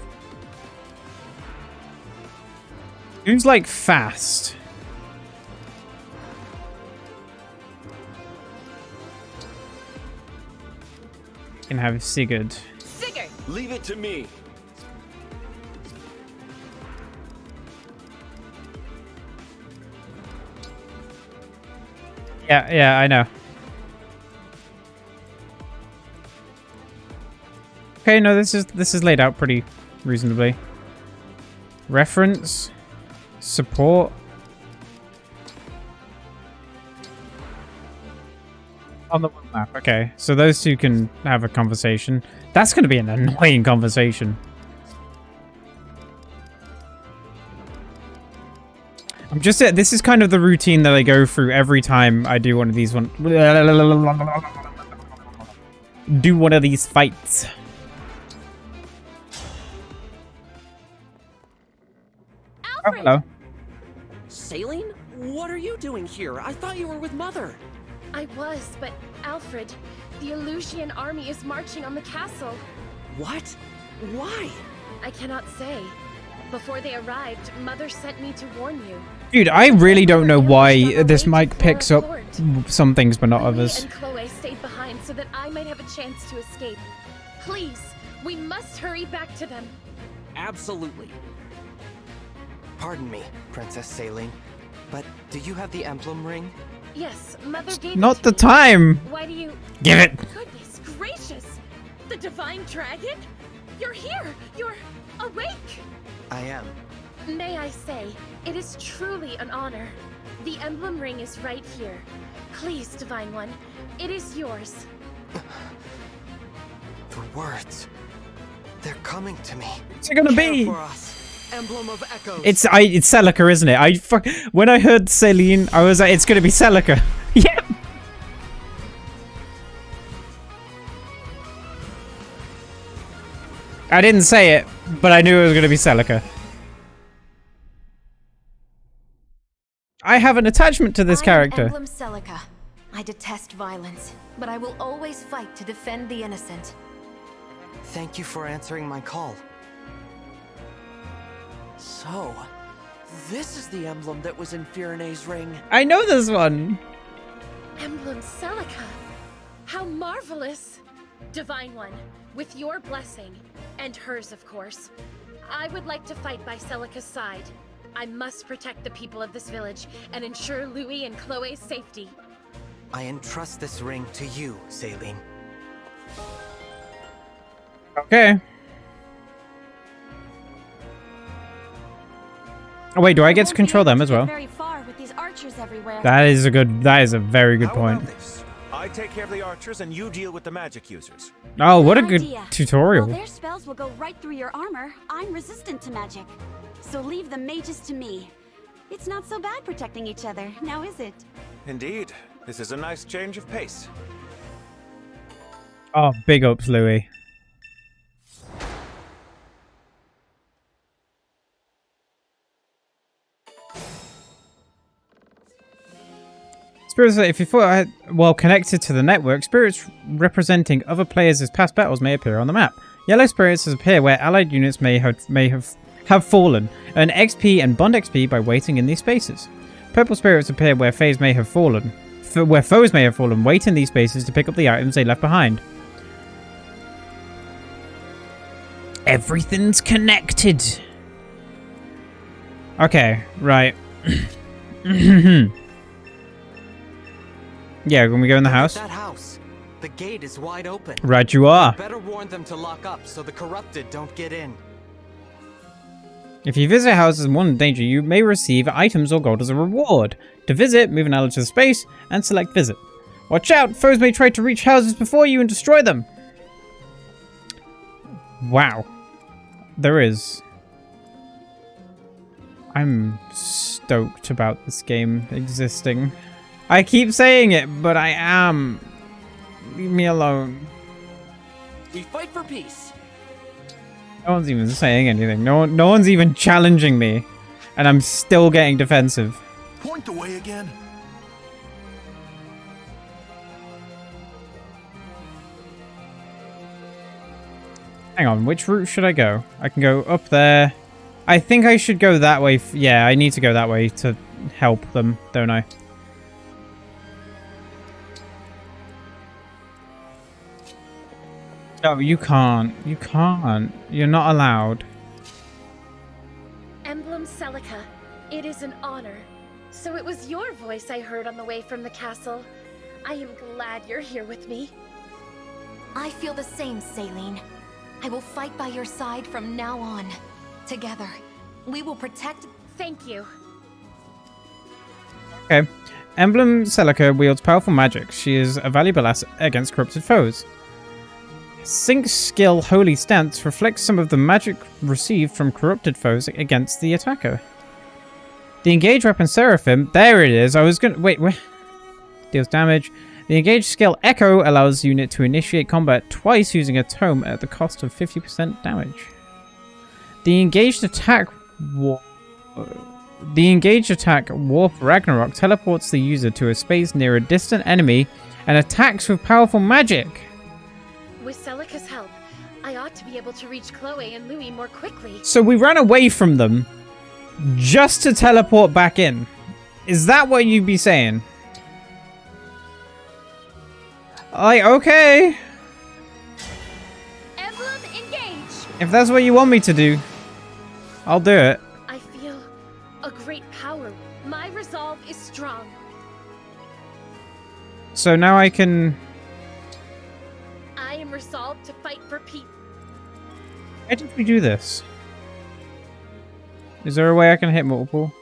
Who's like fast? Can have Sigurd. Sigurd! Leave it to me. Yeah, I know. Okay, no, this is laid out pretty reasonably. Reference, support. On the world map, okay. So those two can have a conversation. That's going to be an annoying conversation. I'm just this is kind of the routine that I go through every time I do one of these fights. Oh, hello. Saline? What are you doing here? I thought you were with Mother. I was, but Alfred, the Elusian army is marching on the castle. What? Why? I cannot say. Before they arrived, Mother sent me to warn you. Dude, I really don't know why this mic picks up some things but not others. And Chloe stayed behind so that I might have a chance to escape. Please, we must hurry back to them. Absolutely. Pardon me, Princess Saline, but do you have the Emblem ring? Yes, Mother gave Not it the to me. time. Why do you... Give it. Goodness gracious! The Divine Dragon? You're here! You're awake! I am. May I say, it is truly an honor. The Emblem ring is right here. Please, Divine One, it is yours. The words. They're coming to me. What's it gonna be? For us. Emblem of Echoes. It's Celica, isn't it? When I heard Celine, I was like, it's gonna be Celica. Yep. I didn't say it, but I knew it was gonna be Celica. I have an attachment to this character. Emblem Celica. I detest violence, but I will always fight to defend the innocent. Thank you for answering my call. So, this is the emblem that was in Firene's ring. I know this one. Emblem Celica. How marvelous! Divine One, with your blessing, and hers of course, I would like to fight by Celica's side. I must protect the people of this village and ensure Louis and Chloe's safety. I entrust this ring to you, Saline. Okay. Oh wait, do I get to control them as well? Very far with these archers everywhere. That is a very good point. I take care of the archers and you deal with the magic users. Oh, what a good tutorial. While their spells will go right through your armor, I'm resistant to magic. So leave the mages to me. It's not so bad protecting each other, now is it? Indeed. This is a nice change of pace. Oh, big ups, Louis. Spirits, if you thought while connected to the network, spirits representing other players as past battles may appear on the map. Yellow spirits appear where allied units may have fallen. Earn XP and bond XP by waiting in these spaces. Purple spirits appear where foes may have fallen. Wait in these spaces to pick up the items they left behind. Everything's connected. Okay, right. Yeah, when we go in the house. That house. The gate is wide open. Right, you are. Better warn them to lock up so the corrupted don't get in. If you visit houses in one danger, you may receive items or gold as a reward. To visit, move an ally to the space and select visit. Watch out! Foes may try to reach houses before you and destroy them. Wow. There is. I'm stoked about this game existing. I keep saying it, but I am. Leave me alone. We fight for peace. No one's even saying anything. No one's even challenging me. And I'm still getting defensive. Point the way again. Hang on, which route should I go? I can go up there. I think I should go that way. Yeah, I need to go that way to help them, don't I? No, you can't. You can't. You're not allowed. Emblem Celica, it is an honor. So it was your voice I heard on the way from the castle. I am glad you're here with me. I feel the same, Saline. I will fight by your side from now on. Together, we will protect... Thank you. Okay. Emblem Celica wields powerful magic. She is a valuable asset against corrupted foes. Sync's skill Holy Stance reflects some of the magic received from corrupted foes against the attacker. The engaged weapon Seraphim, there it is. I was gonna wait. Where? Deals damage. The engaged skill Echo allows the unit to initiate combat twice using a tome at the cost of 50% damage. The engaged attack Warp Ragnarok teleports the user to a space near a distant enemy and attacks with powerful magic. With Celica's help, I ought to be able to reach Chloe and Louis more quickly. So we ran away from them just to teleport back in. Is that what you'd be saying? Okay. Emblem, engage! If that's what you want me to do, I'll do it. I feel a great power. My resolve is strong. So now I can... I am resolved to fight for peace. Why did we do this? Is there a way I can hit multiple?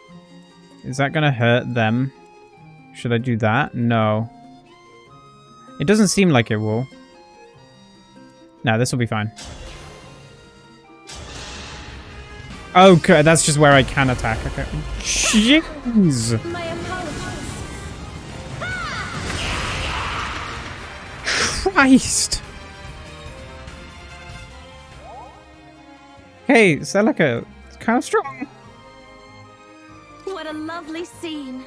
Is that gonna hurt them? Should I do that? No. It doesn't seem like it will. No, this will be fine. Okay, that's just where I can attack. Okay. Jeez! My apologies. Christ! Hey, Celica, it's kind of strong. What a lovely scene.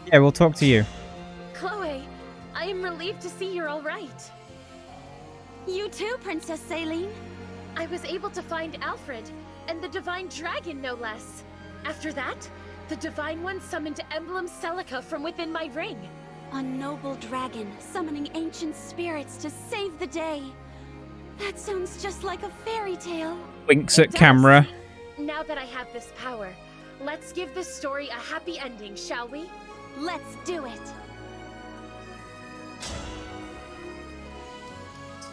Yeah, we'll talk to you. Chloe, I am relieved to see you're all right. You too, Princess Saline. I was able to find Alfred, and the Divine Dragon, no less. After that, the Divine One summoned Emblem Celica from within my ring. A noble dragon summoning ancient spirits to save the day. That sounds just like a fairy tale. Winks at camera. Now that I have this power, let's give this story a happy ending, shall we? Let's do it.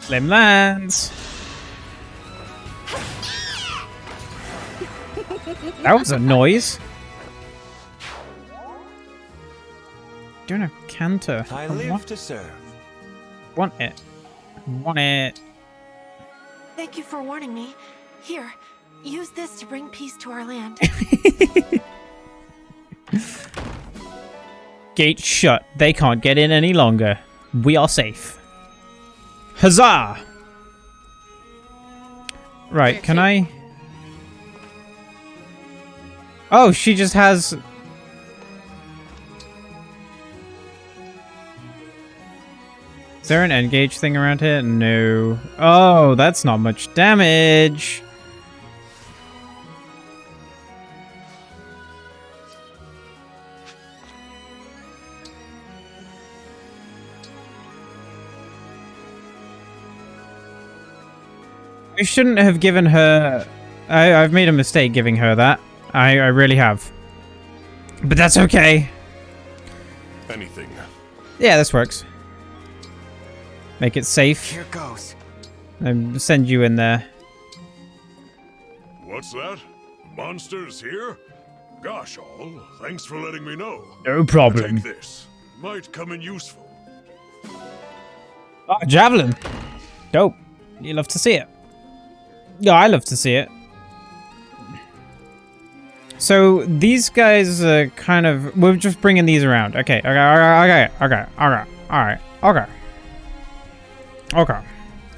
Slim lands. That was a noise. Doing a canter. I live to serve. Want it. Want it. Thank you for warning me. Here, use this to bring peace to our land. Gate shut. They can't get in any longer. We are safe. Huzzah! Right, can I... Oh, she just has... Is there an engage thing around here? No. Oh, that's not much damage. I shouldn't have given her... I've made a mistake giving her that. I really have. But that's okay. Anything. Yeah, this works. Make it safe. Here goes. And send you in there. What's that? Monsters here? Gosh, all. Thanks for letting me know. No problem. Take this. Might come in useful. Oh, javelin. Dope. You love to see it. Yeah, I love to see it. So these guys are kind of... We're just bringing these around. Okay. Okay.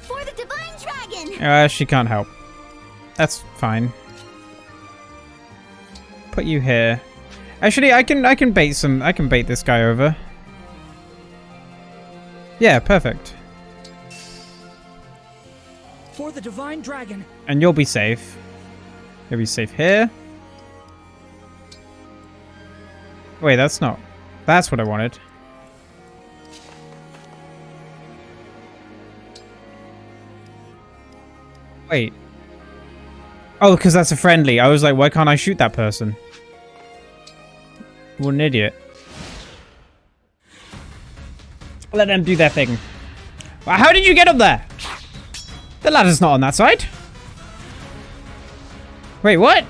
For the Divine Dragon! She can't help. That's fine. Put you here. Actually, I can bait some... I can bait this guy over. Yeah, perfect. For the Divine Dragon. And you'll be safe. You'll be safe here. Wait, that's not That's what I wanted. Wait. Oh, because that's a friendly. I was like, why can't I shoot that person? What an idiot. Let them do their thing. Well, how did you get up there? The ladder's not on that side. Wait, what?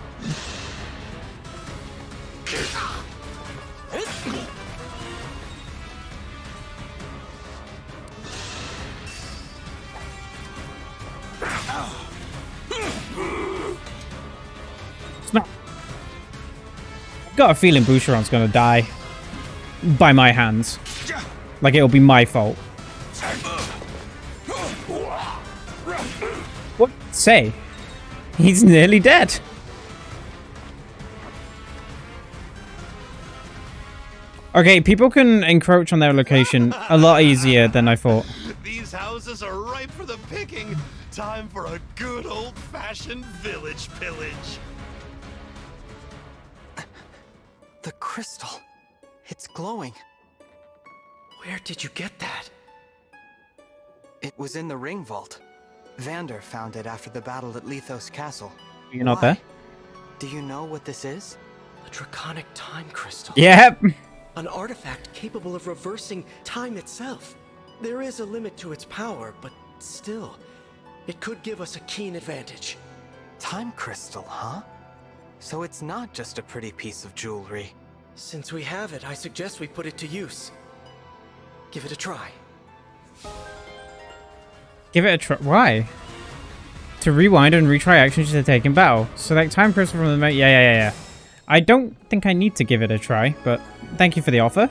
Got a feeling Boucheron's gonna die by my hands. Like it'll be my fault. What? Say? He's nearly dead. Okay, people can encroach on their location a lot easier than I thought. These houses are ripe for the picking. Time for a good old-fashioned village pillage. The crystal. It's glowing. Where did you get that? It was in the ring vault. Vander found it after the battle at Lethos Castle. You're not there? Do you know what this is? A draconic time crystal. Yep. An artifact capable of reversing time itself. There is a limit to its power, but still, it could give us a keen advantage. Time crystal, huh? So it's not just a pretty piece of jewelry. Since we have it, I suggest we put it to use. Give it a try. Give it a try. Why? To rewind and retry actions to take in battle. Select time crystal from the yeah. I don't think I need to give it a try, but thank you for the offer.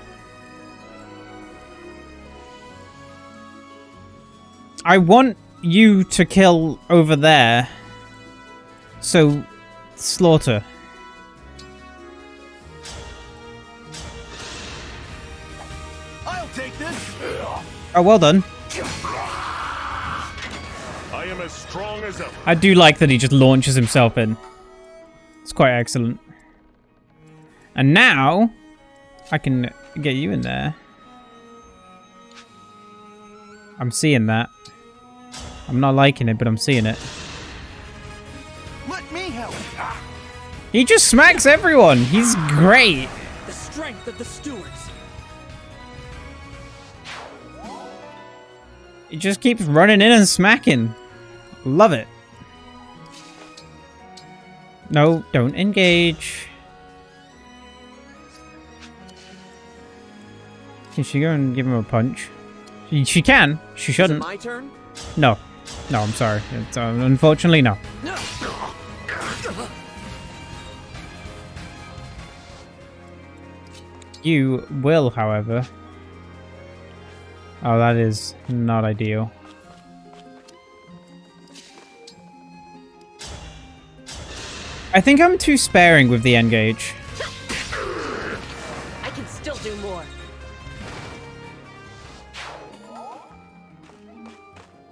I want you to kill over there. So, slaughter. I'll take this. Oh, well done. I am as strong as ever. I do like that he just launches himself in. It's quite excellent. And now, I can get you in there. I'm seeing that. I'm not liking it, but I'm seeing it. Let me help. He just smacks everyone. He's great. The strength of the stewards. He just keeps running in and smacking. Love it. No, don't engage. Can she go and give him a punch? She can. She shouldn't. Is it my turn? No. No, I'm sorry. It's, unfortunately, no. You will, however. Oh, that is not ideal. I think I'm too sparing with the engage. I can still do more.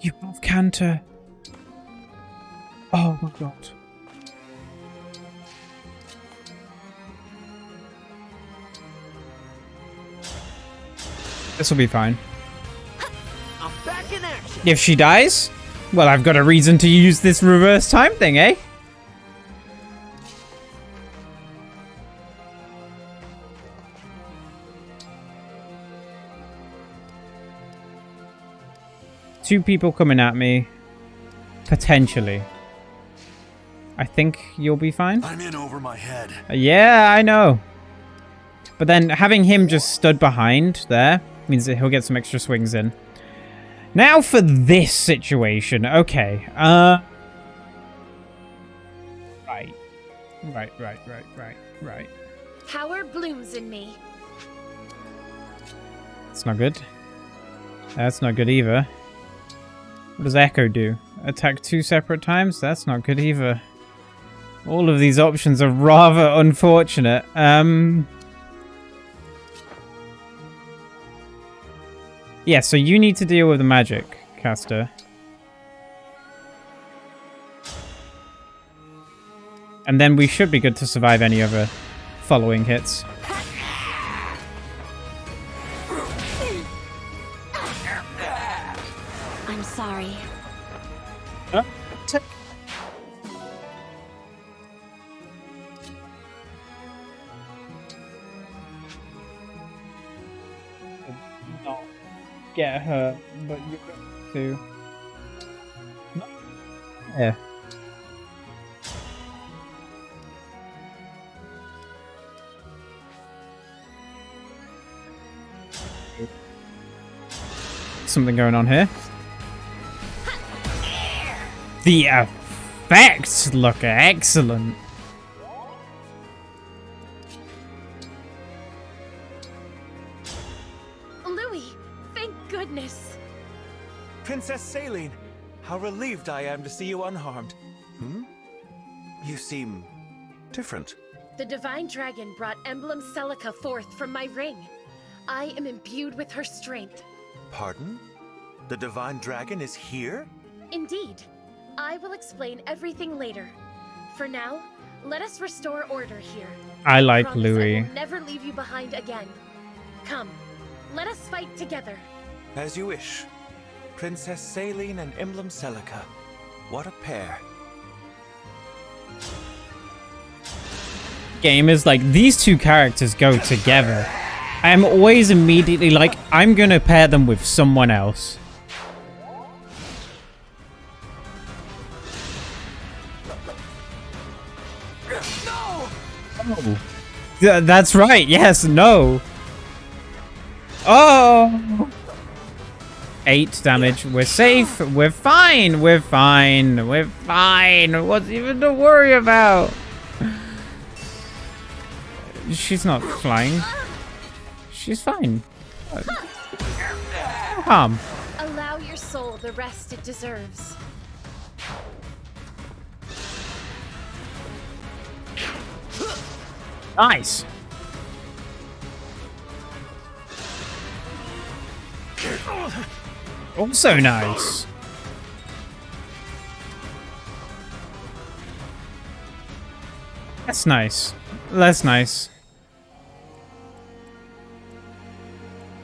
You have canter. Oh my god. This will be fine. I'm back in action. If she dies, well, I've got a reason to use this reverse time thing, eh? Two people coming at me. Potentially. I think you'll be fine. I'm in over my head. Yeah, I know. But then having him just stood behind there means that he'll get some extra swings in. Now for this situation. Okay. Right. Power blooms in me. That's not good. That's not good either. What does Echo do? Attack 2 separate times? That's not good either. All of these options are rather unfortunate. Yeah, so you need to deal with the magic, caster. And then we should be good to survive any other following hits. not get hurt, but you're going to. Yeah. Something going on here. The effects look excellent. Louis, thank goodness. Princess Saline, how relieved I am to see you unharmed. You seem different. The Divine Dragon brought Emblem Celica forth from my ring. I am imbued with her strength. Pardon? The Divine Dragon is here? Indeed. I will explain everything later. For now, let us restore order here. I like promise Louis. I will never leave you behind again. Come, let us fight together. As you wish. Princess Saline and Emblem Celica. What a pair. Game is like, these two characters go together. I'm always immediately like, I'm gonna pair them with someone else. No! Oh. That's right, yes, no. Oh! 8 damage. We're safe. We're fine. We're fine. We're fine. What's even to worry about? She's not flying. She's fine. No harm. Allow your soul the rest it deserves. Nice. Also nice. That's nice. That's nice.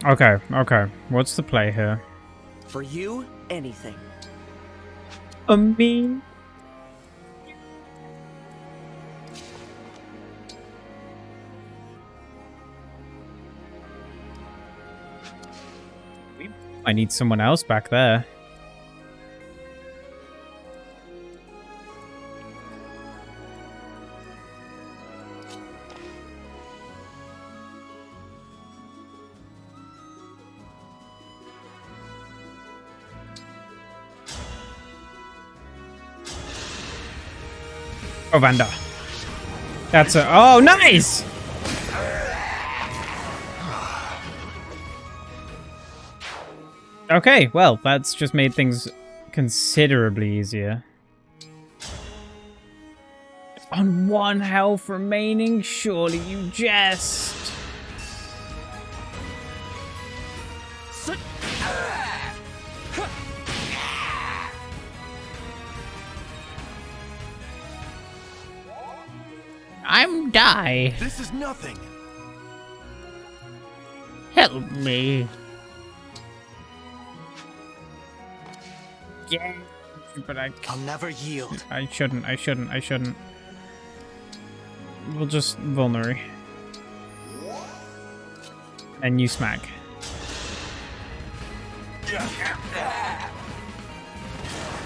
Okay, okay. What's the play here? For you, anything. Me? I need someone else back there. Oh, Vanda. That's a... Oh, nice! Okay, well, that's just made things considerably easier. On 1 health remaining? Surely you jest. I'm die. This is nothing. Help me. Yeah, but I'll never yield. I shouldn't. We'll just vulnerate. And you smack.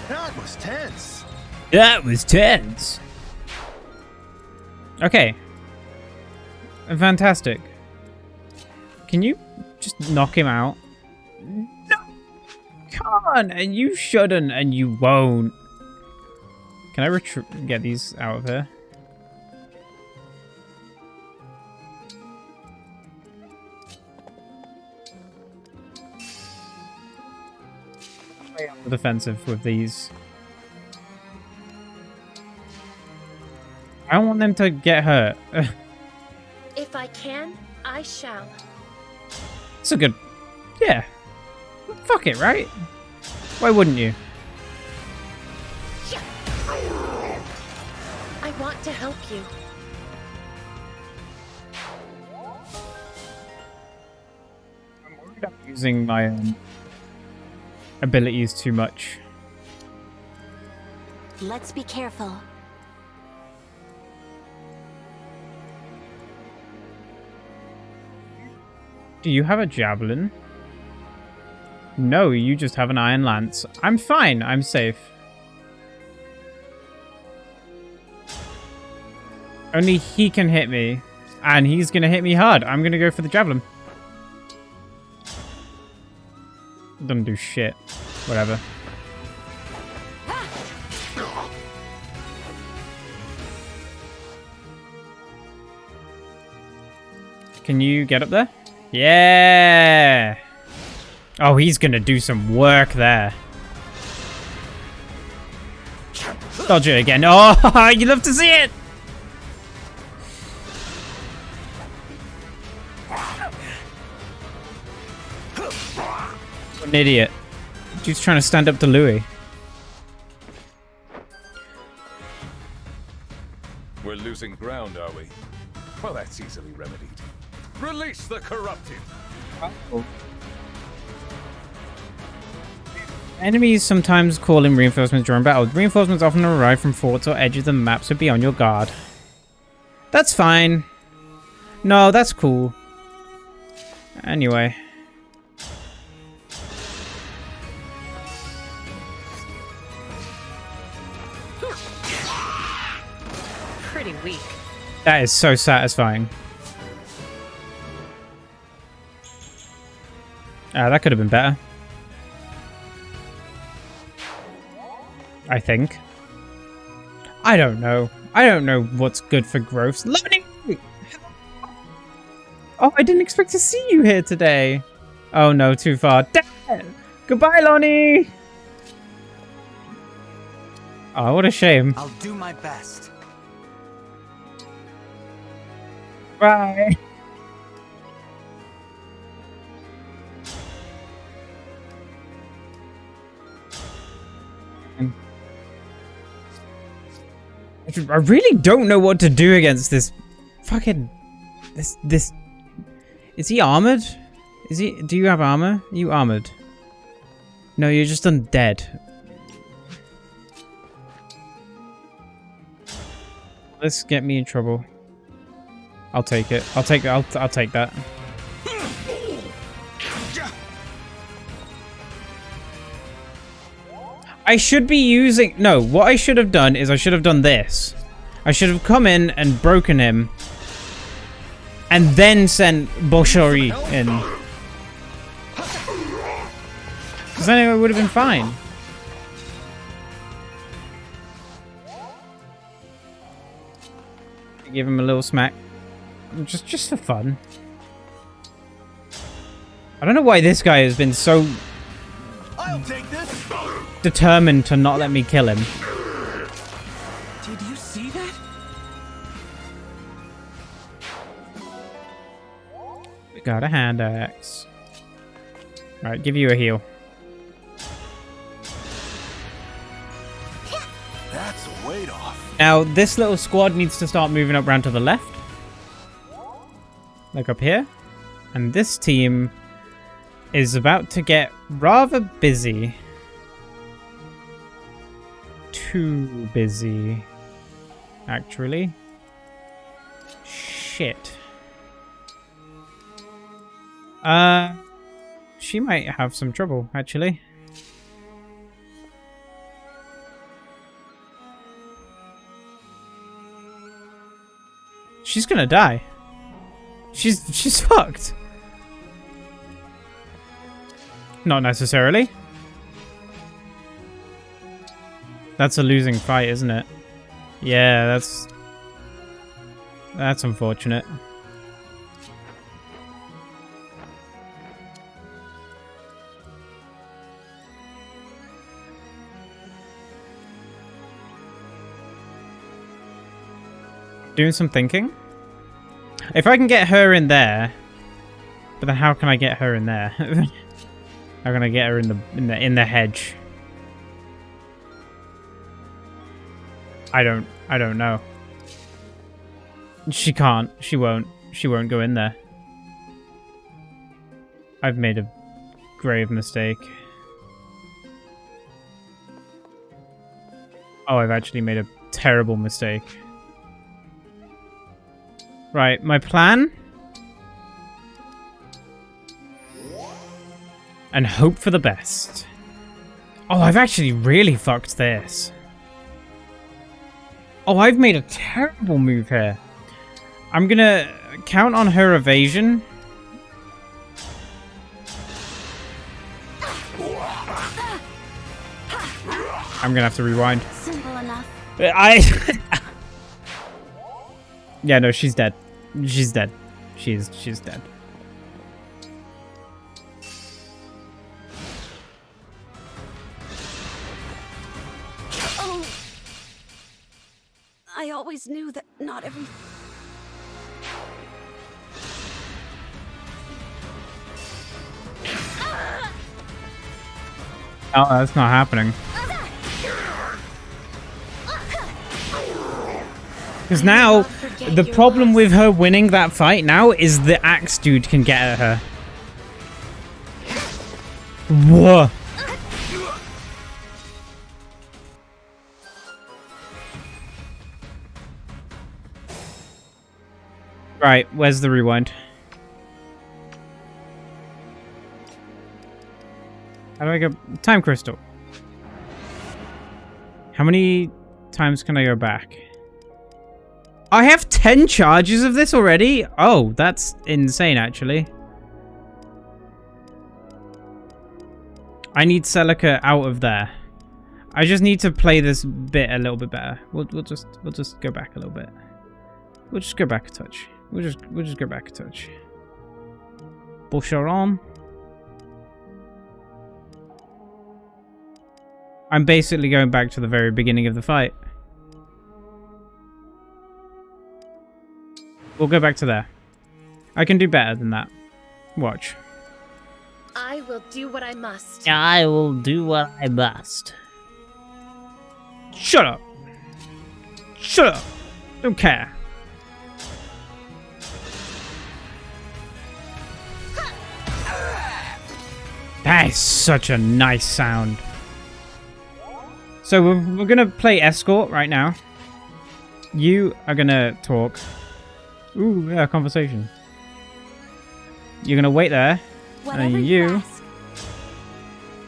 That was tense. That was tense. Okay. Fantastic. Can you just knock him out? No! Come on! And you shouldn't, and you won't. Can I get these out of here? I'm defensive with these. I don't want them to get hurt. If I can, I shall. It's a good... Yeah. Fuck it, right? Why wouldn't you? I want to help you. I'm using my abilities too much. Let's be careful. Do you have a javelin? No, you just have an iron lance. I'm fine. I'm safe. Only he can hit me. And he's going to hit me hard. I'm going to go for the javelin. Doesn't do shit. Whatever. Can you get up there? Yeah! Oh, he's gonna do some work there. Dodge it again. Oh, you love to see it! What an idiot. Dude's trying to stand up to Louis. We're losing ground, are we? Well, that's easily remedied. Release the corrupted! Oh. Enemies sometimes call in reinforcements during battle. Reinforcements often arrive from forts or edges of the map, so be on your guard. That's fine. No, that's cool. Anyway. Pretty weak. That is so satisfying. That could have been better. I think. I don't know. I don't know what's good for growth. Lonnie! Oh, I didn't expect to see you here today. Oh no, too far. Damn! Goodbye, Lonnie! Oh, what a shame. I'll do my best. Bye. I really don't know what to do against this fucking... This... Is he armored? Is he... Do you have armor? Are you armored? No, you're just undead. This get me in trouble. I'll take it. I'll take that. I should be using... No, what I should have done is I should have done this. I should have come in and broken him. And then sent Boshori in. Because then it would have been fine. Give him a little smack. Just for fun. I don't know why this guy has been so... I'll take this. determined to not let me kill him. Did you see that? We got a hand axe. Alright, give you a heal. That's a weight off. Now, this little squad needs to start moving up around to the left. Like up here. And this team is about to get rather busy. Too busy, actually. Shit. She might have some trouble, actually. She's gonna die. She's fucked. Not necessarily. That's a losing fight, isn't it? Yeah, that's unfortunate. Doing some thinking. If I can get her in there, but then how can I get her in there? How can I get her in the hedge? I don't know. She can't. She won't. She won't go in there. I've made a grave mistake. Oh, I've actually made a terrible mistake. Right, my plan... and hope for the best. Oh, I've actually really fucked this. Oh, I've made a terrible move here. I'm gonna count on her evasion. I'm gonna have to rewind. Simple enough. Yeah, no, she's dead. She's dead. She's dead. Oh. I always knew that not every... Oh, that's not happening. Because now, the problem with her winning that fight now is the axe dude can get at her. Whoa. Right, where's the rewind? How do I go? Time crystal. How many times can I go back? I have 10 charges of this already? Oh, that's insane, actually. I need Celica out of there. I just need to play this bit a little bit better. We'll just go back a little bit. We'll just go back a touch. We'll just go back a touch. Boucheron. I'm basically going back to the very beginning of the fight. We'll go back to there. I can do better than that. Watch. I will do what I must. I will do what I must. Shut up. Shut up. Don't care. That is such a nice sound. So we're gonna play escort right now. You are gonna talk. Ooh, yeah, conversation. You're gonna wait there, and then you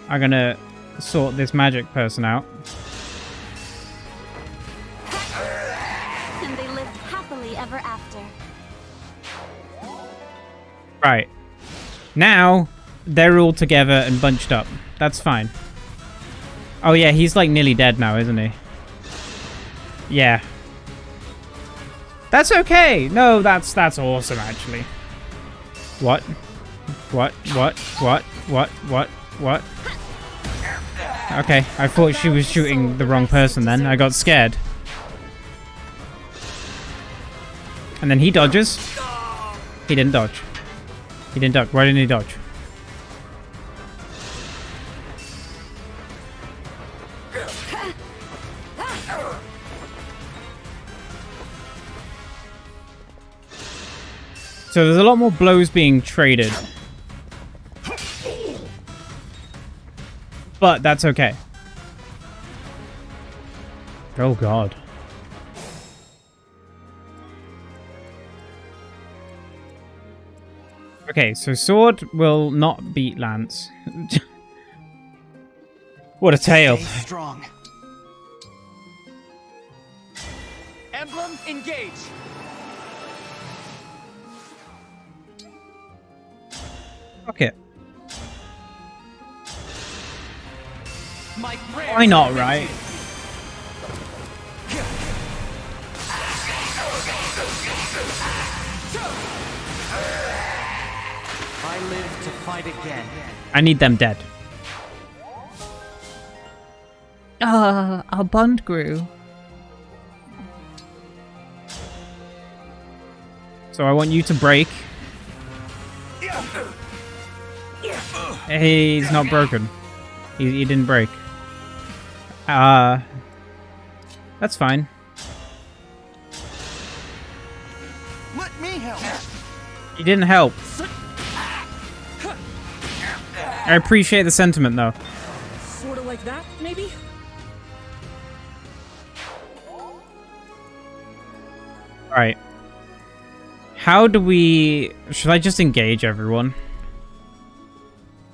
are gonna sort this magic person out. And they lived happily ever after. Right. Now, they're all together and bunched up. That's fine. Oh yeah, he's like nearly dead now, isn't he? Yeah. That's okay. No, that's awesome, actually. What? What? Okay, I thought she was shooting the wrong person then. I got scared. And then he dodges. He didn't dodge. He didn't dodge. Why didn't he dodge? So there's a lot more blows being traded. But that's okay. Oh god. Okay, so sword will not beat lance. What a tale. Stay strong. Emblem, engage. Fuck it. Why not, right? I live to fight again. I need them dead. Our bond grew. So I want you to break. He's not broken. He didn't break. That's fine. Let me help. He didn't help. I appreciate the sentiment, though. Sort of like that, maybe? Alright. How do we... Should I just engage everyone?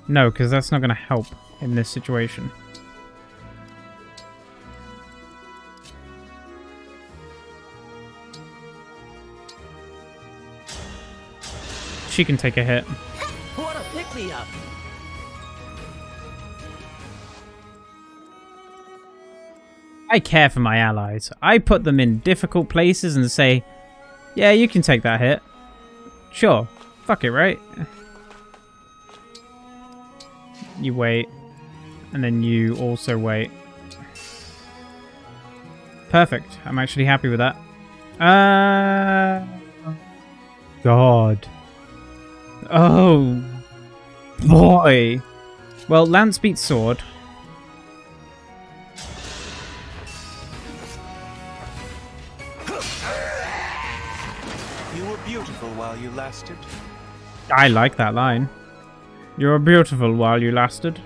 No, because that's not going to help in this situation. She can take a hit. What a pick-me-up! I care for my allies. I put them in difficult places and say, yeah, you can take that hit. Sure. Fuck it, right? You wait. And then you also wait. Perfect. I'm actually happy with that. God. Oh. Boy. Well, Lance beats Sword. You were beautiful while you lasted. I like that line. You were beautiful while you lasted.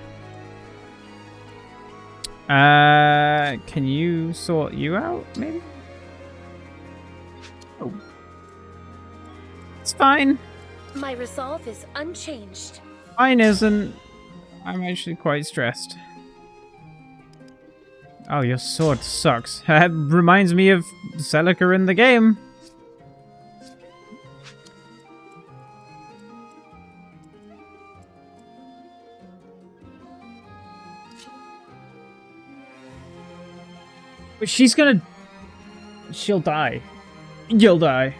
Can you sort you out, maybe? Oh. It's fine. My resolve is unchanged. Mine isn't. I'm actually quite stressed. Oh, your sword sucks. That reminds me of Celica in the game. But she's gonna... She'll die. You'll die.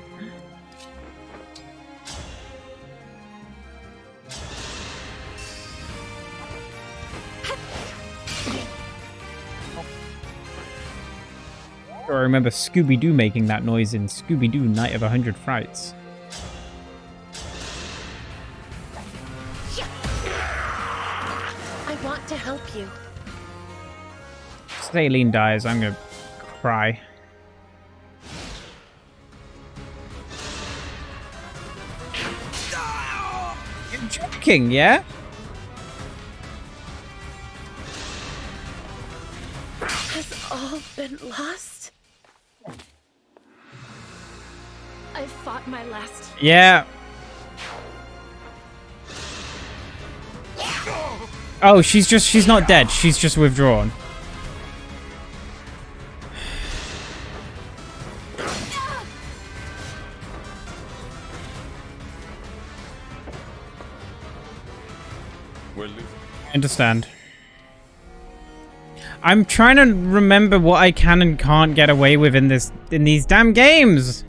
I remember Scooby-Doo making that noise in Scooby-Doo Night of 100 Frights. I want to help you. If Aileen dies, I'm gonna cry. You're joking, yeah? Has all been lost? I fought my last. Yeah. Oh, she's not dead. She's just withdrawn. I understand. I'm trying to remember what I can and can't get away with in these damn games.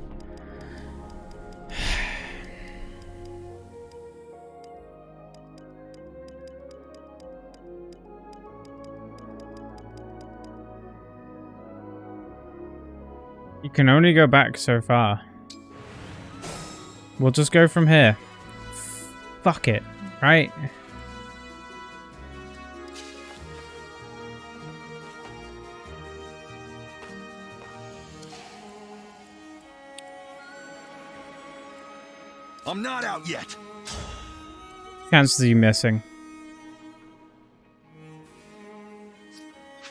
You can only go back so far. We'll just go from here. Fuck it, right? I'm not out yet. Chances are you missing.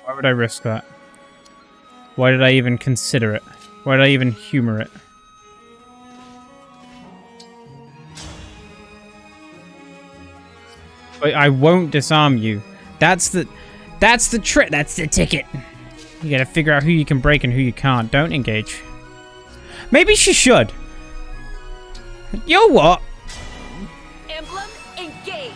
Why would I risk that? Why did I even consider it? Why did I even humor it? But I won't disarm you. That's the trick. That's the ticket. You gotta figure out who you can break and who you can't. Don't engage. Maybe she should. You know what? Emblem, engage.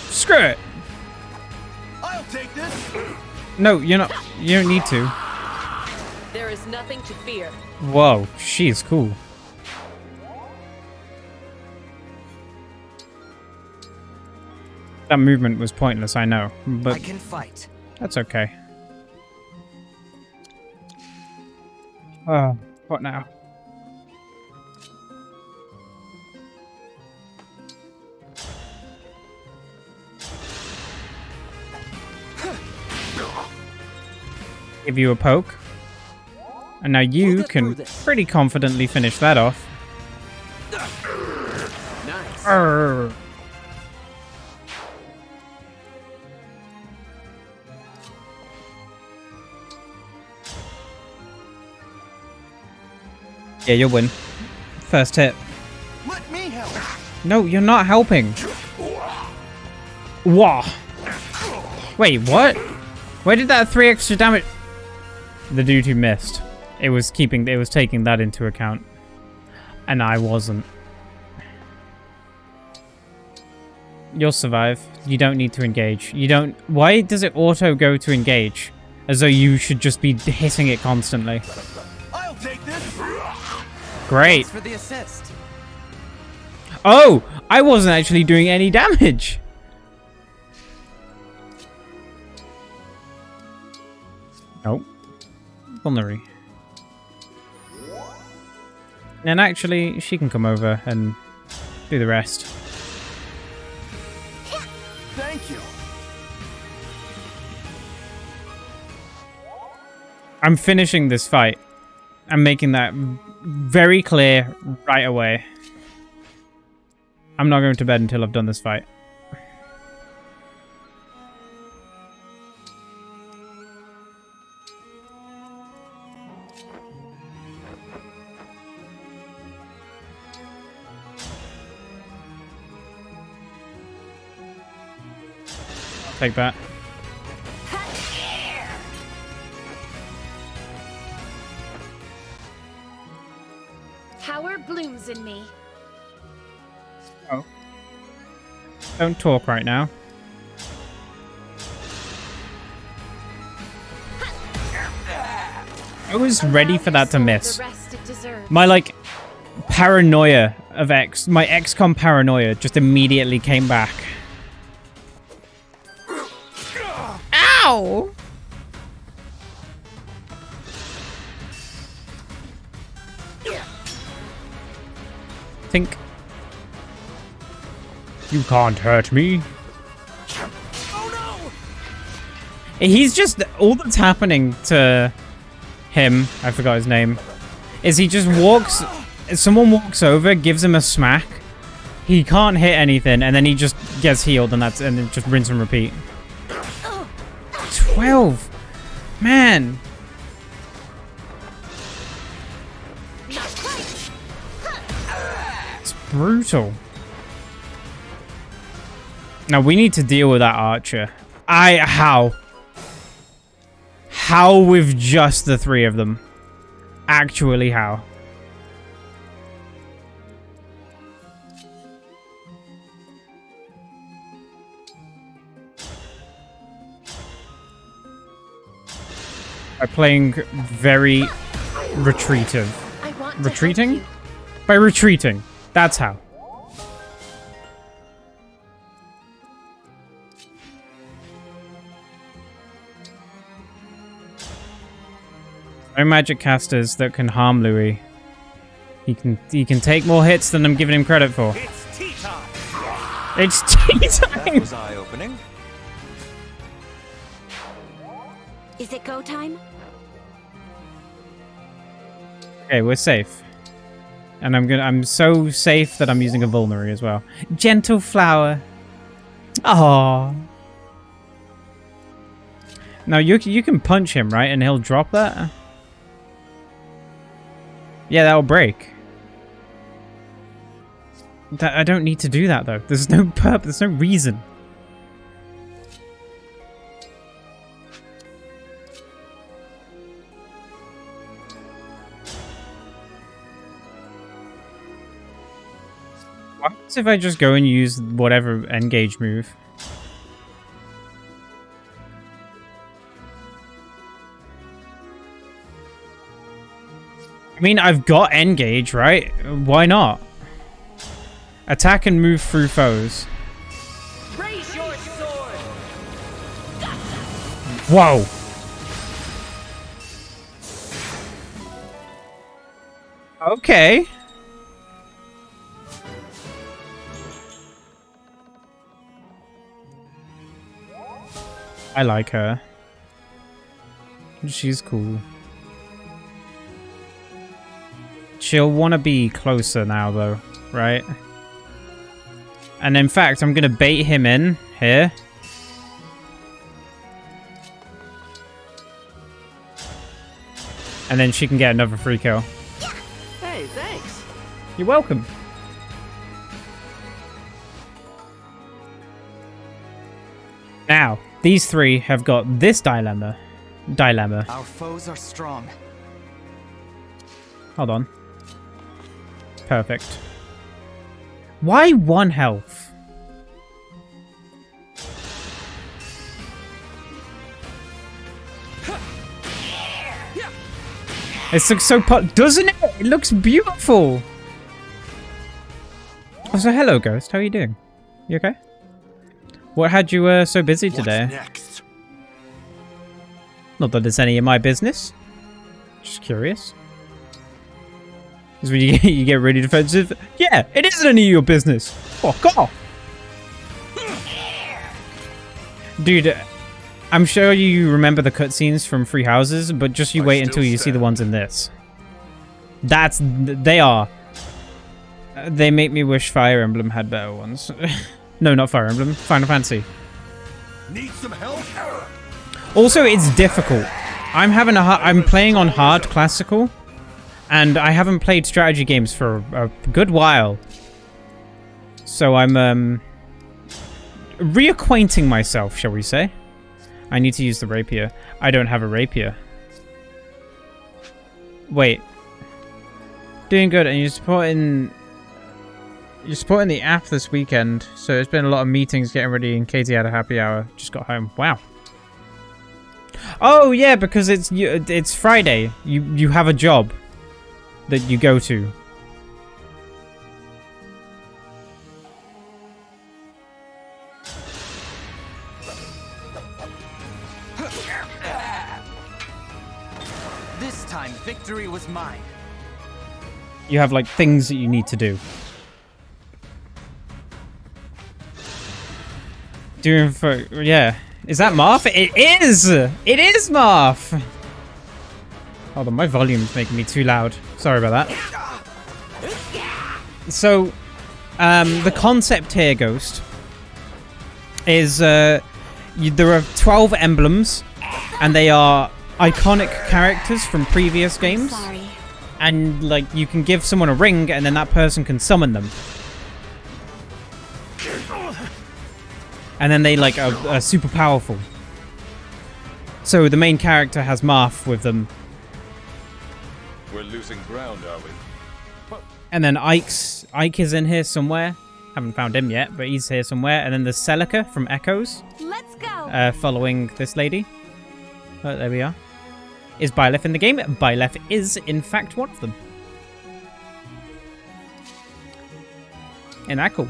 Screw it. I'll take this. No, you're not. You don't need to. There is nothing to fear. Whoa, she's cool. That movement was pointless, I know, but I can fight. That's okay. What now? Give you a poke. And now you can pretty confidently finish that off. Nice. Arrgh. Yeah, you'll win. First hit. Let me help. No, you're not helping. Wah. Wait, what? Where did that 3 extra damage? The dude who missed. It was taking that into account. And I wasn't. You'll survive. You don't need to engage. You don't... Why does it auto go to engage? As though you should just be hitting it constantly. I'll take this. Great. Thanks for the assist. Oh! I wasn't actually doing any damage! Nope. Vulnerary. And actually, she can come over and do the rest. Thank you. I'm finishing this fight. I'm making that very clear right away. I'm not going to bed until I've done this fight. I'll take that. Power blooms in me. Oh. Don't talk right now. I was ready for that to miss. My, like, paranoia of my XCOM paranoia just immediately came back. Ow! Think. You can't hurt me. Oh no! He's just... All that's happening to him, I forgot his name, is he just walks... Someone walks over, gives him a smack. He can't hit anything, and then he just gets healed, and then just rinse and repeat. 12! Man! It's brutal. Now, we need to deal with that archer. How? How with just the 3 of them? Actually, how? By playing very retreative. Retreating? By retreating. That's how. No magic casters that can harm Louis. He can take more hits than I'm giving him credit for. It's tea time. It's tea time. That was eye-opening. Is it go time? Okay, we're safe. And I'm so safe that I'm using a vulnerary as well. Gentle flower. Aww. Now you can punch him, right? And he'll drop that? Yeah, that'll break. I don't need to do that though. There's no purpose, there's no reason. What happens if I just go and use whatever engage move? I mean, I've got engage, right? Why not? Attack and move through foes. Raise your sword. Whoa! Okay. I like her. She's cool. She'll want to be closer now, though, right? And in fact, I'm going to bait him in here. And then she can get another free kill. Hey, thanks. You're welcome. Now, these three have got this dilemma. Our foes are strong. Hold on. Perfect. Why 1 health? It looks so doesn't it? It looks beautiful. Oh, so hello, Ghost. How are you doing? You okay? What had you so busy today? What's next? Not that it's any of my business. Just curious. Is when you get really defensive. Yeah, it isn't any of your business. Fuck off. Dude, I'm sure you remember the cutscenes from Free Houses, but just you wait until you see the ones in this. They are. They make me wish Fire Emblem had better ones. No, not Fire Emblem. Final Fantasy. Need some help? Also, it's difficult. I'm playing on hard classical, and I haven't played strategy games for a good while. So I'm reacquainting myself, shall we say? I need to use the rapier. I don't have a rapier. Wait. Doing good, and you're supporting the app this weekend, so it's been a lot of meetings getting ready, and Katie had a happy hour. Just got home. Wow. Oh yeah, because it's Friday. You have a job that you go to. This time, victory was mine. You have like things that you need to do. Doing for yeah. Is that Marth? It is! It is Marth! Hold on, my volume's making me too loud. Sorry about that. So, the concept here, Ghost, is there are 12 emblems, and they are iconic characters from previous games. Sorry. And, like, you can give someone a ring, and then that person can summon them. And then they, like, are super powerful. So the main character has Marth with them. We're losing ground, are we? And then Ike is in here somewhere. Haven't found him yet, but he's here somewhere. And then there's Celica from Echoes. Let's go. Following this lady. Oh, there we are. Is Byleth in the game? Byleth is, in fact, one of them. Isn't that cool?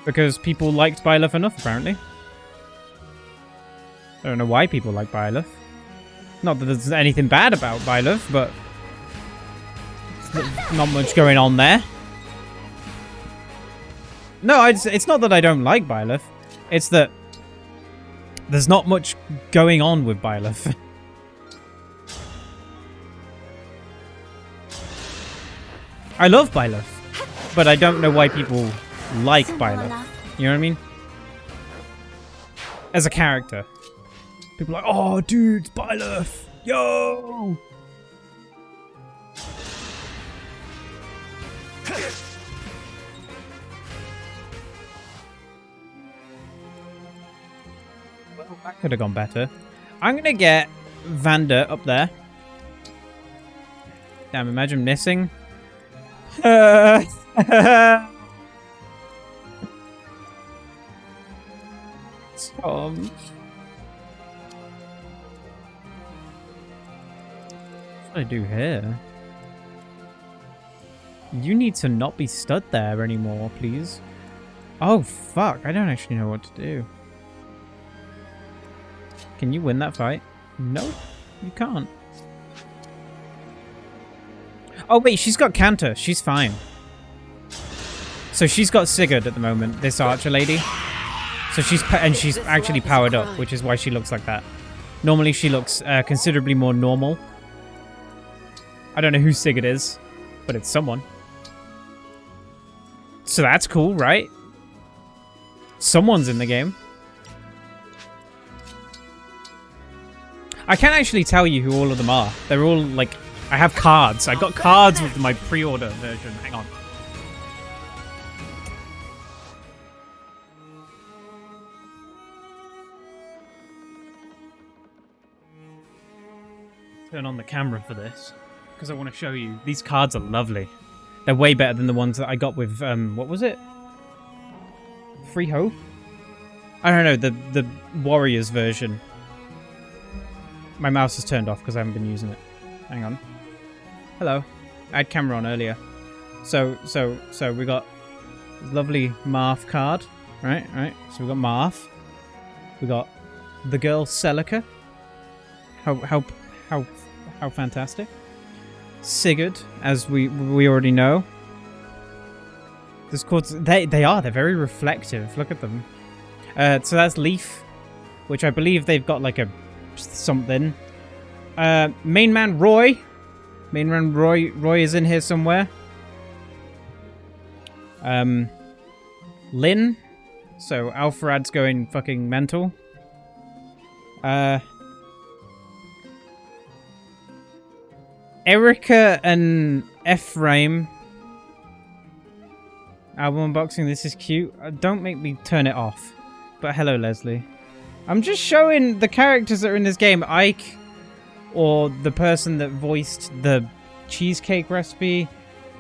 Because people liked Byleth enough, apparently. I don't know why people like Byleth. Not that there's anything bad about Byleth, but not much going on there. No, it's not that I don't like Byleth. It's that there's not much going on with Byleth. I love Byleth, but I don't know why people like Byleth. You know what I mean? As a character. People are like, oh, dude, Byleth! Yo! Well, that could have gone better. I'm gonna get Vander up there. Damn, imagine missing. Tom. What do I do here? You need to not be stood there anymore, please. Oh, fuck. I don't actually know what to do. Can you win that fight? Nope, you can't. Oh, wait, she's got Cantor. She's fine. So she's got Sigurd at the moment, this archer lady. So she's actually powered up, which is why she looks like that. Normally she looks considerably more normal. I don't know who Sigurd is, but it's someone. So that's cool, right? Someone's in the game. I can't actually tell you who all of them are. They're all, like... I have cards. I got cards with my pre-order version. Hang on. Turn on the camera for this, because I want to show you. These cards are lovely. They're way better than the ones that I got with, what was it? Free Hope? I don't know, the Warriors version. My mouse is turned off because I haven't been using it. Hang on. Hello. I had camera on earlier. So we got lovely Marth card. Right. So we got Marth. We got the girl Celica. How fantastic. Sigurd, as we already know. This cards, they're very reflective. Look at them. So that's Leaf, which I believe they've got like a something. Main man Roy. Main man Roy is in here somewhere. Lynn. So Alfred's going fucking mental. Erica and Ephraim. Album unboxing, this is cute. Don't make me turn it off. But hello, Leslie. I'm just showing the characters that are in this game. Ike, or the person that voiced the cheesecake recipe.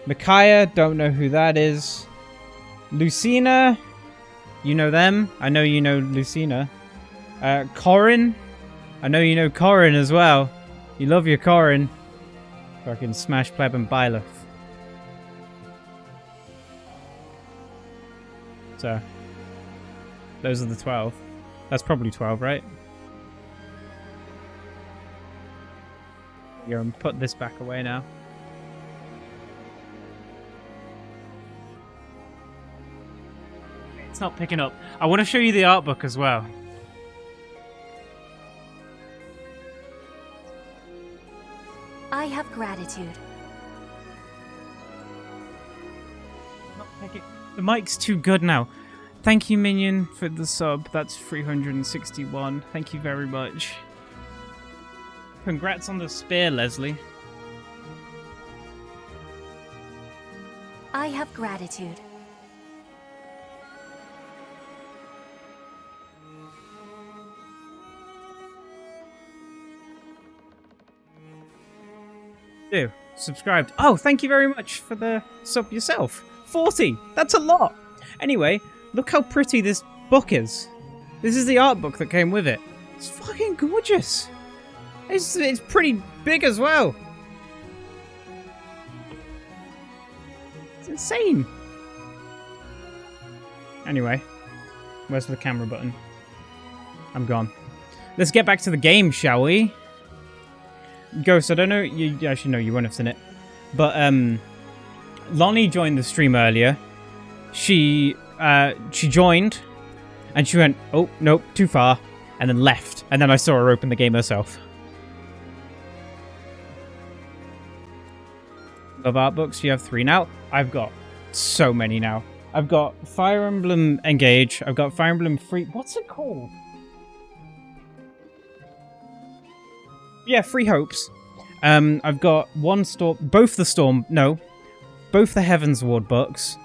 Micaiah, don't know who that is. Lucina, you know them. I know you know Lucina. Corin, I know you know Corin as well. You love your Corin. Fucking Smash Pleb and Byleth. So, those are the 12. That's probably 12, right? You're gonna put this back away now. It's not picking up. I want to show you the art book as well. I have gratitude. The mic's too good now. Thank you, Minion, for the sub. That's 361. Thank you very much. Congrats on the spear, Leslie. I have gratitude. Subscribed. Oh, thank you very much for the sub yourself. 40. That's a lot. Anyway, look how pretty this book is. This is the art book that came with it. It's fucking gorgeous. It's pretty big as well. It's insane. Anyway, where's the camera button? I'm gone. Let's get back to the game, shall we? Ghost, I don't know, you actually know you won't have seen it, but Lonnie joined the stream earlier. She joined, and she went, oh, nope, too far, and then left, and then I saw her open the game herself. Love art books, you have 3 now. I've got so many now. I've got Fire Emblem Engage, I've got Fire Emblem Free, what's it called? Yeah, Free Hopes. I've got both the Heavens Ward books.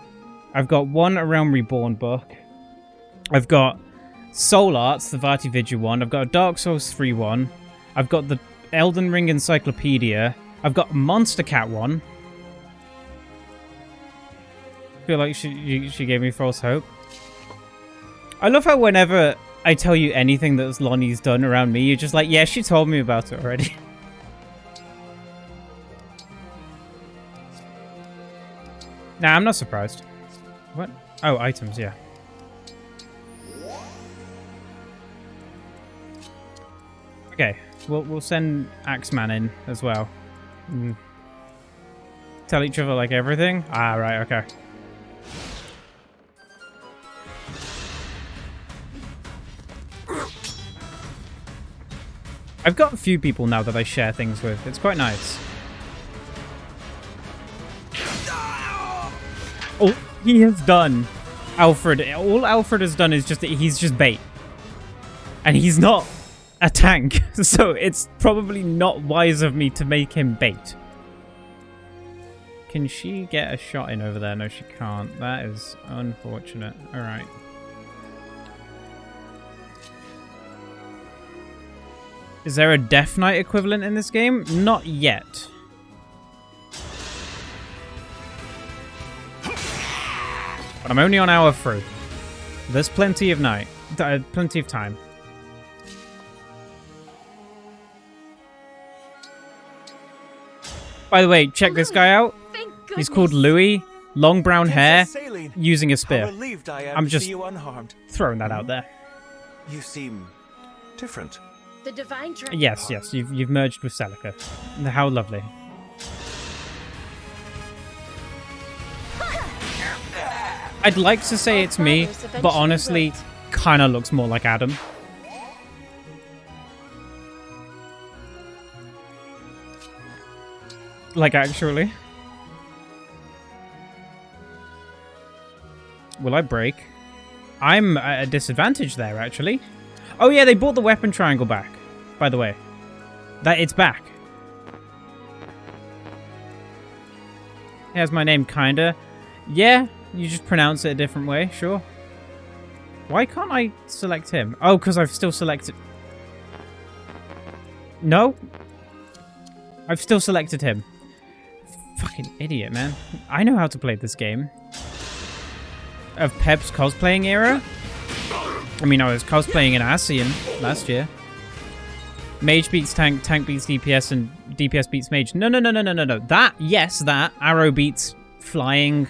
I've got one A Realm Reborn book. I've got Soul Arts, the Vati Vidya one. I've got a Dark Souls 3 one. I've got the Elden Ring Encyclopedia. I've got a Monster Cat one. I feel like she gave me false hope. I love how whenever I tell you anything that Lonnie's done around me, you're just like, yeah, she told me about it already. Nah, I'm not surprised. What? Oh, items, yeah. Okay, we'll send Axeman in as well. Tell each other like everything? Ah, right, okay. I've got a few people now that I share things with. It's quite nice. Oh, he has done Alfred. All Alfred has done is he's just bait. And he's not a tank, so it's probably not wise of me to make him bait. Can she get a shot in over there? No, she can't. That is unfortunate. Alright. Is there a Death Knight equivalent in this game? Not yet. But I'm only on hour 3. There's plenty of plenty of time. By the way, check this guy out. He's called Louis. Long brown hair, using a spear. I'm just throwing that out there. You seem different. The divine dragon. Yes, you've merged with Celica. How lovely. I'd like to say it's me, but honestly, kind of looks more like Adam. Like, actually. Will I break? I'm at a disadvantage there, actually. Oh yeah, they brought the weapon triangle back, by the way. It's back. Here's my name, kinda. Yeah, you just pronounce it a different way, sure. Why can't I select him? Oh, because I've still selected... No? I've still selected him. Fucking idiot, man. I know how to play this game. Of Pep's cosplaying era? I mean, I was cosplaying in Ascian last year. Mage beats tank, tank beats DPS, and DPS beats mage. No. That, yes, that. Arrow beats flying.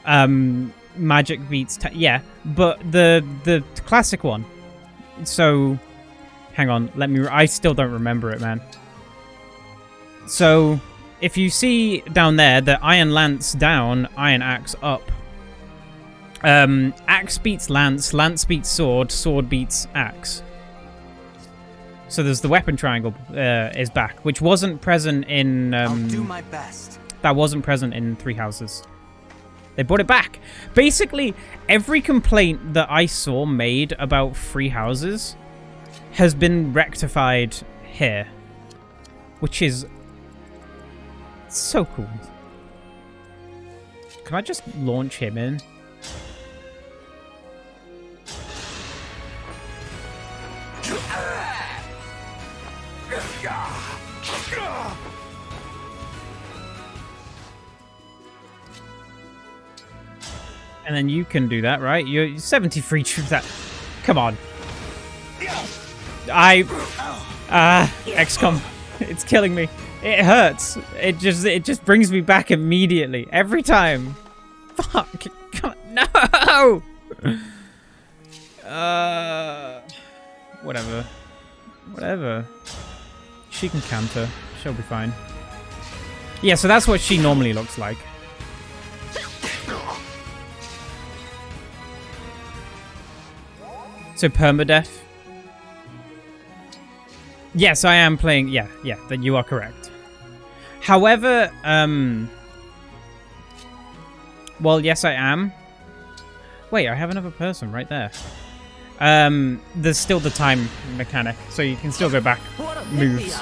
Magic beats... yeah, but the classic one. So, hang on, let me... I still don't remember it, man. So, if you see down there, the Iron Lance down, Iron Axe up. Axe beats Lance, Lance beats Sword, Sword beats Axe. So there's the weapon triangle is back, which wasn't present in... I'll do my best. That wasn't present in Three Houses. They brought it back. Basically, every complaint that I saw made about Three Houses has been rectified here. Which is so cool. Can I just launch him in? And then you can do that, right? You're 73 troops. That, come on. XCOM. It's killing me. It hurts. It just brings me back immediately every time. Fuck. Come on. No. Whatever. She can counter. She'll be fine. Yeah, so that's what she normally looks like. So permadeath. Yes, I am playing. Yeah, that you are correct. However, well, yes, I am. Wait, I have another person right there. There's still the time mechanic, so you can still go back moves.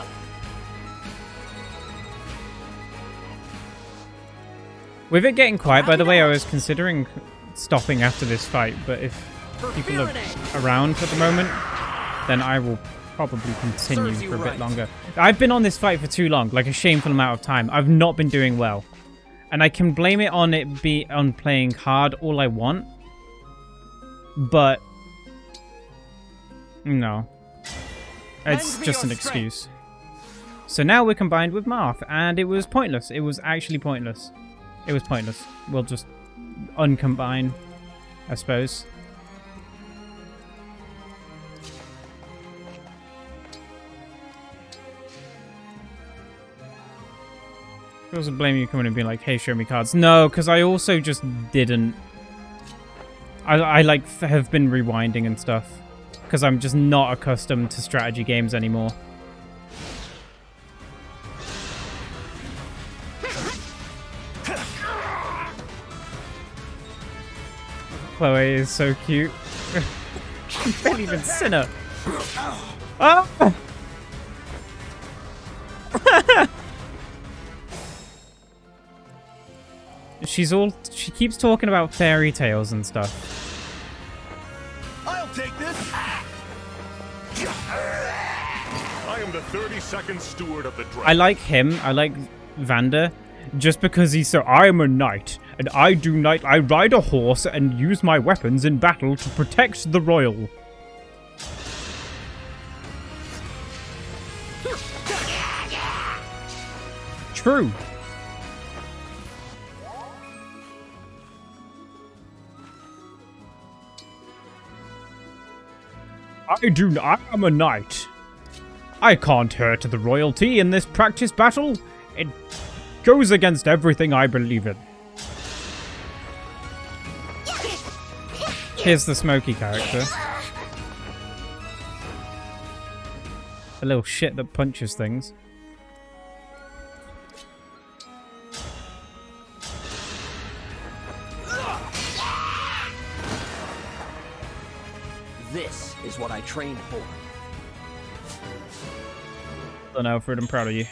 With it getting quiet, by the way, I was considering stopping after this fight, but if people are around at the moment, then I will probably continue for a bit longer. I've been on this fight for too long, like a shameful amount of time. I've not been doing well. And I can blame it on playing hard all I want. But no. It's just an excuse. So now we're combined with Marth, and it was pointless. It was actually pointless. It was pointless. We'll just uncombine, I suppose. I also blame you coming and being like, hey, show me cards. No, because I also just didn't. I like have been rewinding and stuff. Because I'm just not accustomed to strategy games anymore. Chloe is so cute. Barely even Sinner. Ah! She keeps talking about fairy tales and stuff. I'll take this. I am the 32nd steward of the dragon. I like him. I like Vander. Just because he's so... I am a knight. And I ride a horse and use my weapons in battle to protect the royal. True. I am a knight. I can't hurt the royalty in this practice battle. It goes against everything I believe in. Here's the Smokey character. A little shit that punches things. This is what I trained for. Well, Alfred, I'm proud of you.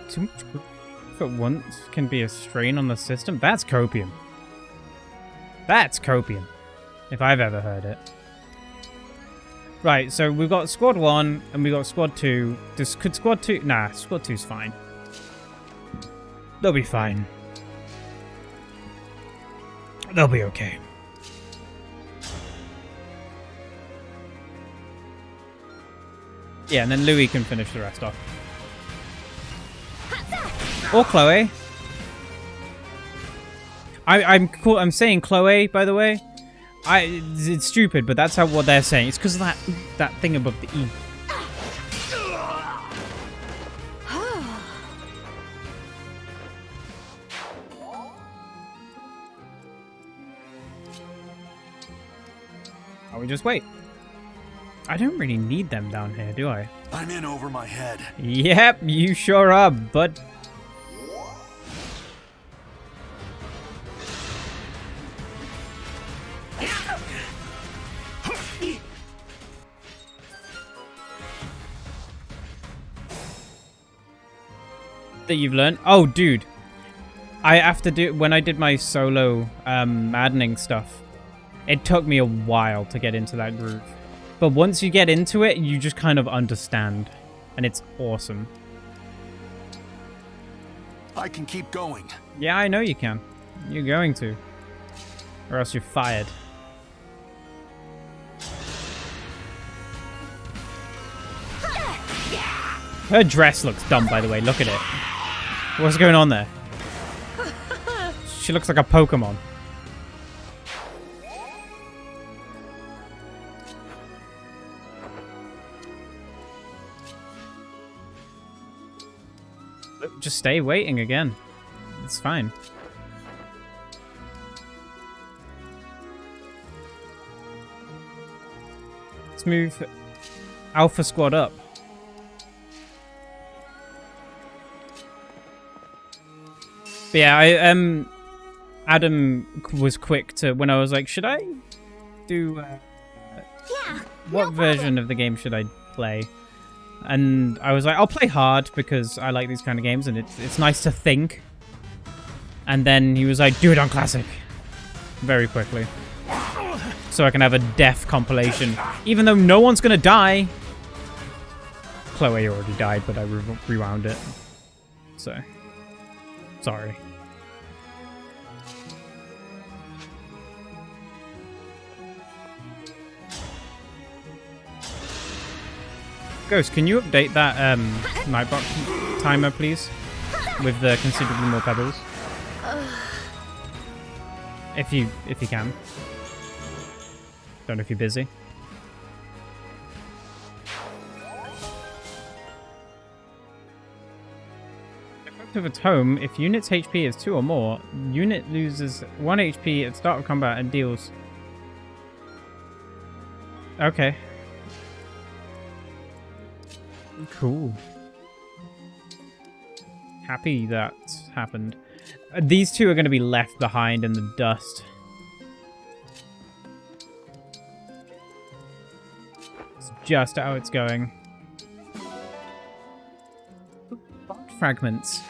Too much growth at once can be a strain on the system? That's copium. That's copium. If I've ever heard it. Right, so we've got Squad 1 and we've got Squad 2. Could Squad 2... Nah, Squad 2's fine. They'll be fine. They'll be okay. Yeah, and then Louis can finish the rest off. Or Chloe. I'm saying Chloe, by the way. It's stupid, but that's what they're saying. It's because of that thing above the E. We just wait. I don't really need them down here, do I? I'm in over my head. Yep, you sure are, bud. That you've learned? Oh, dude. I have to do... When I did my solo maddening stuff, it took me a while to get into that groove. But once you get into it, you just kind of understand. And it's awesome. I can keep going. Yeah, I know you can. You're going to. Or else you're fired. Her dress looks dumb, by the way. Look at it. What's going on there? She looks like a Pokemon. Just stay waiting again. It's fine. Let's move Alpha Squad up. But yeah, Adam was quick to, when I was like, should I do, what version of the game should I play? And I was like, I'll play hard because I like these kind of games and it's nice to think. And then he was like, do it on classic. Very quickly. So I can have a death compilation. Even though no one's gonna die. Chloe already died, but I rewound it. So, sorry. Ghost, can you update that Nightbot timer, please? With the considerably more pebbles. If you can. Don't know if you're busy. Effective at home, if unit's HP is 2 or more, unit loses 1 HP at start of combat and deals... Okay. Cool. Happy that happened. These two are going to be left behind in the dust. just how it's going. Fragments.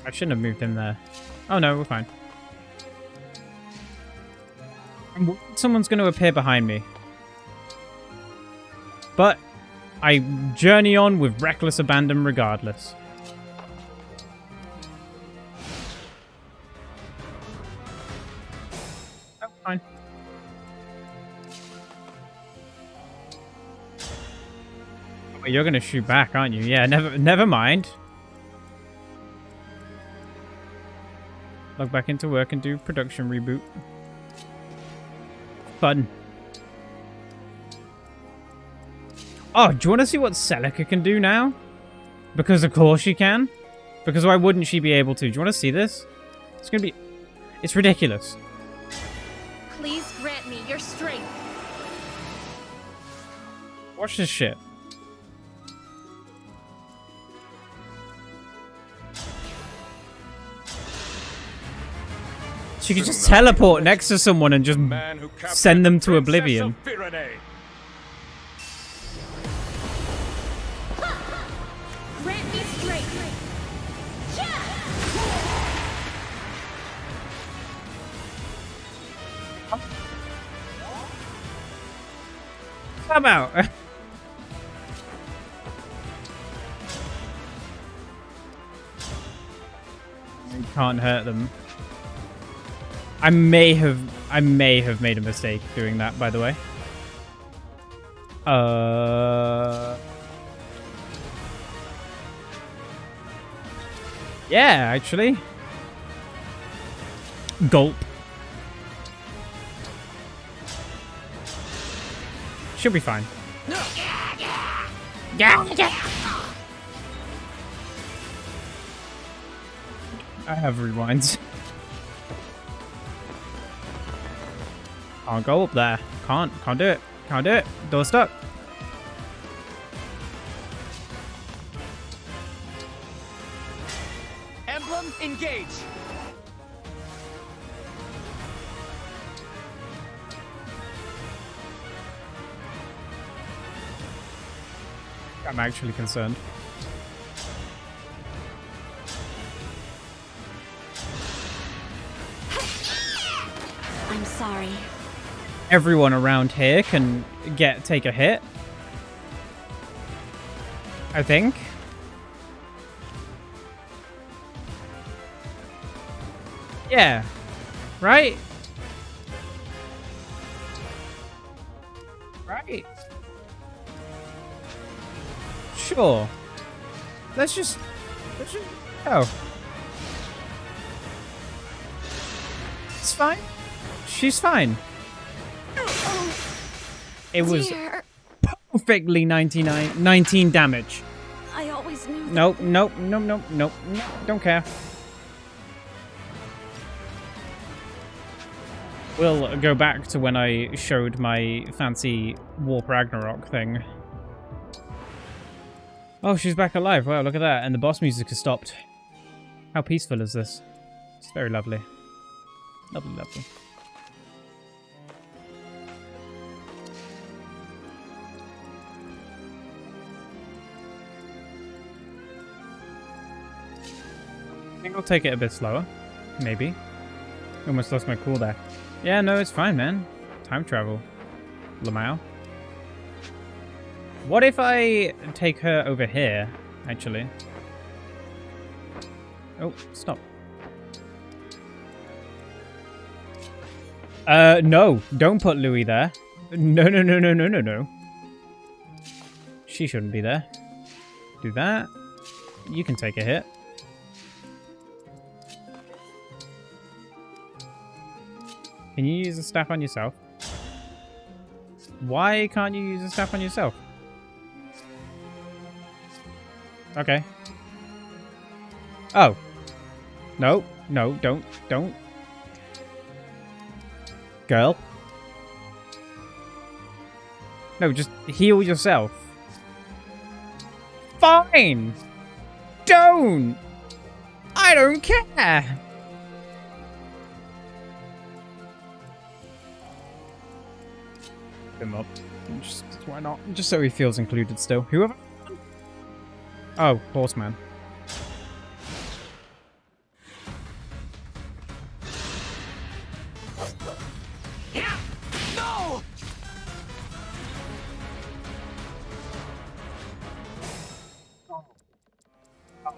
I shouldn't have moved in there. Oh no, we're fine. Someone's going to appear behind me. But I journey on with reckless abandon regardless. Oh, fine. Oh, you're going to shoot back, aren't you? Yeah, never mind. Log back into work and do production reboot. Fun. Oh, do you want to see what Celica can do now? Because of course she can. Because why wouldn't she be able to? Do you want to see this? It's gonna be... It's ridiculous. Please grant me your strength. Watch this shit. She could just teleport next to someone and just send them to oblivion. Grant me strength. Come out. You can't hurt them. I may have made a mistake doing that, by the way. Yeah, actually. Gulp. She'll be fine. I have rewinds. Can't go up there. Can't do it. Can't do it. Door stuck. Emblem, engage. I'm actually concerned. I'm sorry. Everyone around here can take a hit. I think. Yeah. Right? Right. Sure. Let's just oh. It's fine. She's fine. It was perfectly 19 damage. I always knew. Nope. Don't care. We'll go back to when I showed my fancy Warp Ragnarok thing. Oh, she's back alive. Wow, look at that. And the boss music has stopped. How peaceful is this? It's very lovely. Lovely, lovely. I think I'll take it a bit slower. Maybe. Almost lost my cool there. Yeah, no, it's fine, man. Time travel. Lamau. What if I take her over here, actually? Oh, stop. No. Don't put Louis there. No. She shouldn't be there. Do that. You can take a hit. Can you use a staff on yourself? Why can't you use a staff on yourself? Okay. Oh. No, don't. Girl. No, just heal yourself. Fine. Don't. I don't care. him up. Just why not? Just so he feels included still. Whoever. Oh, Horseman. No!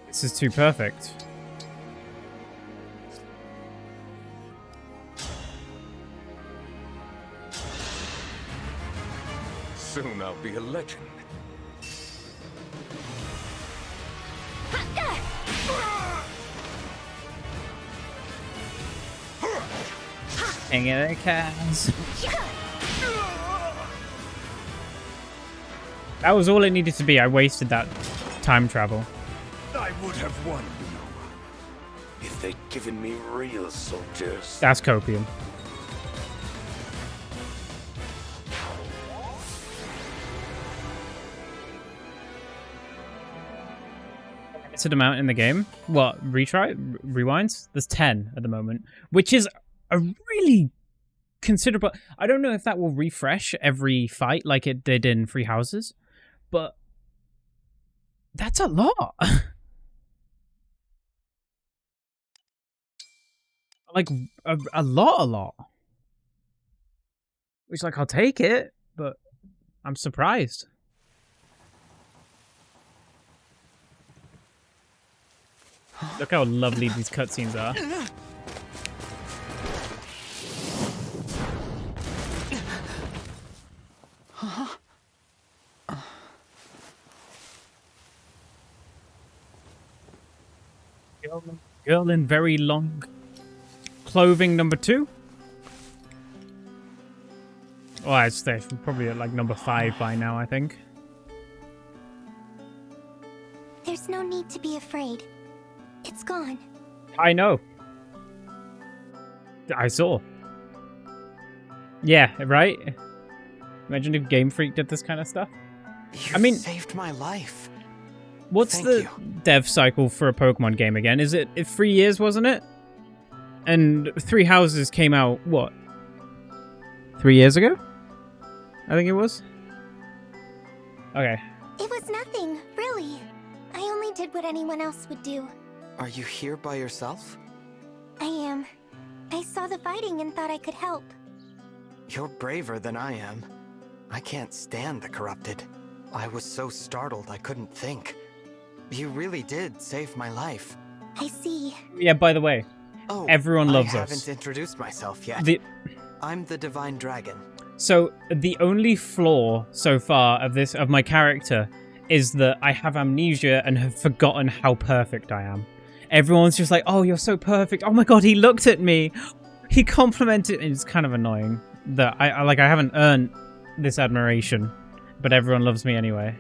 This is too perfect. Soon I'll be a legend. Hang in there, Kaz. That was all it needed to be. I wasted that time travel. I would have won, you know, if they'd given me real soldiers. That's copium. Limited amount in the game. What? Rewinds? There's 10 at the moment, which is a really considerable. I don't know if that will refresh every fight like it did in Free Houses, but that's a lot. Like a lot. Which, like, I'll take it, but I'm surprised. Look how lovely these cutscenes are. Girl in very long clothing, number 2. Oh, I'd say probably at like number 5 by now, I think. There's no need to be afraid. It's gone. I know. I saw. Yeah, right? Imagine if Game Freak did this kind of stuff. I mean, saved my life. What's the dev cycle for a Pokemon game again? Is it 3 years, wasn't it? And Three Houses came out, what? 3 years ago? I think it was. Okay. It was nothing, really. I only did what anyone else would do. Are you here by yourself? I am. I saw the fighting and thought I could help. You're braver than I am. I can't stand the corrupted. I was so startled I couldn't think. You really did save my life. I see. Yeah, by the way, everyone loves us. I haven't introduced myself yet. I'm the Divine Dragon. So the only flaw so far of my character is that I have amnesia and have forgotten how perfect I am. Everyone's just like, "Oh, you're so perfect. Oh my god, he looked at me. He complimented." It's kind of annoying that I haven't earned this admiration, but everyone loves me anyway.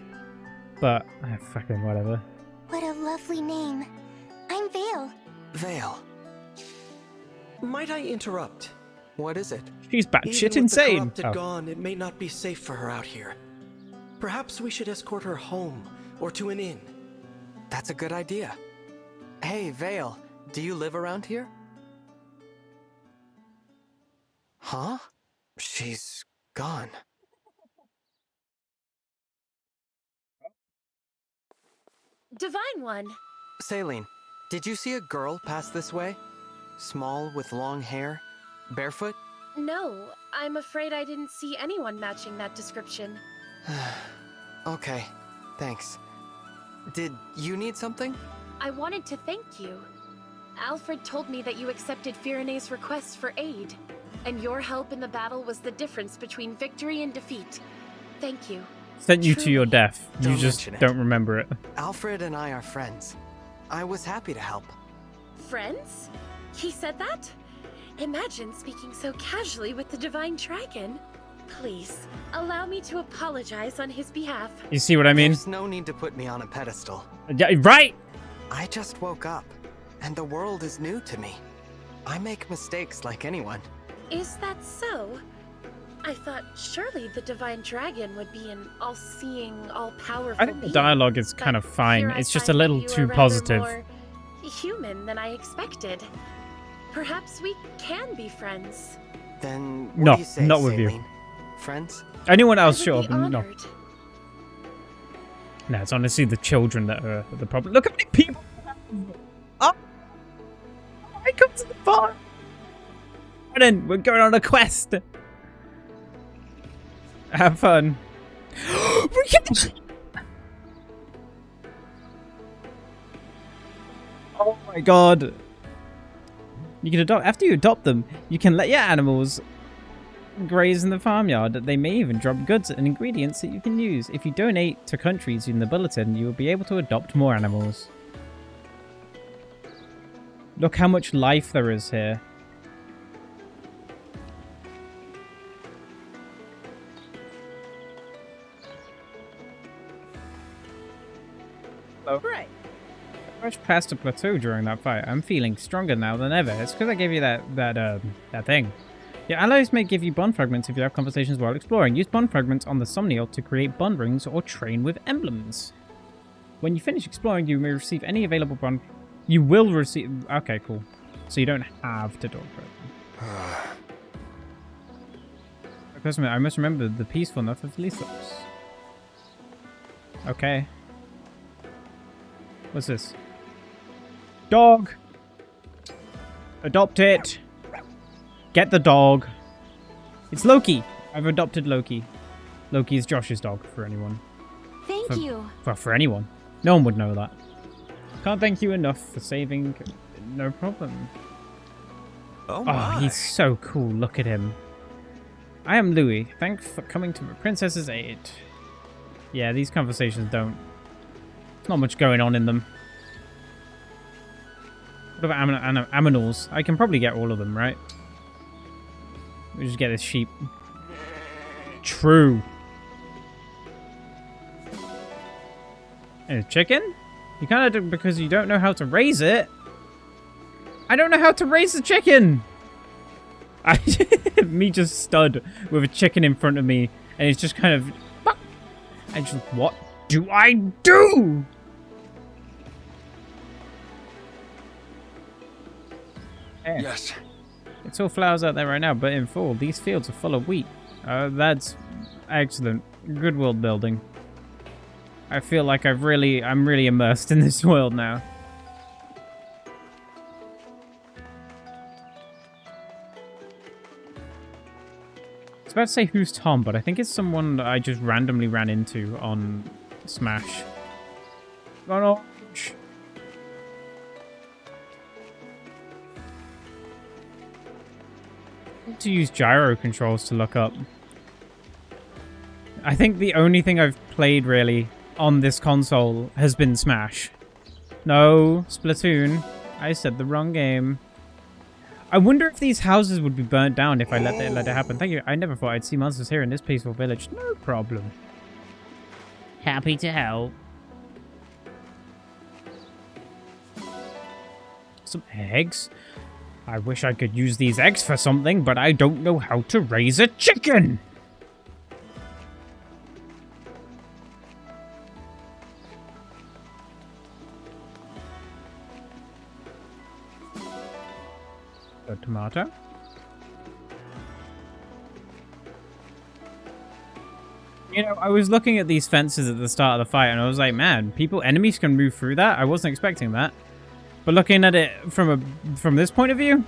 But fucking whatever. What a lovely name. I'm Vale. Vale. Might I interrupt? What is it? She's batshit Even with insane. The corrupted gone, it may not be safe for her out here. Perhaps we should escort her home or to an inn. That's a good idea. Hey, Vale, do you live around here? Huh? She's gone. Divine One. Saline, did you see a girl pass this way? Small with long hair? Barefoot? No, I'm afraid I didn't see anyone matching that description. Okay, thanks. Did you need something? I wanted to thank you. Alfred told me that you accepted Firene's request for aid, and your help in the battle was the difference between victory and defeat. Thank you. Sent you to your death. You Don't just mention it. don't remember it. Alfred and I are friends. I was happy to help. Friends? He said that? Imagine speaking so casually with the Divine Dragon. Please, allow me to apologize on his behalf. You see what I mean? There's no need to put me on a pedestal. Yeah, right! I just woke up, and the world is new to me. I make mistakes like anyone. Is that so? I thought surely the Divine Dragon would be an all-seeing, all-powerful I think the being, dialogue is kind of fine. here I It's just a find that little you too are rather positive. more human than I expected. Perhaps we can be friends. Then No, what do you say, not with you. Saline? Friends? Anyone else, sure, be but no. honored. No, it's honestly the children that are the problem. Look how many people. Oh, I come to the farm. Then we're going on a quest. Have fun. We can. Oh my god. You can adopt after you adopt them. You can let your animals graze in the farmyard. They may even drop goods and ingredients that you can use. If you donate to countries in the bulletin, you will be able to adopt more animals. Look how much life there is here. Hello. Right. I rushed past a plateau during that fight. I'm feeling stronger now than ever. It's because I gave you that thing. Your allies may give you bond fragments if you have conversations while exploring. Use bond fragments on the Somniel to create bond rings or train with emblems. When you finish exploring, you may receive any available bond. You will receive. Okay, cool. So you don't have to do it. I must remember the peacefulness of Lethos. Okay. What's this? Dog! Adopt it! Get the dog. It's Loki! I've adopted Loki. Loki is Josh's dog, for anyone. Thank you. For anyone. No one would know that. Can't thank you enough for saving. No problem. Oh my. Oh, he's so cool. Look at him. I am Louis. Thanks for coming to my princess's aid. Yeah, these conversations don't... There's not much going on in them. What about aminals? I can probably get all of them, right? We just get this sheep. True. And a chicken? You kind of do because you don't know how to raise it. I don't know how to raise a chicken. Me just stood with a chicken in front of me, and it's just kind of. And just, what do I do? Yes. It's all flowers out there right now, but in fall, these fields are full of wheat. That's excellent. Good world building. I feel like I'm really immersed in this world now. I was about to say who's Tom, but I think it's someone that I just randomly ran into on Smash. Got orange. To use gyro controls to look up. I think the only thing I've played really on this console has been Smash. No, Splatoon. I said the wrong game. I wonder if these houses would be burnt down if I let it happen. Thank you. I never thought I'd see monsters here in this peaceful village. No problem. Happy to help. Some eggs. I wish I could use these eggs for something, but I don't know how to raise a chicken. A tomato. You know, I was looking at these fences at the start of the fight, and I was like, man, enemies can move through that? I wasn't expecting that. But looking at it from this point of view,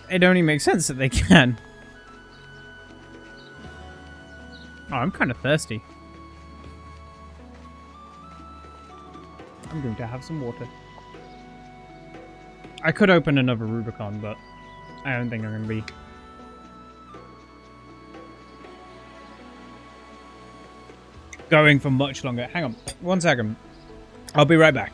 it only makes sense that they can. Oh, I'm kind of thirsty. I'm going to have some water. I could open another Rubicon, but I don't think I'm going to be. Going for much longer. Hang on. 1 second. I'll be right back.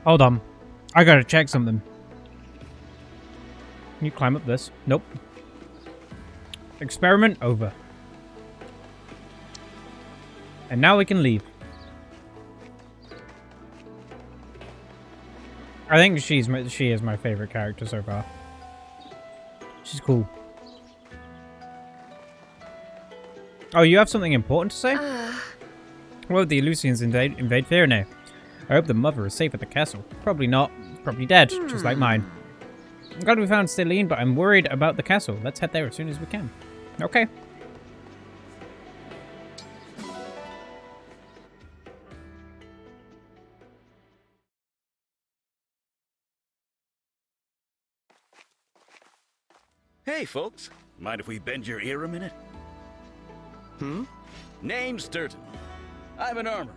Hold on. I gotta check something. Can you climb up this? Nope. Experiment over. And now we can leave. I think she is my favorite character so far. She's cool. Oh, you have something important to say? Well, the Eleusians invade Faerunay. I hope the mother is safe at the castle. Probably not. Probably dead, just like mine. I'm glad we found Celine, but I'm worried about the castle. Let's head there as soon as we can. Okay. Hey, folks. Mind if we bend your ear a minute? Name's Durden. I'm an armorer.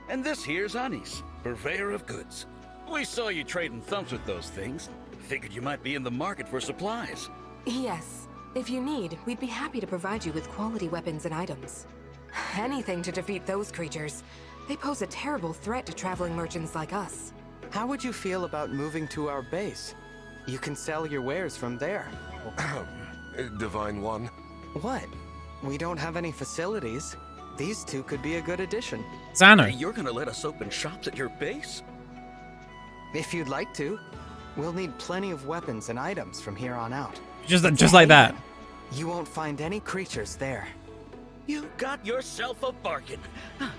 And this here's Anis, purveyor of goods. We saw you trading thumps with those things. Figured you might be in the market for supplies. Yes. If you need, we'd be happy to provide you with quality weapons and items. Anything to defeat those creatures. They pose a terrible threat to traveling merchants like us. How would you feel about moving to our base? You can sell your wares from there. Divine One? What? We don't have any facilities. These two could be a good addition. Xana. You're gonna let us open shops at your base? If you'd like to. We'll need plenty of weapons and items from here on out. Just like that. You won't find any creatures there. You got yourself a bargain.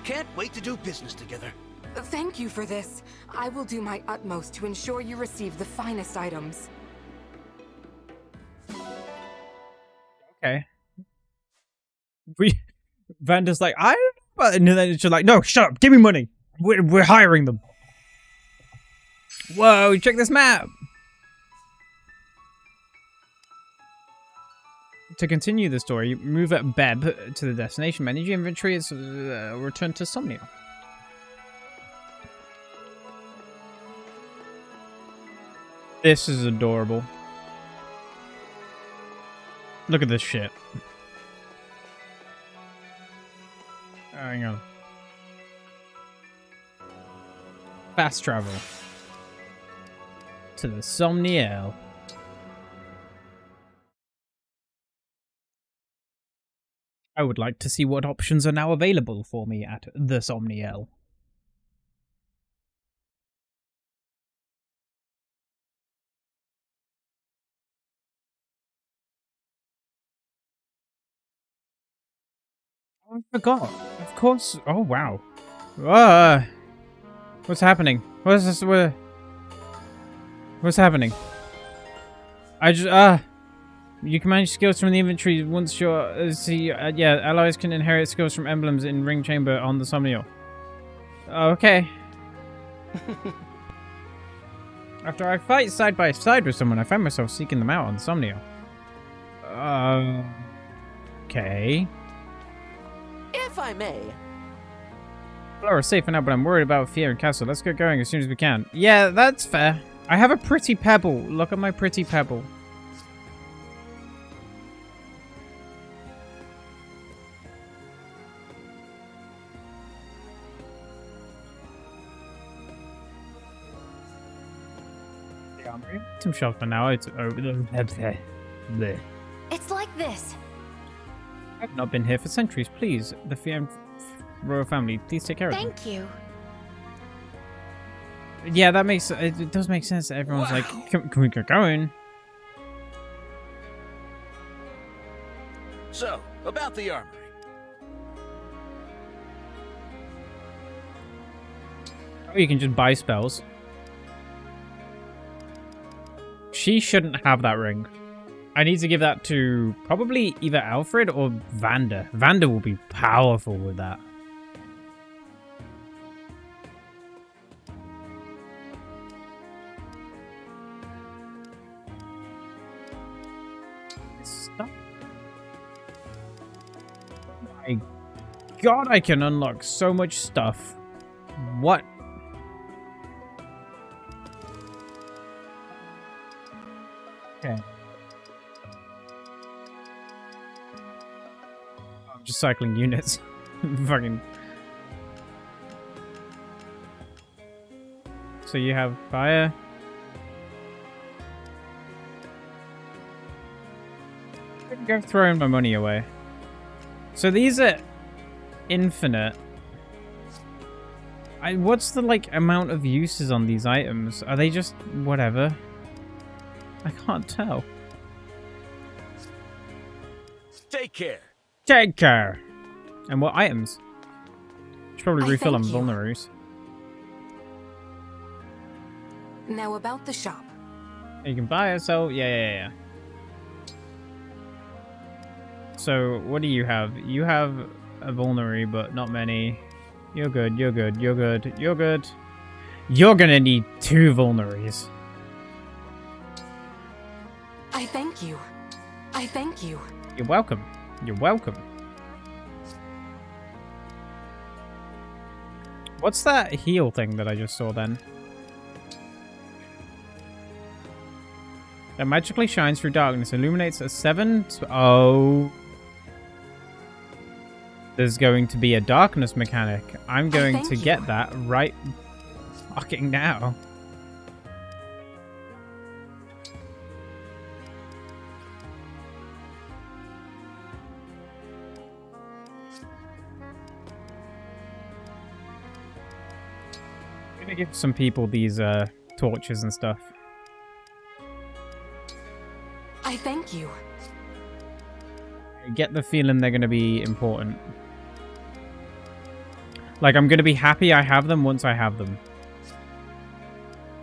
Can't wait to do business together. Thank you for this. I will do my utmost to ensure you receive the finest items. Okay. Vanda's like, and then she's like, no, shut up, give me money. We're hiring them. Whoa, check this map. To continue the story, move at Beb to the destination menu. Your inventory is returned to Somnia. This is adorable. Look at this shit. Hang on. Fast travel to the Somniel. I would like to see what options are now available for me at the Somniel. Oh, I forgot. Of course. Oh, wow. What's happening? What's this? What's happening? You can manage skills from the inventory once you're... yeah, allies can inherit skills from emblems in Ring Chamber on the Somniel. Okay. After I fight side by side with someone, I find myself seeking them out on the Somniel. Okay. If I may. Flora's safe for now, but I'm worried about Fear and Castle. Let's get going as soon as we can. Yeah, that's fair. I have a pretty pebble. Look at my pretty pebble. Some shelter now. It's over. It's like this. I've not been here for centuries. Please, the Fear royal family, please take care of them. Thank you. Yeah, that makes it does make sense that everyone's like, can we get going? So, about the armory. Oh, you can just buy spells. She shouldn't have that ring. I need to give that to probably either Alfred or Vanda. Vanda will be powerful with that. Stop. My God, I can unlock so much stuff. What? Okay. I'm just cycling units. Fucking. So you have fire. I'm go throwing my money away. So these are infinite. What's the like amount of uses on these items? Are they just whatever? I can't tell. Take care. Take care. And what items? Should probably I refill on thank you. vulneraries. Now about the shop. You can buy it, sell. Yeah. So what do you have? You have a vulnerary, but not many. You're good. You're good. You're good. You're good. You're gonna need 2 vulneraries. I thank you. I thank you. You're welcome. You're welcome. What's that heal thing that I just saw then? That magically shines through darkness, illuminates a 7. Oh. There's going to be a darkness mechanic. I'm going to get that right fucking now. I'm gonna give some people these torches and stuff. I thank you. I get the feeling they're gonna be important. Like, I'm gonna be happy I have them once I have them.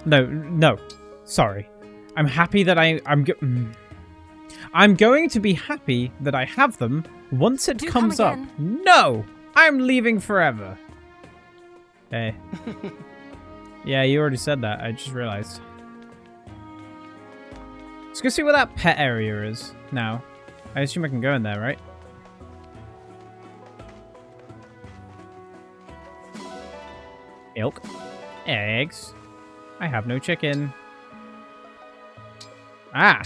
No. Sorry. I'm happy that I'm going to be happy that I have them once it comes up. No! I'm leaving forever. Hey. Yeah, you already said that. I just realized. Let's go see where that pet area is now. I assume I can go in there, right? Milk. Eggs. I have no chicken. Ah!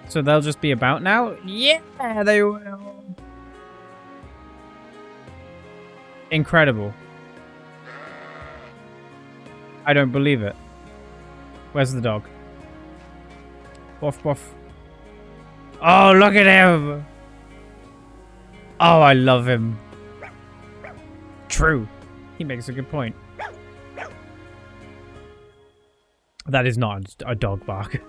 So they'll just be about now? Yeah, they will. Incredible. I don't believe it. Where's the dog? Woof, woof. Oh, look at him! Oh, I love him. True. He makes a good point. That is not a dog bark.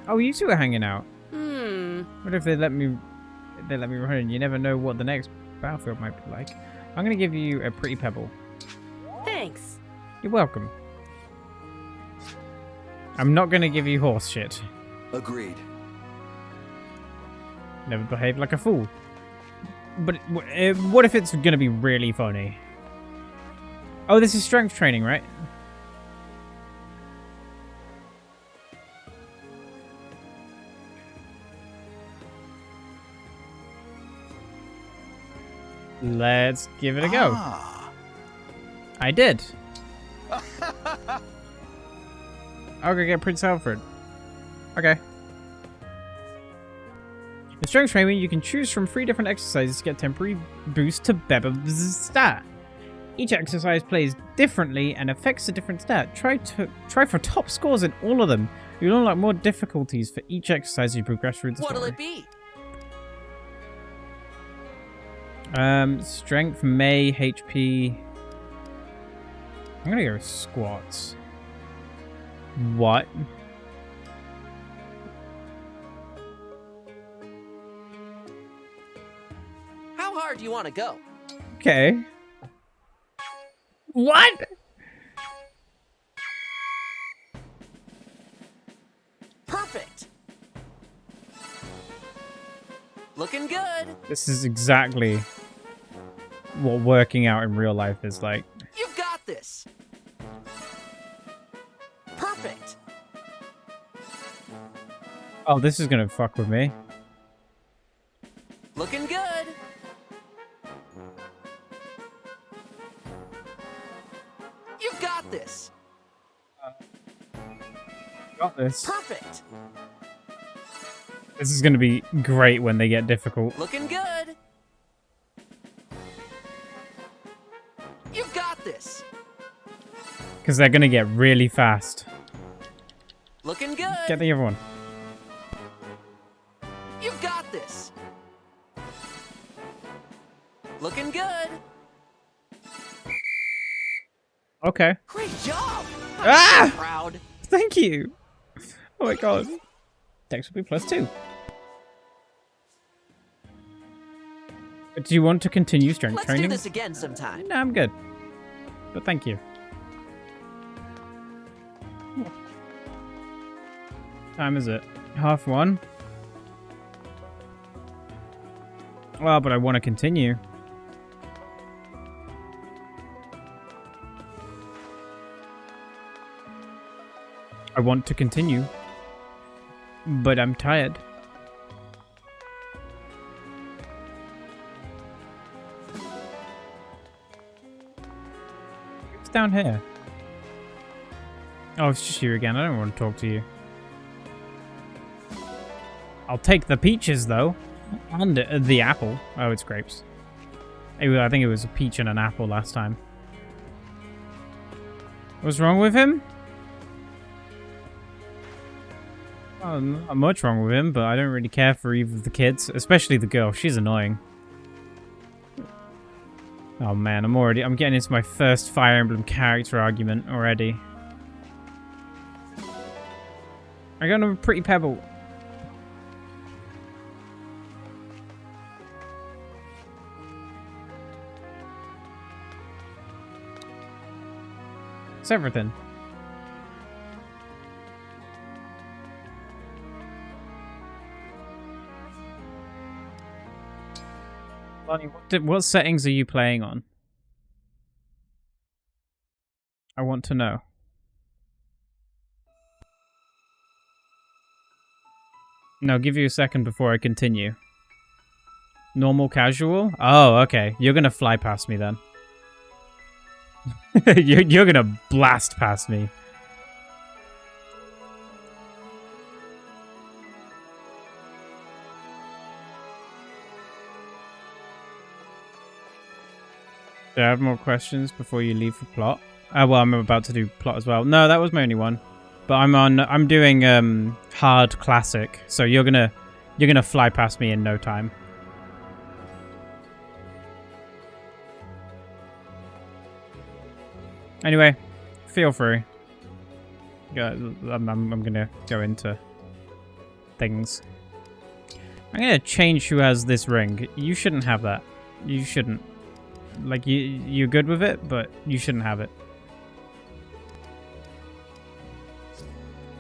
Oh, you two are hanging out. What if they let me run in? You never know what the next battlefield might be like. I'm gonna give you a pretty pebble. Thanks. You're welcome. I'm not gonna give you horse shit. Agreed. Never behave like a fool. But what if it's gonna be really funny? Oh, this is strength training, right? Let's give it a go. I did. I'll go get Prince Alfred. Okay. In strength training, you can choose from 3 different exercises to get temporary boost to Bebba's stat. Each exercise plays differently and affects a different stat. Try for top scores in all of them. You'll unlock more difficulties for each exercise as you progress through the story. What'll it be? Strength, May, HP. I'm gonna go with squats. What? How hard do you want to go? Okay. What? Perfect. Looking good. This is exactly what working out in real life is like. You've got this. Perfect. Oh, this is gonna fuck with me. Looking good. You've got this. Got this. Perfect. This is going to be great when they get difficult. Looking good. You got this. Because they're going to get really fast. Looking good. Get the other one. You got this. Looking good. Okay. Great job. Ah! So proud. Thank you. Oh my god. Dex will be +2. Do you want to continue strength Let's training? do this again sometime. No, I'm good. But thank you. Time is it? 1:30. Well, but I want to continue. I want to continue. But I'm tired. It's down here. Oh, it's just you again. I don't want to talk to you. I'll take the peaches, though. And the apple. Oh, it's grapes. I think it was a peach and an apple last time. What's wrong with him? Oh, not much wrong with him, but I don't really care for either of the kids. Especially the girl. She's annoying. Oh man, I'm getting into my first Fire Emblem character argument already. I got a pretty pebble. It's everything. Lonnie, what settings are you playing on? I want to know. No, I'll give you a second before I continue. Normal, casual? Oh, okay. You're gonna fly past me then. you're gonna blast past me. Do I have more questions before you leave for plot? Well, I'm about to do plot as well. No, that was my only one. But I'm doing hard classic, so you're gonna fly past me in no time. Anyway, feel free. Yeah, I'm gonna go into things. I'm gonna change who has this ring. You shouldn't have that. You shouldn't. Like, you're good with it, but you shouldn't have it.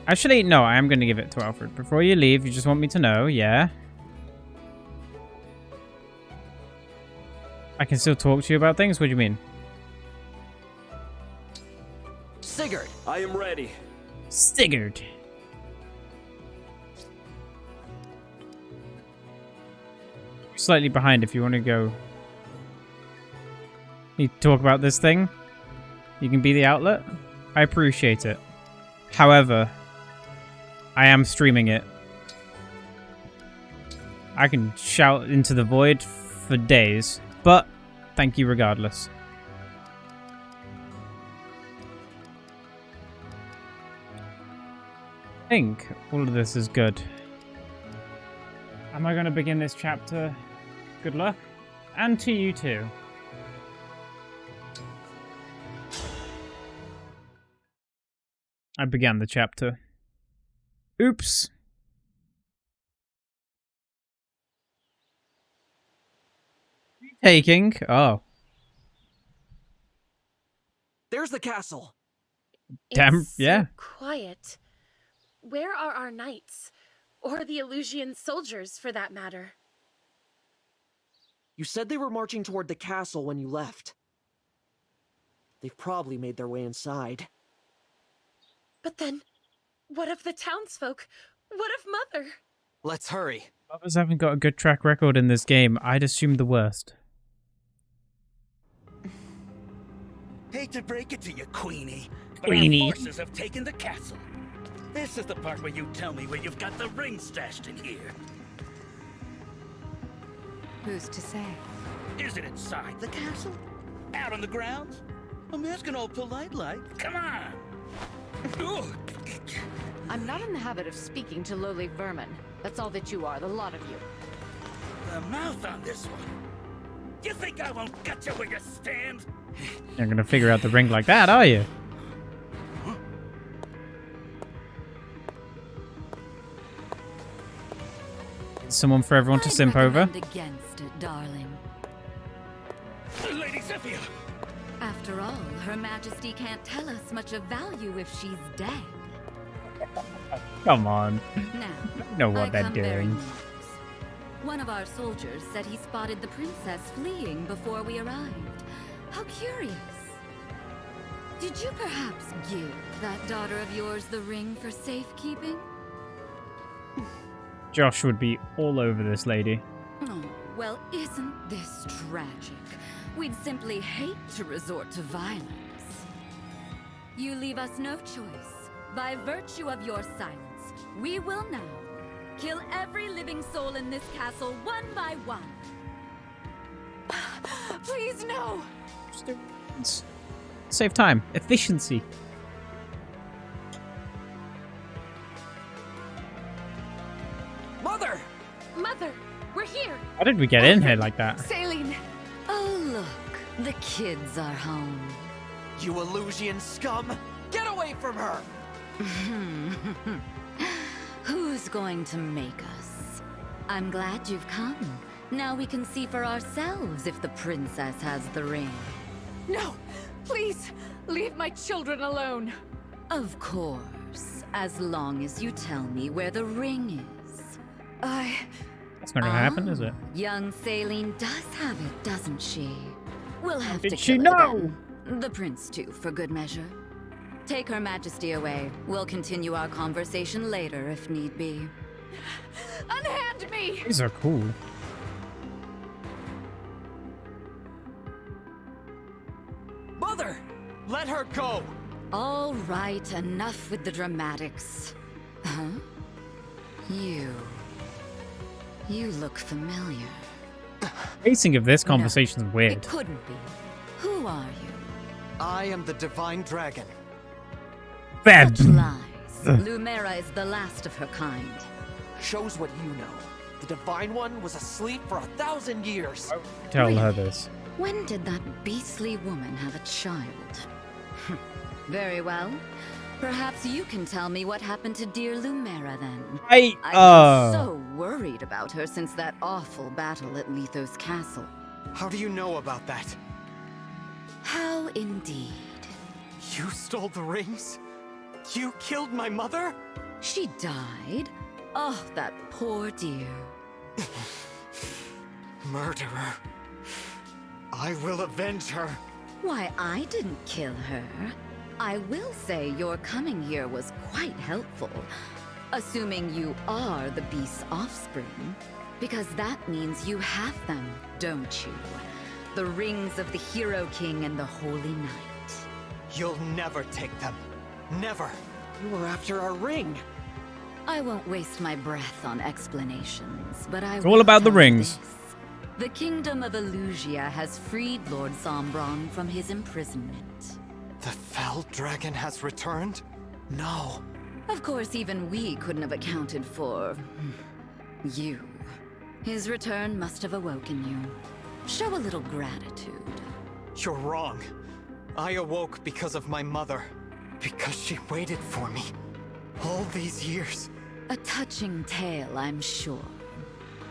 Actually, no, I am going to give it to Alfred. Before you leave, you just want me to know, yeah? I can still talk to you about things? What do you mean? Sigurd! I am ready. Sigurd! Slightly behind if you want to go. Need to talk about this thing? You can be the outlet? I appreciate it. However, I am streaming it. I can shout into the void for days, but thank you regardless. I think all of this is good. Am I going to begin this chapter? Good luck. And to you too. I began the chapter. Oops. Taking? Oh. There's the castle. Damn, It's yeah. so quiet. Where are our knights? Or the Illusian soldiers, for that matter? You said they were marching toward the castle when you left. They've probably made their way inside. But then, what of the townsfolk? What of Mother? Let's hurry. Others haven't got a good track record in this game. I'd assume the worst. Hate to break it to you, Queenie, but Queenie. our forces have taken the castle. This is the part where you tell me where you've got the ring stashed in here. Who's to say? Is it inside the castle? Out on the grounds? I'm asking all polite like. Come on! I'm not in the habit of speaking to lowly vermin. That's all that you are, the lot of you. The mouth on this one. You think I won't get you where you stand? You're gonna figure out the ring like that, are you? Someone for everyone to simp over. Against it, darling. Lady Zephyr! After all, Her Majesty can't tell us much of value if she's dead. Come on. Now, You know what I they're come bearing doing. news. One of our soldiers said he spotted the princess fleeing before we arrived. How curious. Did you perhaps give that daughter of yours the ring for safekeeping? Josh would be all over this lady. Oh, well, isn't this tragic? We'd simply hate to resort to violence. You leave us no choice. By virtue of your silence, we will now kill every living soul in this castle one by one. Please, no! Save time. Efficiency. Mother! Mother! We're here! How did we get in here like that? Saline! Oh, look. The kids are home. You Illusian scum! Get away from her! Who's going to make us? I'm glad you've come. Now we can see for ourselves if the princess has the ring. No! Please! Leave my children alone! Of course. As long as you tell me where the ring is. That's not gonna happen, is it? Young Saline does have it, doesn't she? We'll have Did to she kill know? her then. The prince, too, for good measure. Take Her Majesty away. We'll continue our conversation later, if need be. Unhand me! These are cool. Mother! Let her go! All right, enough with the dramatics. Huh? You look familiar. Pacing of this conversation is weird. It couldn't be. Who are you? I am the Divine Dragon. Bad. Such lies. Lumera is the last of her kind. Shows what you know. The Divine One was asleep for 1,000 years. Tell her this. When did that beastly woman have a child? Very well. Perhaps you can tell me what happened to dear Lumera then. I've been so worried about her since that awful battle at Lithos Castle. How do you know about that? How indeed. You stole the rings? You killed my mother? She died? Oh, that poor dear. Murderer. I will avenge her. Why, I didn't kill her. I will say your coming here was quite helpful. Assuming you are the beast's offspring. Because that means you have them, don't you? The rings of the Hero King and the Holy Knight. You'll never take them. Never. You were after our ring. I won't waste my breath on explanations, but I It's all about the tell you rings. this. The Kingdom of Illusia has freed Lord Sombron from his imprisonment. The Fell Dragon has returned? No. Of course, even we couldn't have accounted for... you. His return must have awoken you. Show a little gratitude. You're wrong. I awoke because of my mother. Because she waited for me. All these years. A touching tale, I'm sure.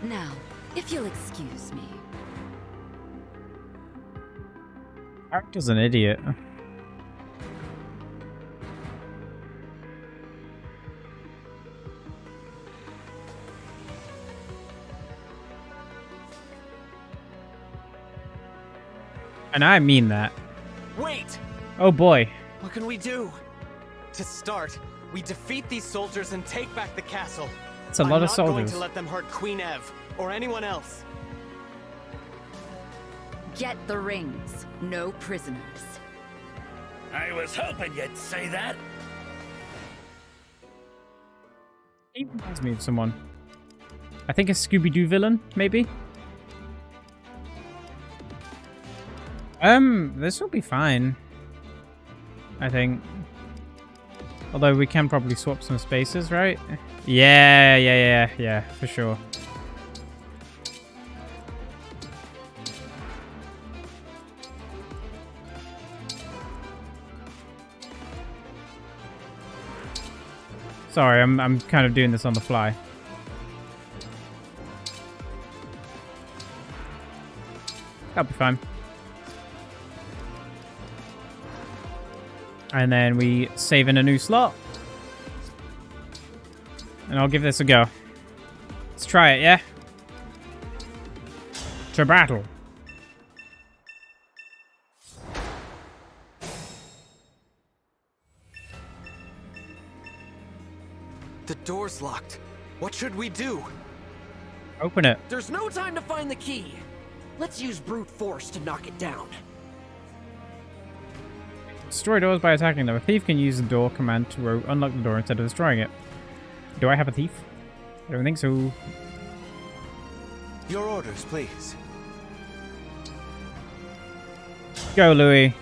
Now, if you'll excuse me. Character's an idiot. And I mean that. Wait! Oh boy. What can we do? To start, we defeat these soldiers and take back the castle. It's a lot of I'm not going soldiers. to let them hurt Queen Ev or anyone else. Get the rings. No prisoners. I was hoping you'd say that. He reminds me of someone. I think a Scooby-Doo villain, maybe? This will be fine. I think. Although we can probably swap some spaces, right? Yeah, for sure. Sorry, I'm kind of doing this on the fly. That'll be fine. And then we save in a new slot. And I'll give this a go. Let's try it, yeah? To battle. The door's locked. What should we do? Open it. There's no time to find the key. Let's use brute force to knock it down. Destroy doors by attacking them. A thief can use the door command to unlock the door instead of destroying it. Do I have a thief? I don't think so. Your orders, please. Go, Louis.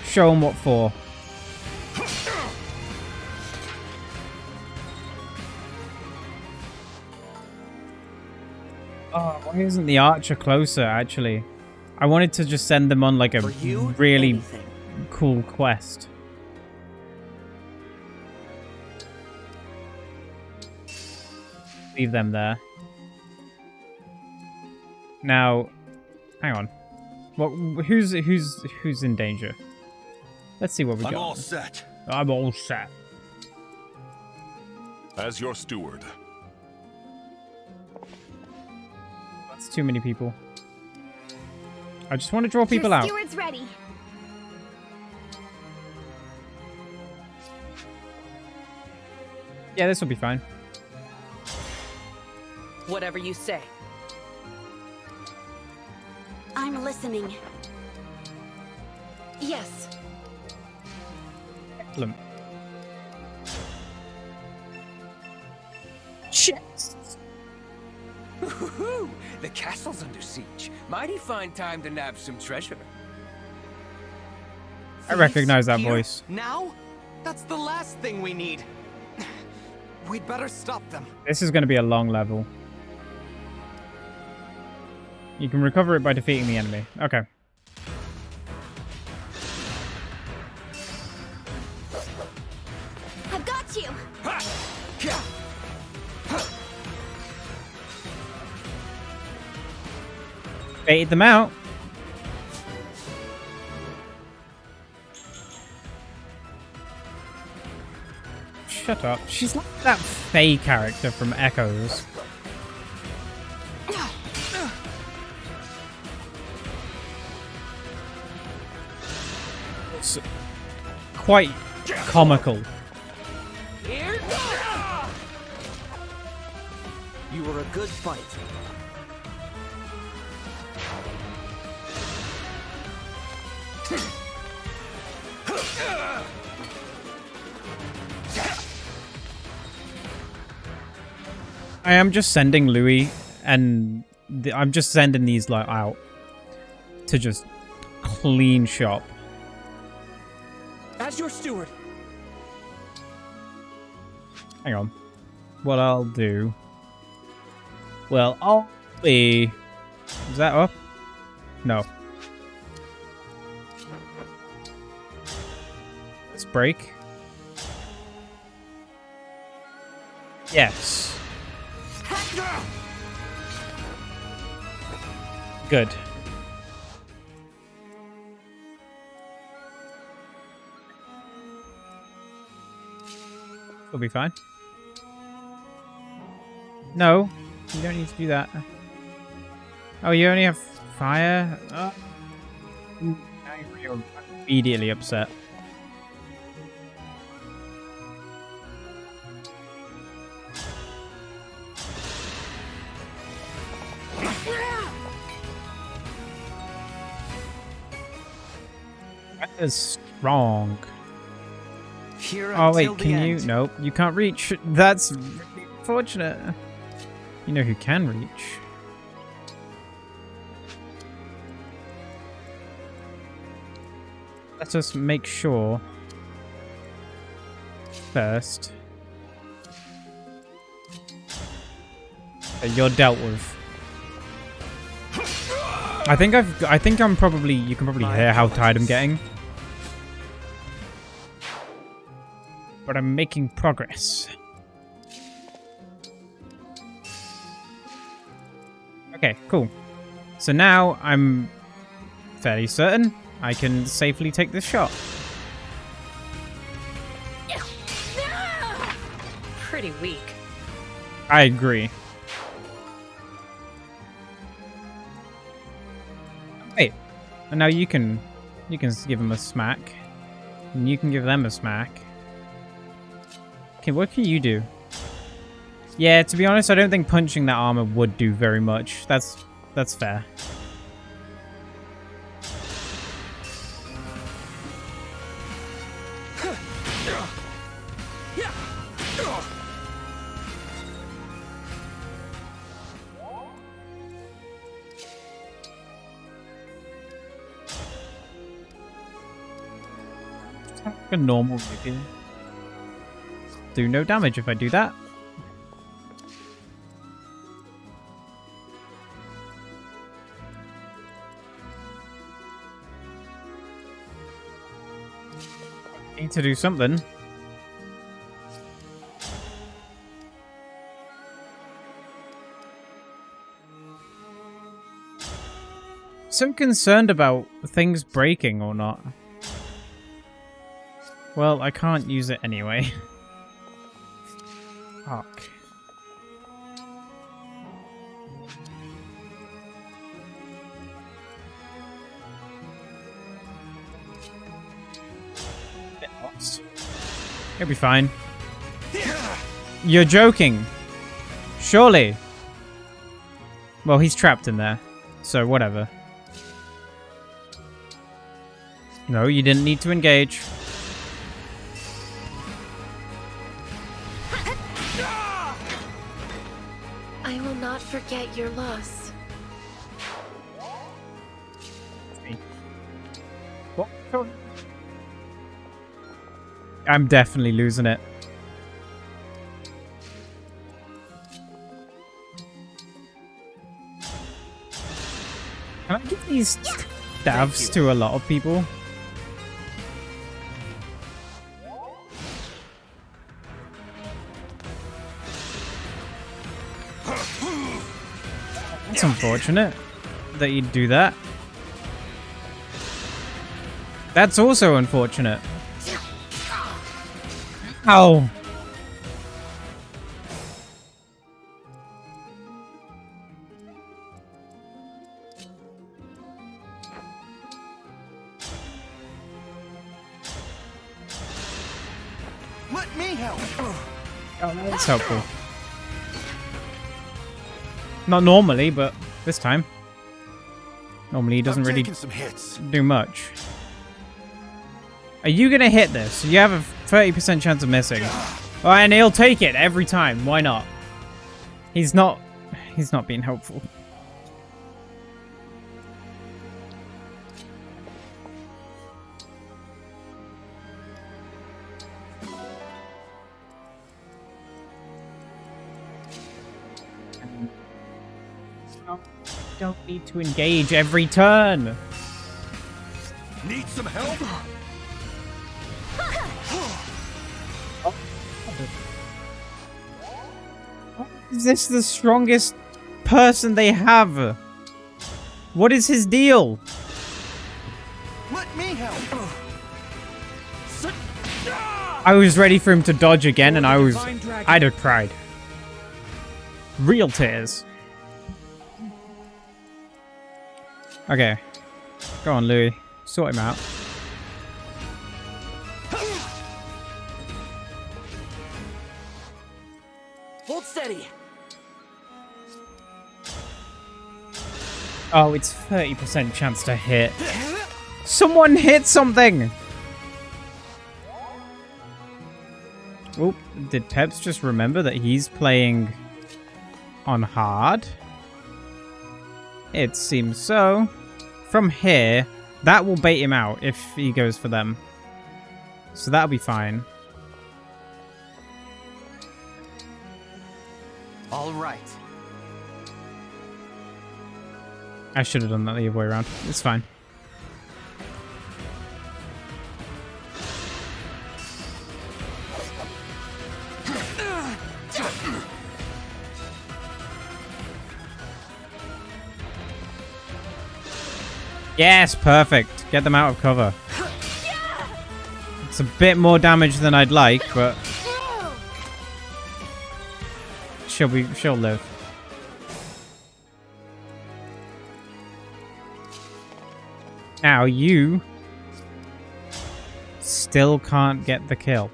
Show him what for. Oh, why isn't the archer closer, actually? I wanted to just send them on like a really cool quest. Leave them there. Now, hang on. What? Who's in danger? Let's see what we got. I'm all set. I'm all set. As your steward. That's too many people. I just want to draw people out. Steward's ready. Yeah, this will be fine. Whatever you say. I'm listening. Yes. Excellent. Chests. Woohoo! The castle's under siege. Mighty fine time to nab some treasure. I recognize that Here? voice. Now? That's the last thing we need. We'd better stop them. This is going to be a long level. You can recover it by defeating the enemy. Okay. I've got you. Bait them out. Shut up. She's like that Faye character from Echoes. It's quite comical. You were a good fight. I am just sending Louis, and I'm just sending these like out to just clean shop. As your steward. Hang on. What I'll do... Well, I'll be... Is that up? No. Let's break. Yes. Good. We'll be fine. No, you don't need to do that. Oh, you only have fire? Oh. Now you're immediately upset. That is strong. here Oh until wait, the can end. you? Nope, you can't reach. That's fortunate. You know who can reach? Let's just make sure first that you're dealt with. I think I'm probably. You can probably hear how tired I'm getting. But I'm making progress. Okay, cool. So now I'm fairly certain I can safely take this shot. Pretty weak. I agree. Wait, and now you can give them a smack, and you can give them a smack. Okay, what can you do? Yeah, to be honest, I don't think punching that armor would do very much. That's fair. Like a normal rapier. Do no damage if I do that. Need to do something. So concerned about things breaking or not. Well, I can't use it anyway. Fuck. Bit lost. He'll be fine. You're joking. Surely. Well, he's trapped in there. So, whatever. No, you didn't need to engage. I will not forget your loss. What? I'm definitely losing it. Can I give these stabs to a lot of people? It's unfortunate that you'd do that. That's also unfortunate. Ow. Let me help. Oh, that's helpful. Not normally, but this time. Normally he doesn't really do much. Are you gonna hit this? You have a 30% chance of missing. Oh, and he'll take it every time. Why not? He's not being helpful. Don't need to engage every turn. Need some help? Is this the strongest person they have? What is his deal? Let me help. I was ready for him to dodge again, and I'd have cried. Real tears. Okay. Go on, Louis. Sort him out. Hold steady. Oh, it's 30% chance to hit. Someone hit something! Oh, did Peps just remember that he's playing on hard? It seems so. From here, that will bait him out if he goes for them. So that'll be fine. All right. I should have done that the other way around. It's fine. Yes, perfect. Get them out of cover. It's a bit more damage than I'd like, but she'll live. Now you still can't get the kill.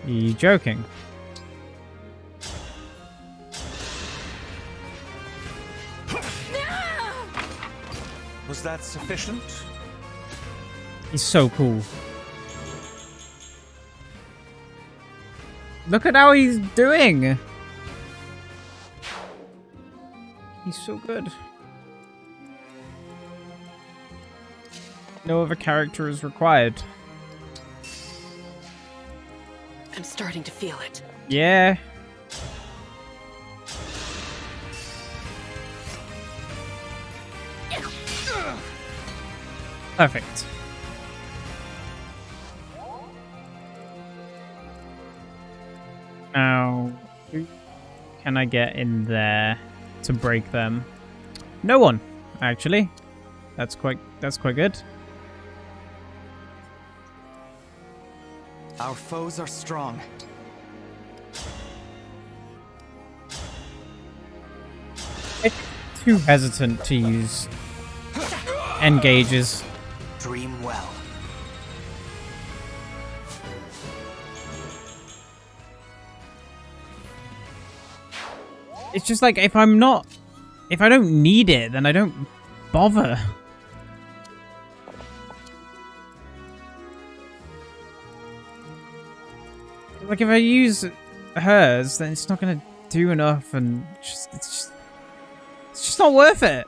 Are you joking? Was that sufficient? He's so cool. Look at how he's doing. He's so good. No other character is required. I'm starting to feel it. Yeah. Perfect. Now, who can I get in there to break them? No one, actually. That's quite good. Our foes are strong. I'm too hesitant to use engages. Dream well. It's just like if I don't need it, then I don't bother. Like if I use hers, then it's not gonna do enough, and it's just not worth it.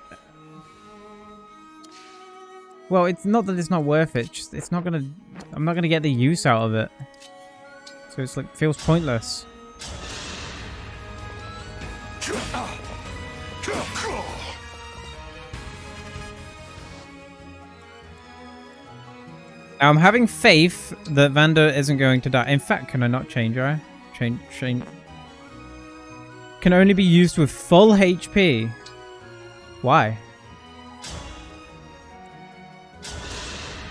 Well, it's not that it's not worth it. Just I'm not gonna get the use out of it. So it's like feels pointless. Now I'm having faith that Vander isn't going to die. In fact, can I not change her? Change. Can only be used with full HP. Why?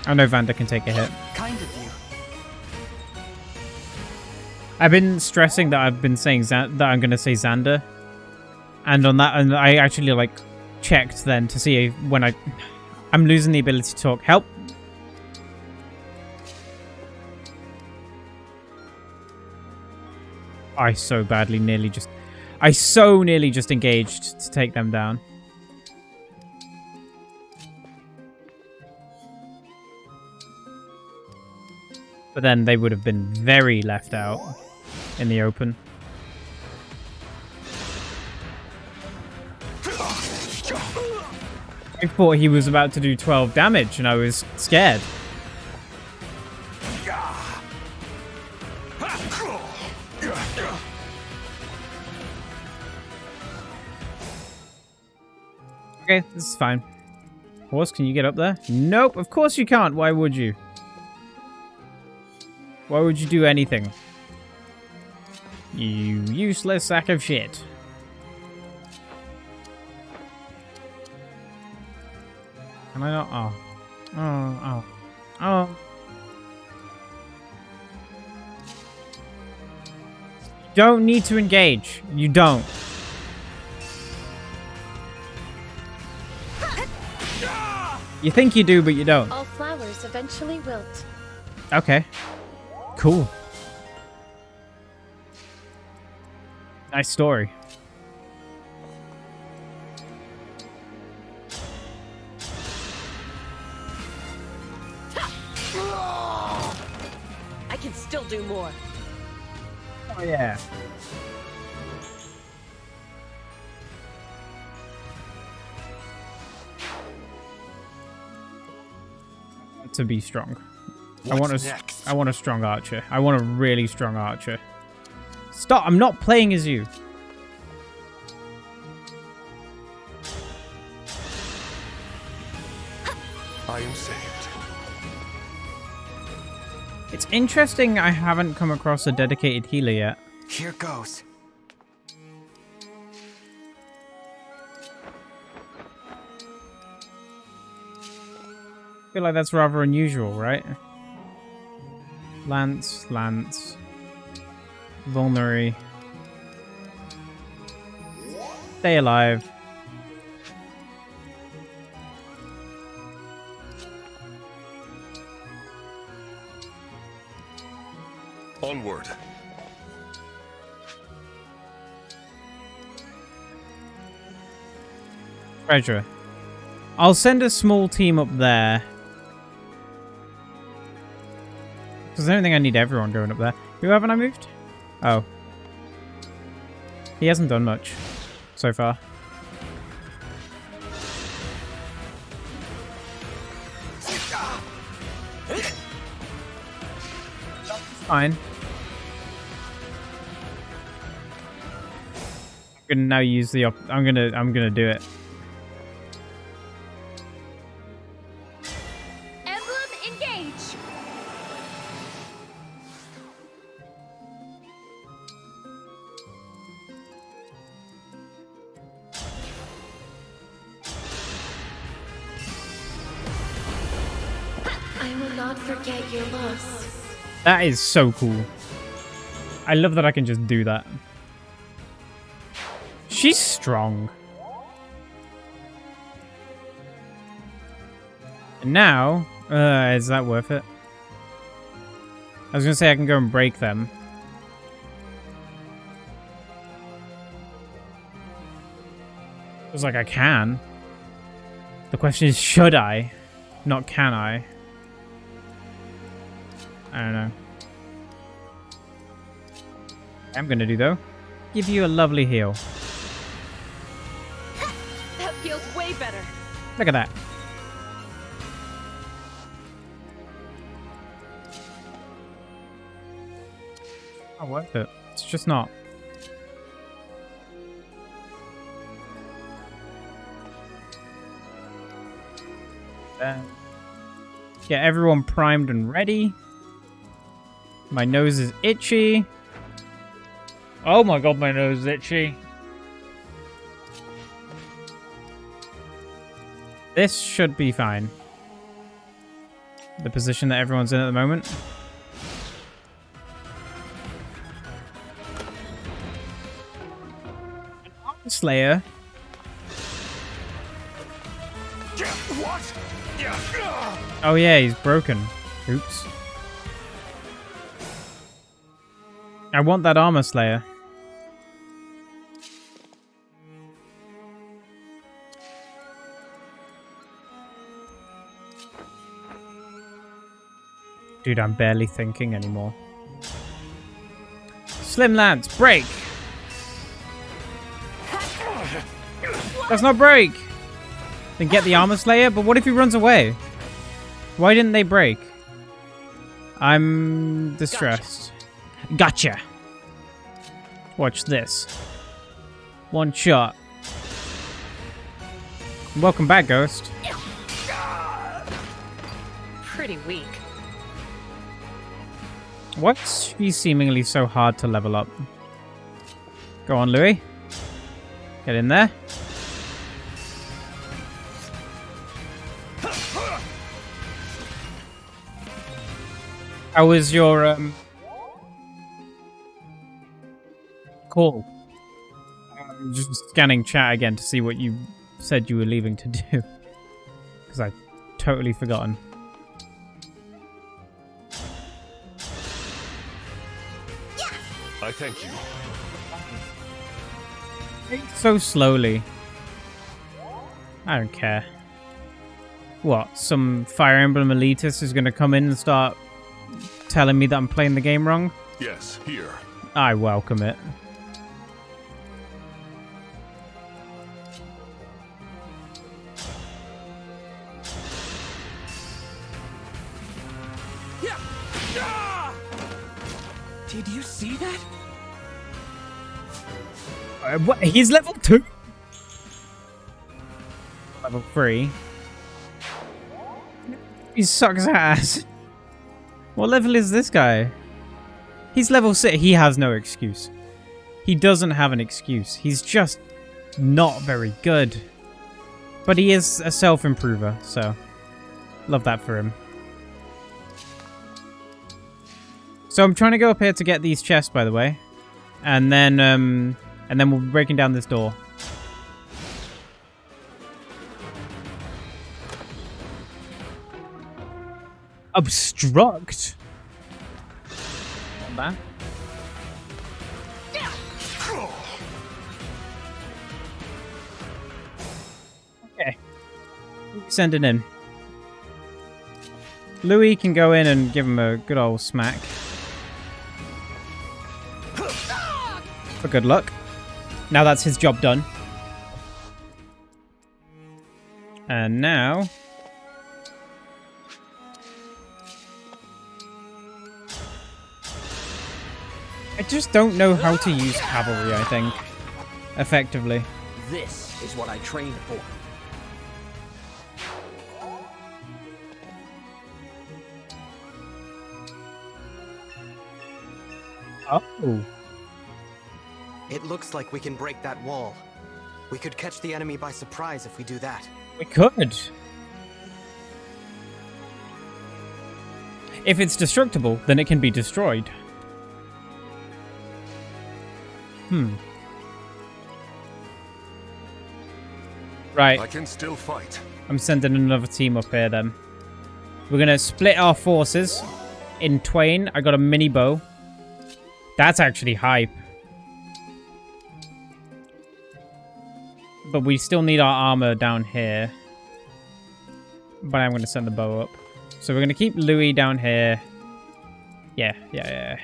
I know Vander can take a hit. Kind of you. I've been stressing that I've been saying that I'm going to say Xander. And on that, and I actually like checked then to see when I'm losing the ability to talk. Help. I so nearly just engaged to take them down. But then they would have been very left out in the open. I thought he was about to do 12 damage and I was scared. Okay, this is fine. Horse, can you get up there? Nope, of course you can't. Why would you? Why would you do anything? You useless sack of shit. Can I not? Oh. You don't need to engage. You don't. You think you do, but you don't. All flowers eventually wilt. Okay. Cool. Nice story. I can still do more. Oh, yeah. To be strong. I want a strong archer. I want a really strong archer. Stop! I'm not playing as you. I am saved. It's interesting I haven't come across a dedicated healer yet. Here goes. I feel like that's rather unusual, right? Lance. Vulnerary. Stay alive. Onward. Treasure. I'll send a small team up there. Because I don't think I need everyone going up there. Who haven't I moved? Oh. He hasn't done much so far. Fine. I'm gonna now use the I'm gonna do it. Emblem engage. I will not forget your loss. That is so cool. I love that I can just do that. She's strong. And now, is that worth it? I was gonna say I can go and break them. Feels like I can. The question is, should I? Not can I? I don't know. I'm gonna do though. Give you a lovely heal. That feels way better. Look at that. Not worth it. It's just not. Get everyone primed and ready. My nose is itchy. Oh my god, my nose is itchy. This should be fine. The position that everyone's in at the moment. Slayer. What? Oh yeah, he's broken. Oops. I want that armor slayer. Dude, I'm barely thinking anymore. Slim Lance, break! That's not break! Then get the armor slayer, but what if he runs away? Why didn't they break? I'm distressed. Gotcha! Watch this. One shot. Welcome back, Ghost. Pretty weak. What's she seemingly so hard to level up? Go on, Louis. Get in there. How was your call? I'm just scanning chat again to see what you said you were leaving to do. Because I've totally forgotten. I thank you. So slowly. I don't care. What? Some Fire Emblem elitist is going to come in and start telling me that I'm playing the game wrong. Yes, here. I welcome it. Did you see that? What? He's level 2? Level 3. He sucks ass. What level is this guy? He's level 6. He has no excuse. He doesn't have an excuse. He's just not very good. But he is a self-improver, so love that for him. So I'm trying to go up here to get these chests, by the way. And then we'll be breaking down this door. Obstruct? Not bad. Okay. Send it in. Louis can go in and give him a good old smack. For good luck. Now that's his job done. And now... I just don't know how to use cavalry, I think. Effectively. This is what I trained for. Oh. It looks like we can break that wall. We could catch the enemy by surprise if we do that. We could. If it's destructible, then it can be destroyed. Right. I can still fight. I'm sending another team up here then. We're gonna split our forces in twain. I got a mini bow. That's actually hype. But we still need our armor down here. But I'm going to send the bow up. So we're going to keep Louis down here. Yeah.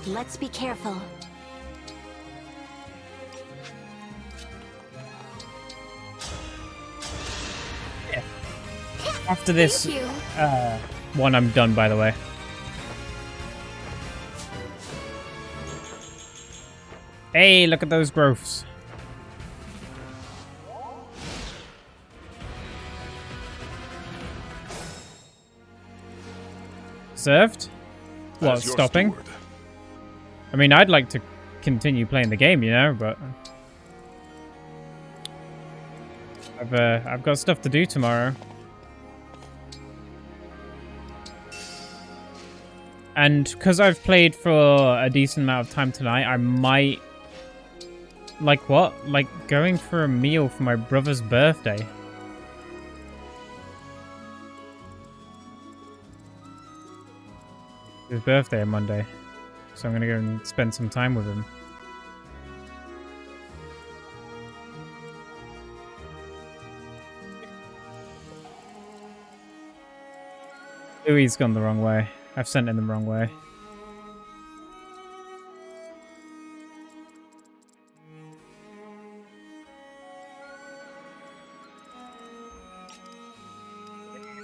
Let's be careful. Yeah. After this one, I'm done, by the way. Hey, look at those growths. Served? What, stopping? Steward. I mean, I'd like to continue playing the game, you know, but I've got stuff to do tomorrow. And because I've played for a decent amount of time tonight, I might... Like what? Like going for a meal for my brother's birthday. His birthday on Monday. So I'm going to go and spend some time with him. Louis gone the wrong way. I've sent him the wrong way.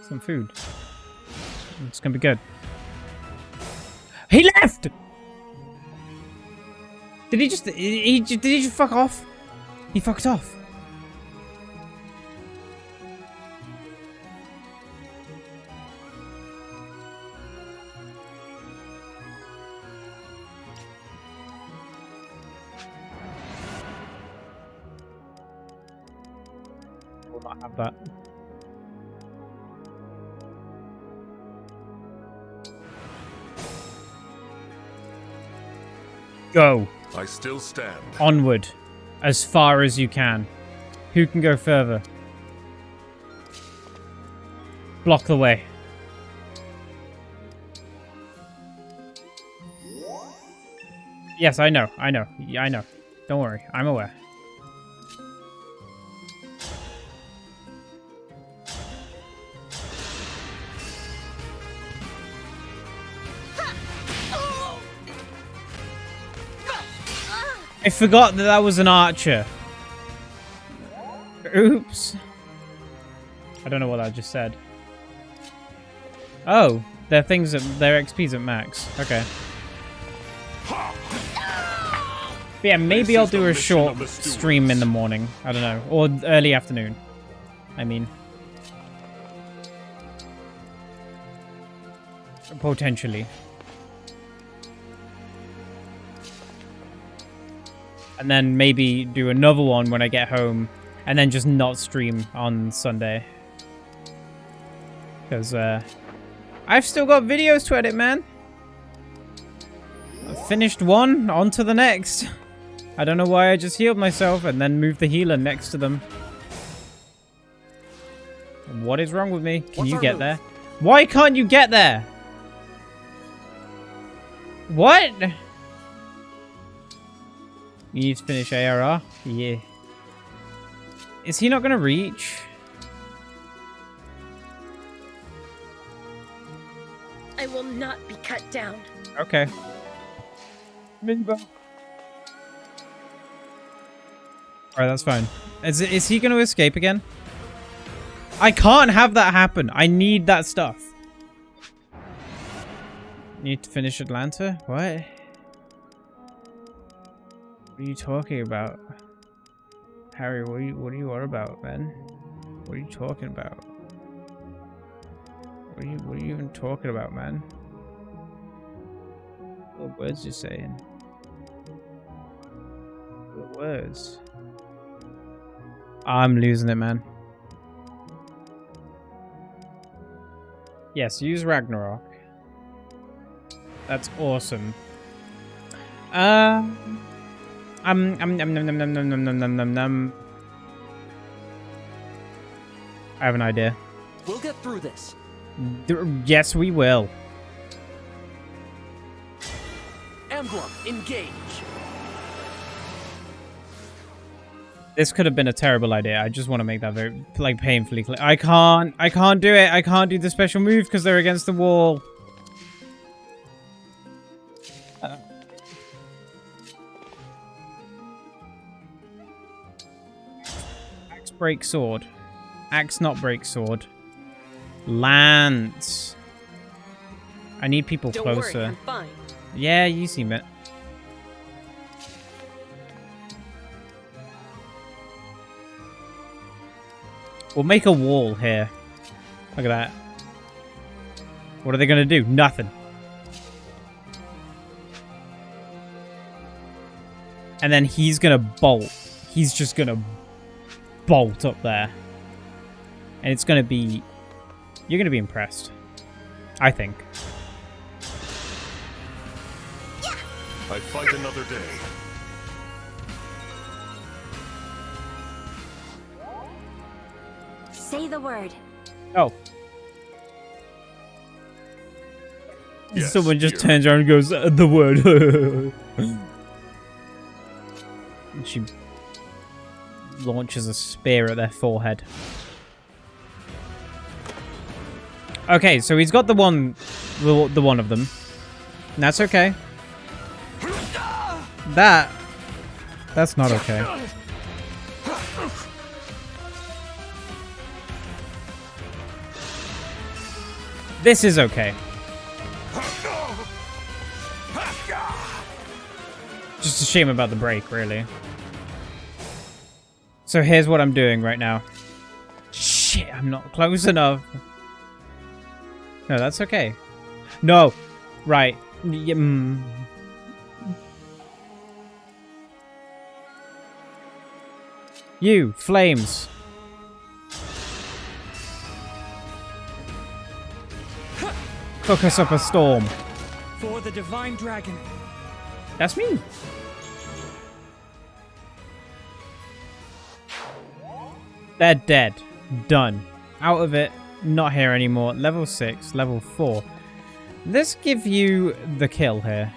Some food. It's gonna be good. He left! Did he just... did he just fuck off? He fucked off. Will not have that. Go. I still stand. Onward. As far as you can. Who can go further? Block the way. Yes, I know. Don't worry. I'm aware. I forgot that that was an archer. Oops. I don't know what I just said. Oh, their things at their XP's at max. Okay. But yeah, maybe I'll do a short stream in the morning. I don't know. Or early afternoon. I mean. Potentially. And then maybe do another one when I get home. And then just not stream on Sunday. Because, I've still got videos to edit, man. I've finished one, on to the next. I don't know why I just healed myself and then moved the healer next to them. What is wrong with me? Can you get there? Why can't you get there? What? You need to finish ARR? Yeah. Is he not going to reach? I will not be cut down. Okay. Minbo. Alright, that's fine. Is he going to escape again? I can't have that happen. I need that stuff. Need to finish Atlanta? What? What are you talking about? Harry, what are you on about, man? What are you talking about? What are you even talking about, man? What words you saying? What words? I'm losing it, man. Yes, use Ragnarok. That's awesome. Num. I have an idea. We'll get through this. Yes, we will. Emblem, engage. This could have been a terrible idea. I just want to make that very, like, painfully clear. I can't do it. I can't do the special move because they're against the wall. Axe break sword. Axe not break sword. Lance. I need people closer. Don't worry, I'm fine. Yeah, you seem it. We'll make a wall here. Look at that. What are they going to do? Nothing. And then he's going to bolt. He's just going to bolt up there. And it's going to be... You're going to be impressed. I think. I fight another day. Say the word. Oh. Yes, someone just turns around and goes, the word. And she launches a spear at their forehead. Okay, so he's got the one of them. And that's okay. That's not okay. This is okay. Just a shame about the break, really. So here's what I'm doing right now. Shit, I'm not close enough. No, that's okay. No. Right. You, flames. Cook us up a storm. For the divine dragon. That's me. They're dead. Done. Out of it. Not here anymore. Level 6, level 4. Let's give you the kill here.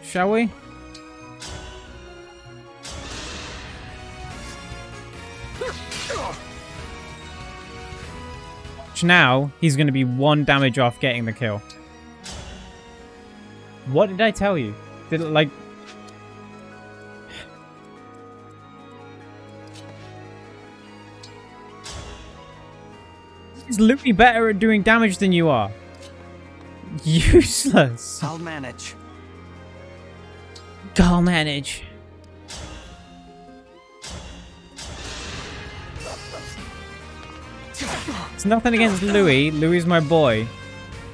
Shall we? Now, he's going to be 1 damage off getting the kill. What did I tell you? Did it, like... Is Louis better at doing damage than you are? Useless. I'll manage. I'll manage. It's nothing against Louis. Louis is my boy.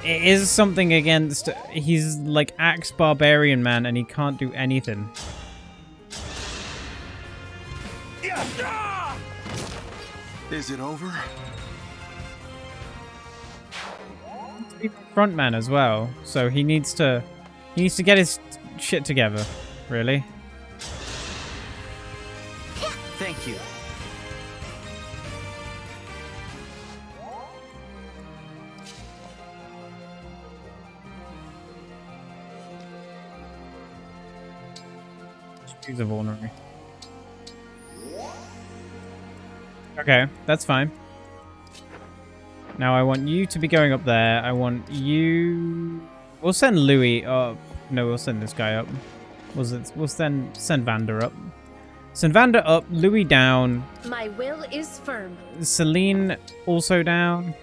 It is something against... He's like Axe Barbarian Man and he can't do anything. Is it over? Front man as well, so he needs to get his shit together, really. Thank you. Choose a vulnerary. Okay, that's fine. Now I want you to be going up there. I want you... We'll send Louis up. No, we'll send this guy up. We'll send Vander up. Send Vander up, Louis down. My will is firm. Celine also down.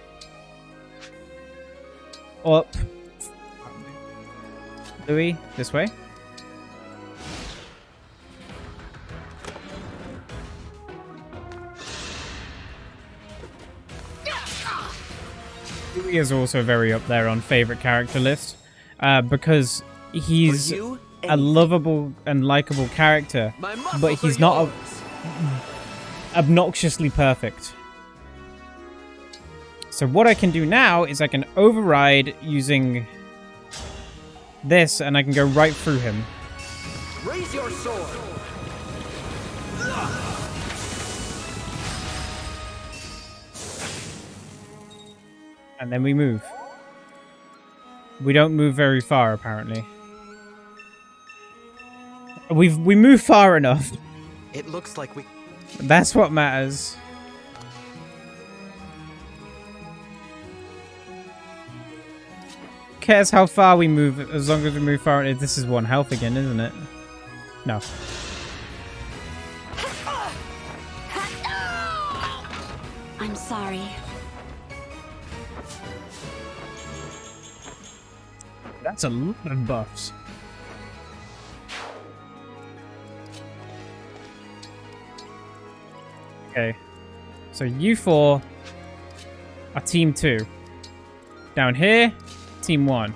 Up. Louis, this way. Louis is also very up there on favorite character list because he's a lovable and likable character, but he's not obnoxiously perfect. So what I can do now is I can override using this and I can go right through him. Raise your sword. And then we move. We don't move very far, apparently. We move far enough. It looks like we... That's what matters. Cares how far we move, as long as we move far. This is 1 health again, isn't it? No. I'm sorry. That's a lot of buffs. Okay. So you 4 are team 2. Down here, team 1.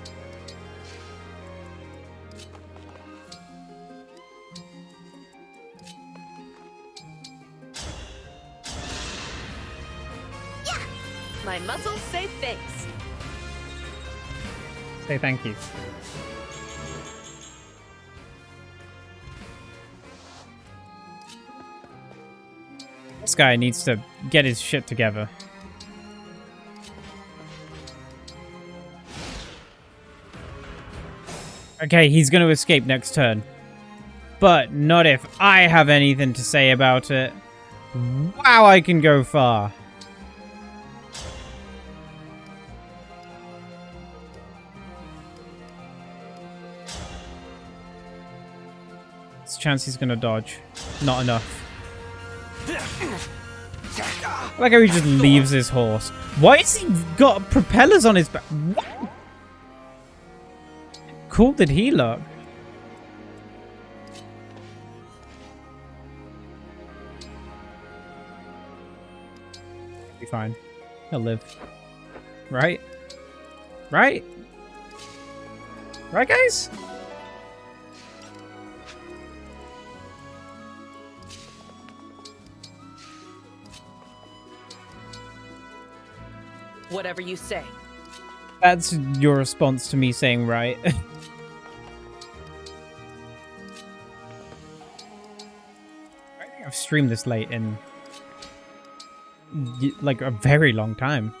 My muscles say thanks. Say thank you. This guy needs to get his shit together. Okay, he's going to escape next turn. But not if I have anything to say about it. Wow, I can go far. There's a chance he's going to dodge. Not enough. I like how he just leaves his horse. Why has he got propellers on his back? What? Cool did he look? Be fine. He'll live. Right? Right? Right, guys? Whatever you say. That's your response to me saying right. I think I've streamed this late in like a very long time.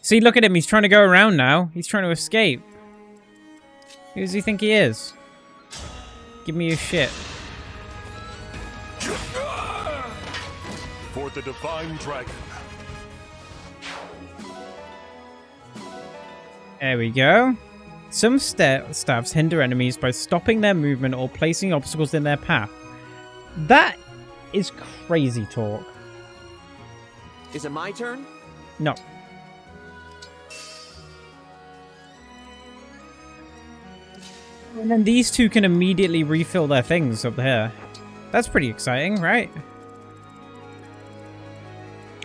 See, look at him. He's trying to go around now. He's trying to escape. Who does he think he is? Give me your shit. For the Divine Dragon. There we go. Some staffs hinder enemies by stopping their movement or placing obstacles in their path. That is crazy talk. Is it my turn? No. And then these two can immediately refill their things up here. That's pretty exciting, right?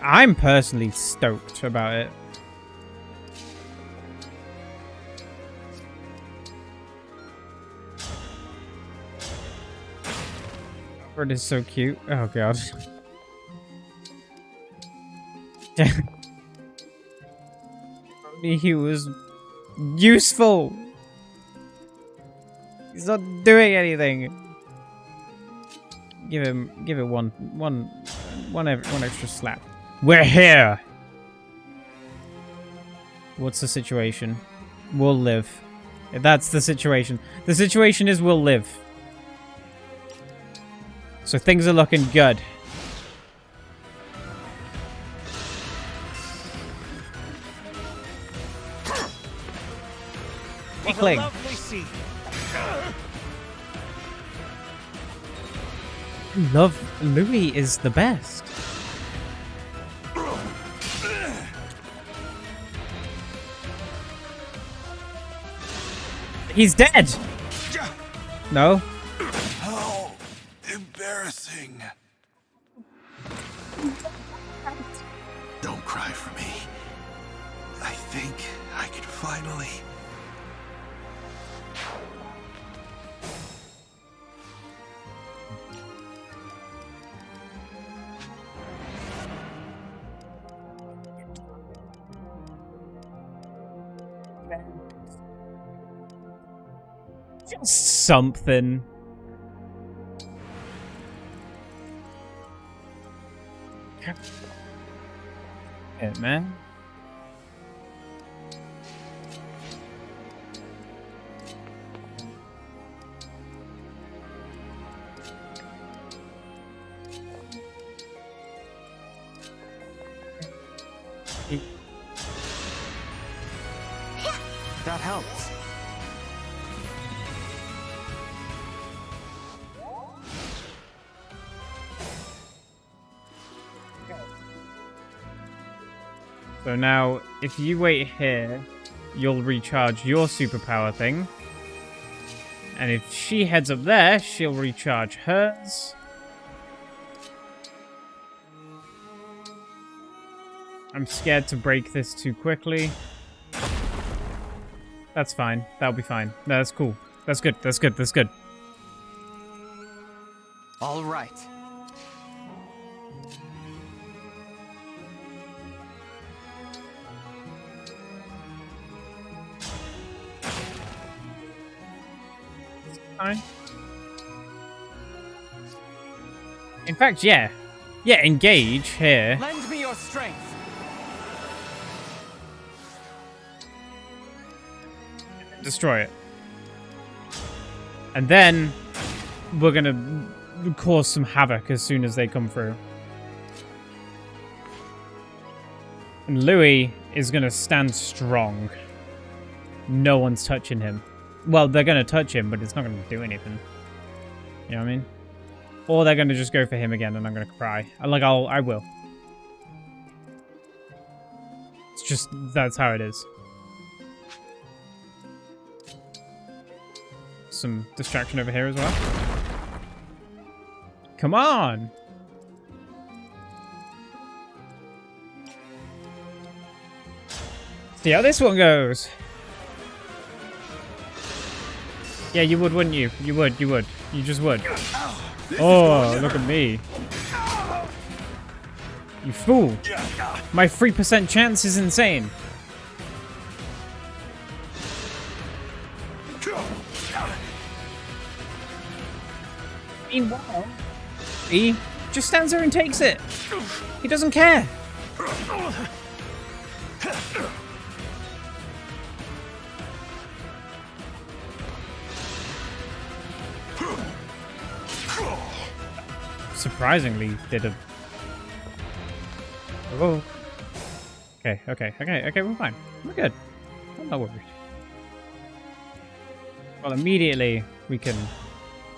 I'm personally stoked about it. It is so cute. Oh god. Only he was useful. He's not doing anything. Give it one extra slap. We're here. What's the situation? We'll live. If that's the situation. The situation is we'll live. So things are looking good. Weakling. Love Louis is the best. He's dead. No. How embarrassing. Don't cry for me. I think I can finally... Something. Yeah, man. That helps. So now, if you wait here, you'll recharge your superpower thing. And if she heads up there, she'll recharge hers. I'm scared to break this too quickly. That's fine. That'll be fine. No, that's cool. That's good. That's good. That's good. All right. Fine. In fact, yeah. Yeah, engage here. Lend me your strength. Destroy it. And then we're gonna cause some havoc as soon as they come through. And Louis is gonna stand strong. No one's touching him. Well, they're gonna touch him, but it's not gonna do anything. You know what I mean? Or they're gonna just go for him again, and I'm gonna cry. I will. It's just that's how it is. Some distraction over here as well. Come on! See how this one goes. Yeah, you would, wouldn't you? You would. You just would. Oh, look at me. You fool. My 3% chance is insane. Meanwhile, he just stands there and takes it. He doesn't care. Surprisingly, did a... Oh. Okay, we're fine. We're good. I'm not worried. Well, immediately we can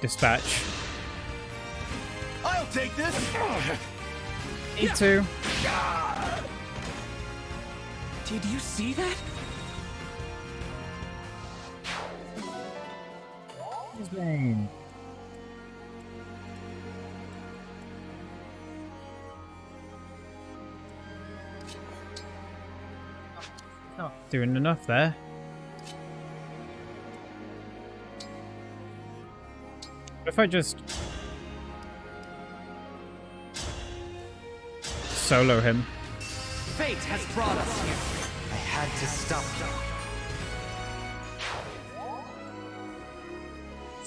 dispatch. I'll take this. Need to. Did you see that? His name. Not doing enough there. If I just solo him. Fate has brought us here. I had to stop you.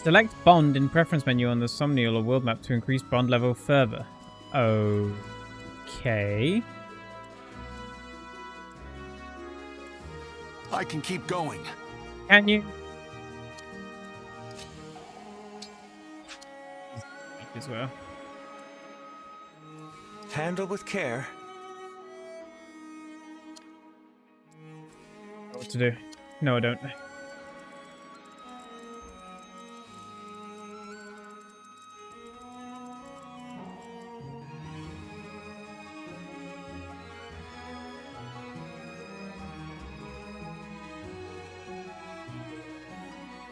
Select bond in preference menu on the Somnial or world map to increase bond level further. Okay. I can keep going. Can you? As well. Handle with care. What to do? No, I don't.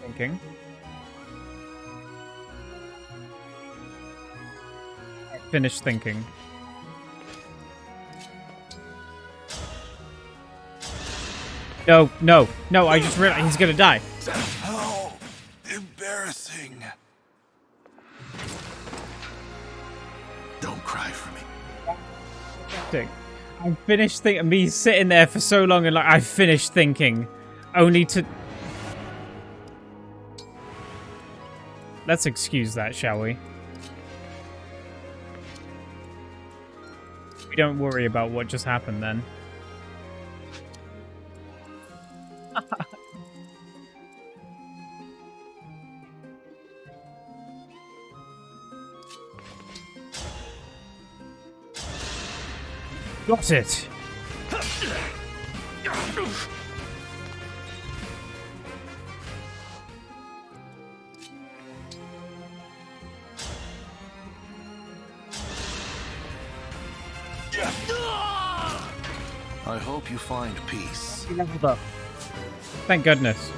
Thinking. Finish thinking. No, no, no, I just realized he's gonna die. How embarrassing. Don't cry for me. I finished thinking, me sitting there for so long and like, I finished thinking, only to... Let's excuse that, shall we? We don't worry about what just happened then. Got it. I hope you find peace. He leveled up. Thank goodness.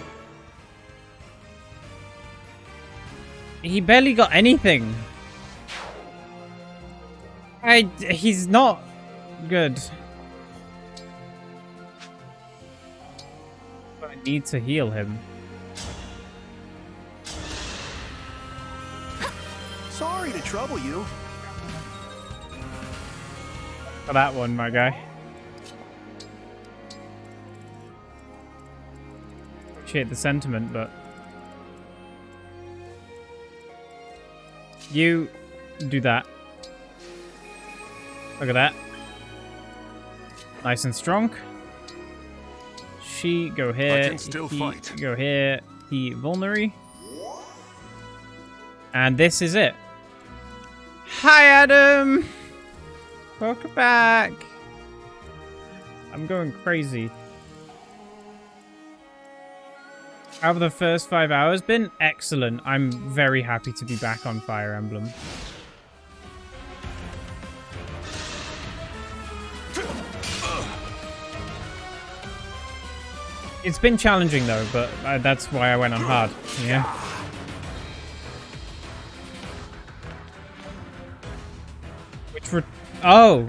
He barely got anything. He's not good. But I need to heal him. Sorry to trouble you. For that one, my guy. Appreciate the sentiment, but you do that. Look at that. Nice and strong. She go here. I can still fight. Go here. He vulnerary. And this is it. Hi, Adam. Welcome back. I'm going crazy. How have the first 5 hours been? Excellent. I'm very happy to be back on Fire Emblem. It's been challenging though, but that's why I went on hard. Yeah. Which oh.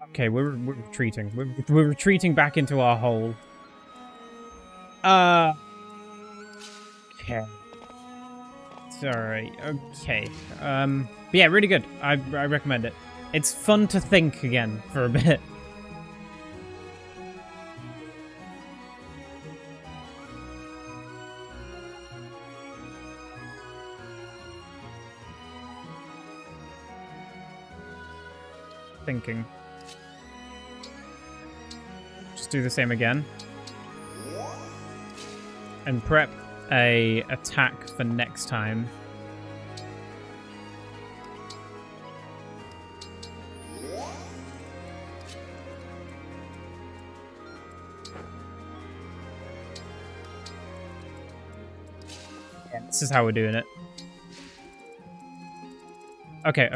Okay, we're retreating. We're retreating back into our hole. Okay. It's alright. Okay. But yeah, really good. I recommend it. It's fun to think again for a bit. Thinking. Just do the same again. And prep a attack for next time. Yeah, this is how we're doing it. Okay.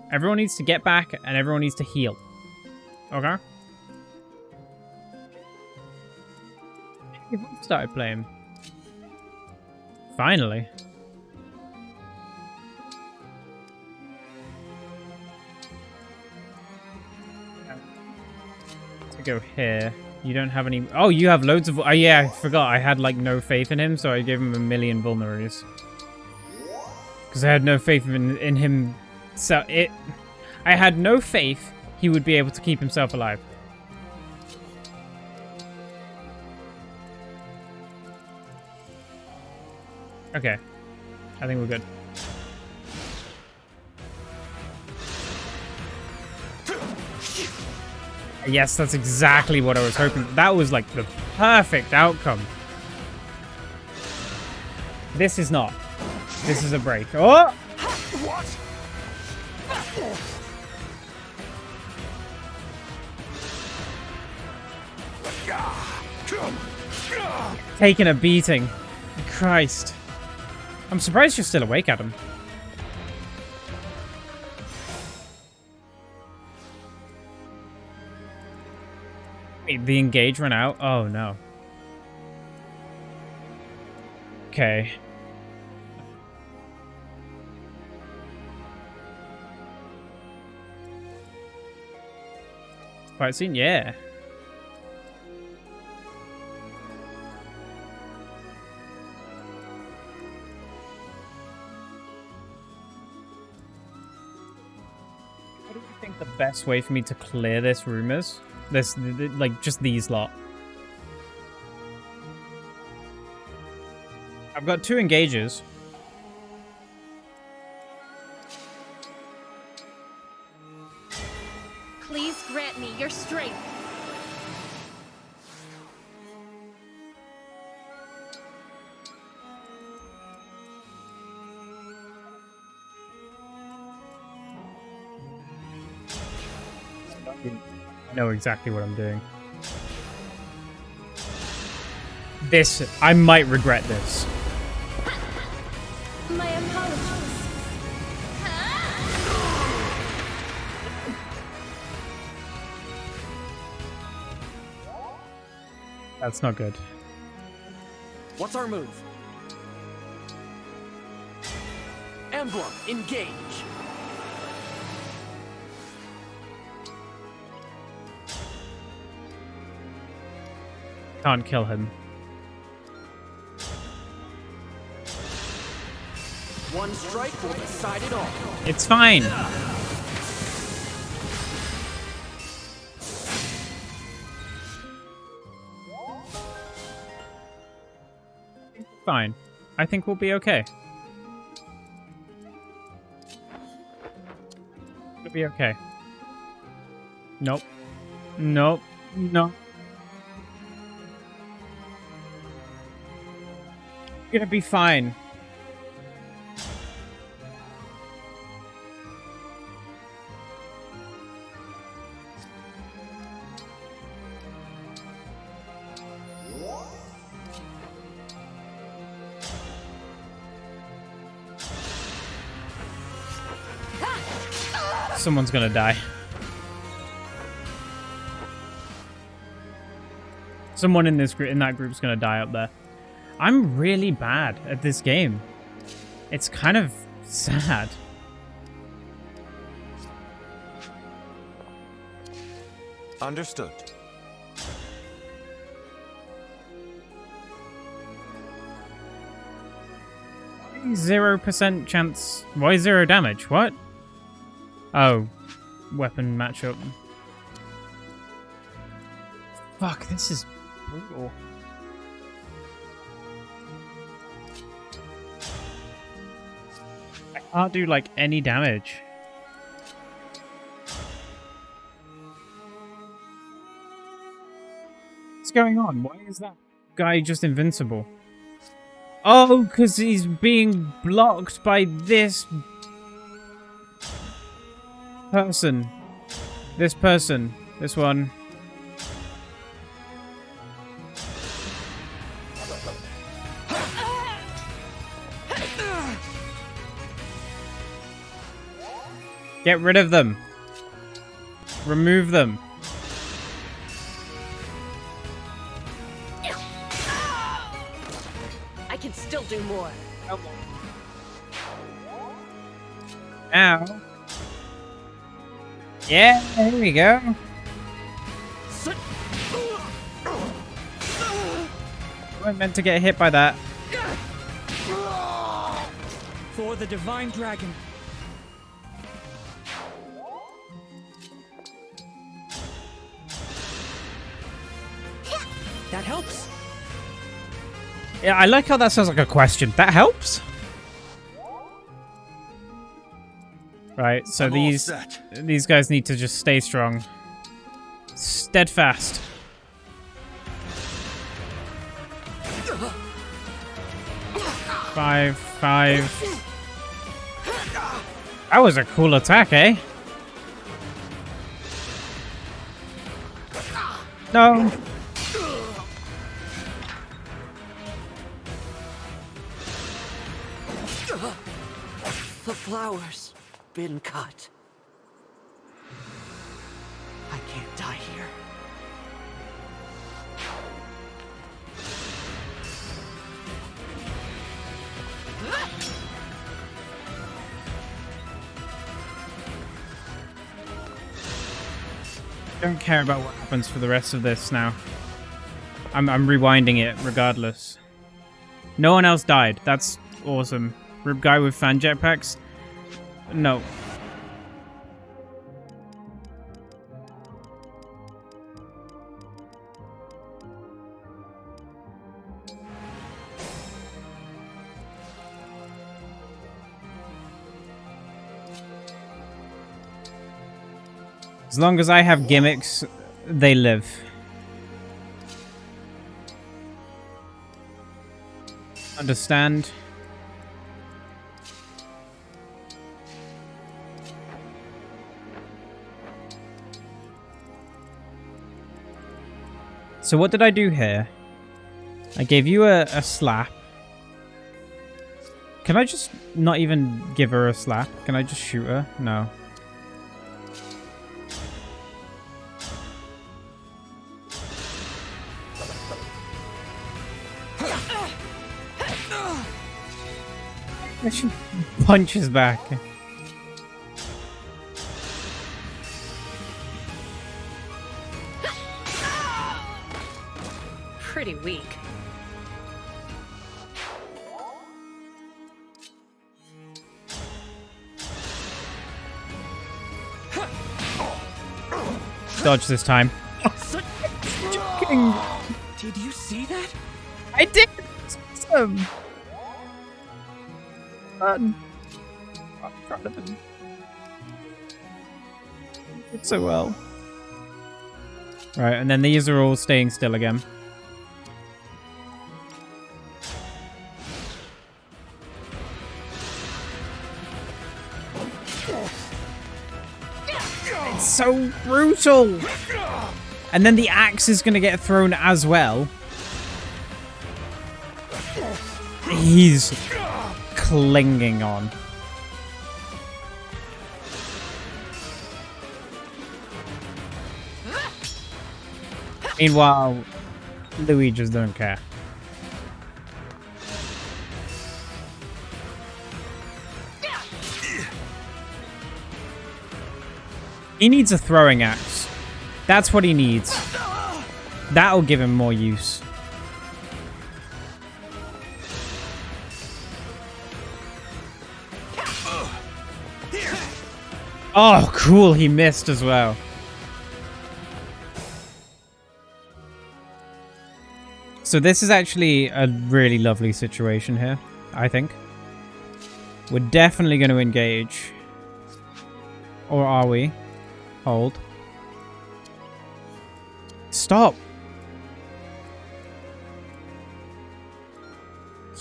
Everyone needs to get back and everyone needs to heal. Okay. You've started playing. Finally. To go here. You don't have any... Oh, you have loads of... Oh, yeah, I forgot. I had, like, no faith in him, so I gave him 1,000,000 vulneraries. Because I had no faith in him... So, I had no faith he would be able to keep himself alive. Okay. I think we're good. Yes, that's exactly what I was hoping. That was like the perfect outcome. This is not. This is a break. Oh! Taking a beating. Christ. I'm surprised you're still awake, Adam. Wait, the engage ran out? Oh, no. Okay. Fight scene? Yeah. What do you think the best way for me to clear this room is? This, like, just these lot. I've got 2 engages. Please grant me your strength. I know exactly what I'm doing. This, I might regret this. My apologies. That's not good. What's our move? Emblem, engage. Can't kill him. One strike will decide it all. It's fine. Fine. I think we'll be okay. We'll be okay. Nope. Nope. No. You're gonna be fine. Someone's gonna die. Someone in this group, in that group's gonna die up there. I'm really bad at this game. It's kind of sad. Understood. Why 0% chance? Why 0 damage? What? Oh, weapon matchup. Fuck, this is brutal. I can't do like any damage. What's going on? Why is that guy just invincible? Oh, because he's being blocked by this person. This person. This one. Get rid of them. Remove them. I can still do more. Ow. Yeah, here we go. I wasn't meant to get hit by that. For the Divine Dragon. That helps. Yeah, I like how that sounds like a question. That helps? Right, so these guys need to just stay strong. Steadfast. Five. That was a cool attack, eh? No. The flower's been cut. I can't die here. Don't care about what happens for the rest of this now. I'm rewinding it regardless. No one else died. That's awesome. Guy with fan jetpacks? No. As long as I have gimmicks, they live. Understand? So what did I do here? I gave you a slap. Can I just not even give her a slap? Can I just shoot her? No. She punches back. Pretty weak. Dodge this time. Did you see that? I did. Awesome. I'm proud of him. Did so well. Right, and then these are all staying still again. It's so brutal. And then the axe is going to get thrown as well. He's clinging on. Meanwhile, Louis just don't care. He needs a throwing axe. That's what he needs. That'll give him more use. Oh, cool. He missed as well. So this is actually a really lovely situation here, I think. We're definitely going to engage. Or are we? Hold. Stop.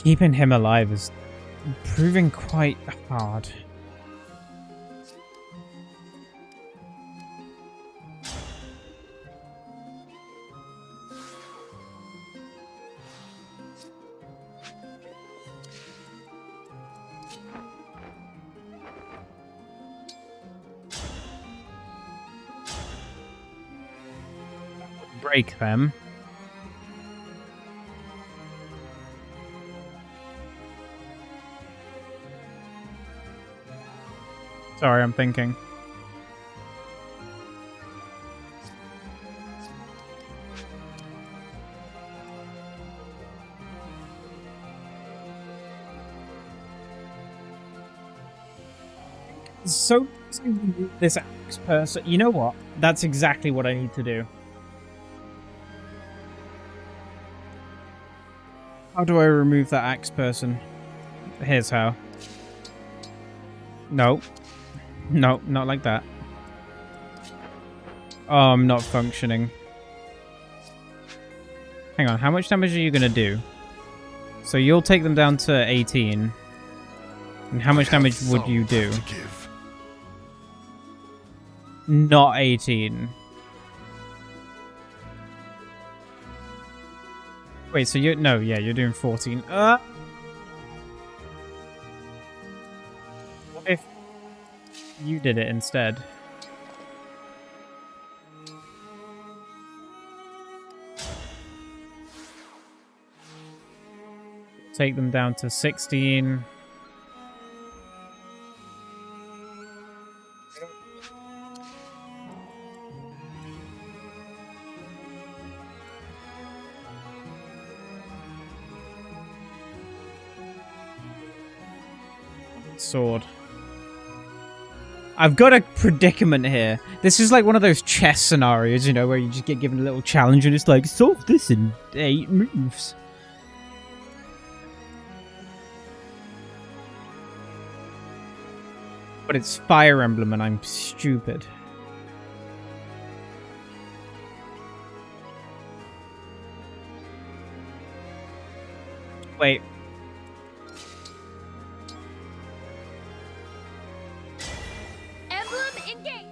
Keeping him alive is proving quite hard. Break them. Sorry, I'm thinking. So this axe person. You know what? That's exactly what I need to do. How do I remove that axe person? Here's how. No. No, not like that. Oh, I'm not functioning. Hang on, how much damage are you gonna do? So you'll take them down to 18. And how much damage would you do? Not 18. Wait, so you're... No, yeah, you're doing 14. What if you did it instead? Take them down to 16. Sword. I've got a predicament here. This is like one of those chess scenarios, you know, where you just get given a little challenge and it's like, solve this in 8 moves. But it's Fire Emblem and I'm stupid. Wait. Emblem engage.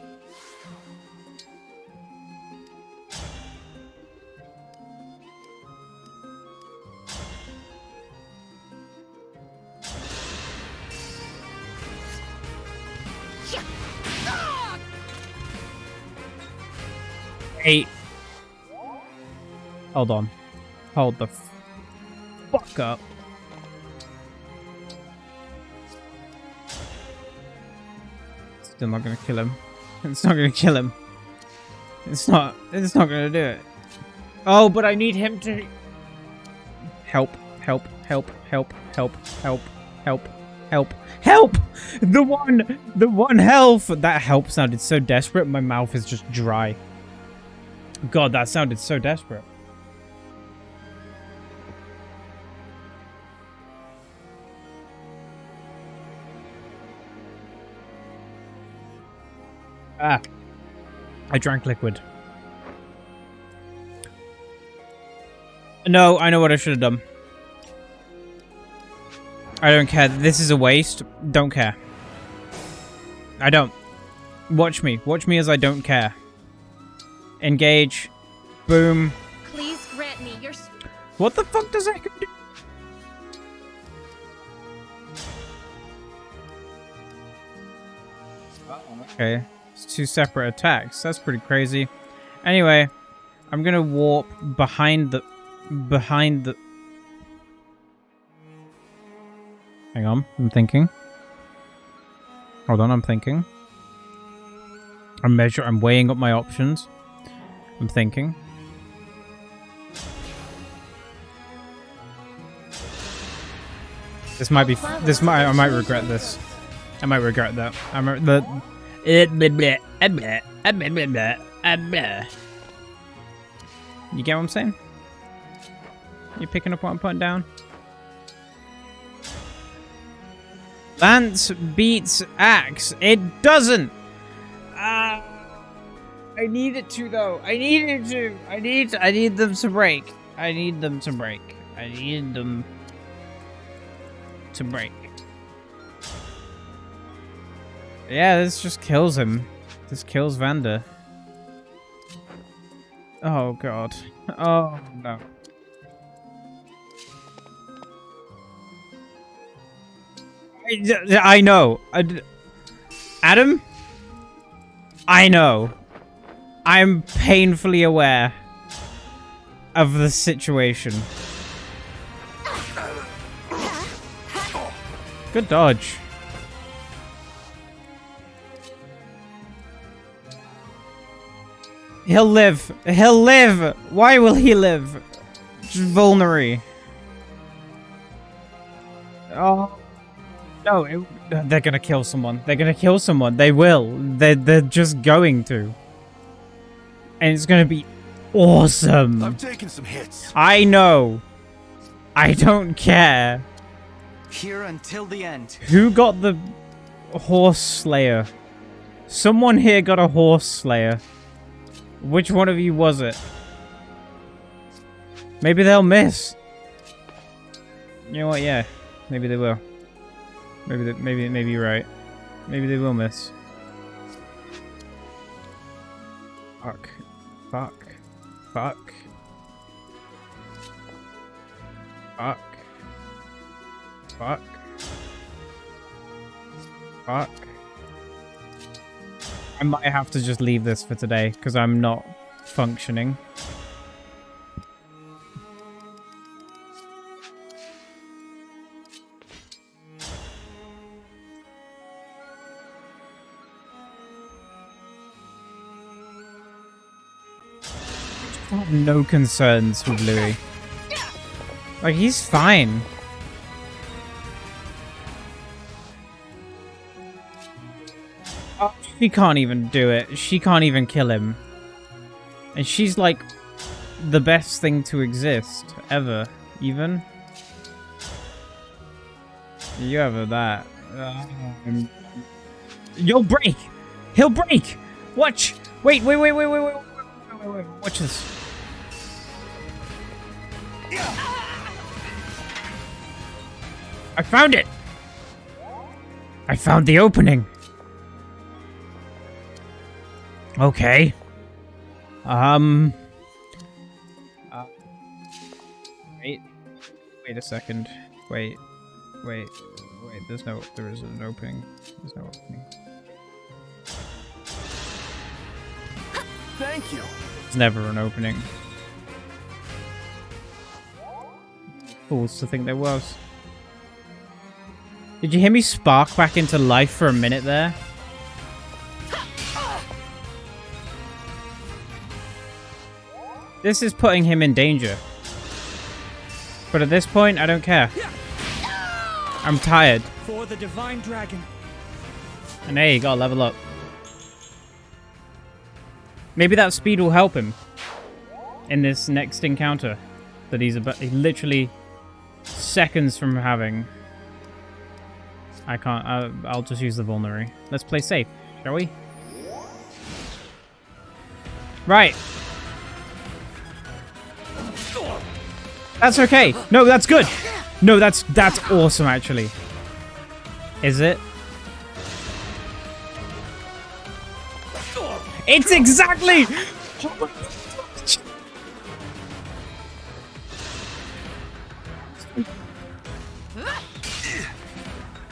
Eight. Hold on. Hold the fuck up. Still not gonna kill him. It's not gonna kill him. It's not gonna do it. Oh, but I need him to help. Help. Help. Help. Help. Help. Help. Help. Help! The one health! That help sounded so desperate, my mouth is just dry. God, that sounded so desperate. Ah. I drank liquid. No, I know what I should have done. I don't care. This is a waste. Don't care. I don't. Watch me. Watch me as I don't care. Engage. Boom. Please grant me your... What the fuck does that do? Okay. It's 2 separate attacks. That's pretty crazy. Anyway, I'm gonna warp behind the... Hang on, I'm thinking. Hold on, I'm thinking. I'm weighing up my options. I'm thinking. I might regret this. I might regret that. You get what I'm saying? You picking up what I'm putting down? Lance beats Axe. It doesn't. I need it to though. I need it to. I need them to break. I need them to break. I need them to break. Yeah, this just kills him. This kills Vander. Oh god. Oh no. I know. Adam? I know. I'm painfully aware of the situation. Good dodge. He'll live. He'll live. Why will he live? Just vulnerary. Oh. No, they're gonna kill someone. They're gonna kill someone. They will. They're just going to. And it's gonna be awesome. I'm taking some hits. I know. I don't care. Here until the end. Who got the horse slayer? Someone here got a horse slayer. Which one of you was it? Maybe they'll miss. You know what? Yeah, maybe they will. Maybe you're right. Maybe they will miss. Fuck. Fuck. Fuck. Fuck. Fuck. Fuck. I might have to just leave this for today because I'm not functioning. I have no concerns with Louis. Like, he's fine. Oh, she can't even do it. She can't even kill him. And she's like the best thing to exist ever, even. You have that. You'll break! He'll break! Watch! Wait. Watch this. I found it! I found the opening. Okay. Wait a second. Wait. There isn't an opening. There's no opening. Thank you. There's never an opening. Fools to think there was. Did you hear me spark back into life for a minute there? This is putting him in danger. But at this point, I don't care. I'm tired. For the Divine Dragon. And hey, you gotta level up. Maybe that speed will help him in this next encounter that he's literally seconds from having. I can't. I'll just use the vulnerary. Let's play safe, shall we? Right. That's okay. No, that's good. No, that's awesome, actually. Is it? It's exactly...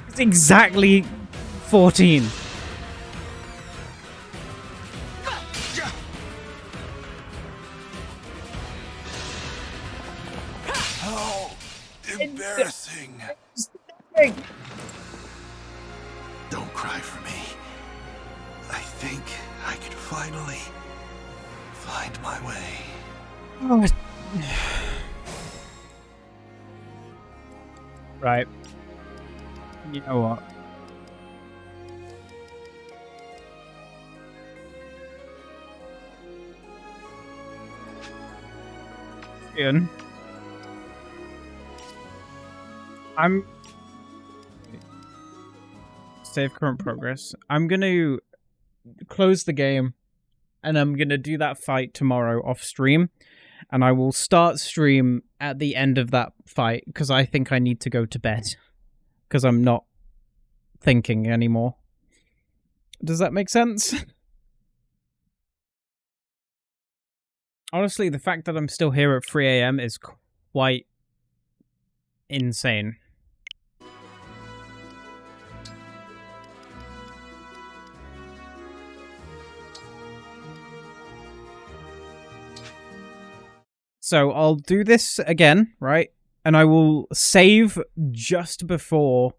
It's exactly 14. Oh, embarrassing. Don't cry for me. I think I can finally find my way. Oh. Right. You know what? Ian. I'm... Save current progress. I'm gonna close the game and I'm gonna do that fight tomorrow off stream. And I will start stream at the end of that fight because I think I need to go to bed. Because I'm not thinking anymore. Does that make sense? Honestly, the fact that I'm still here at 3 AM is quite insane. So I'll do this again, right? And I will save just before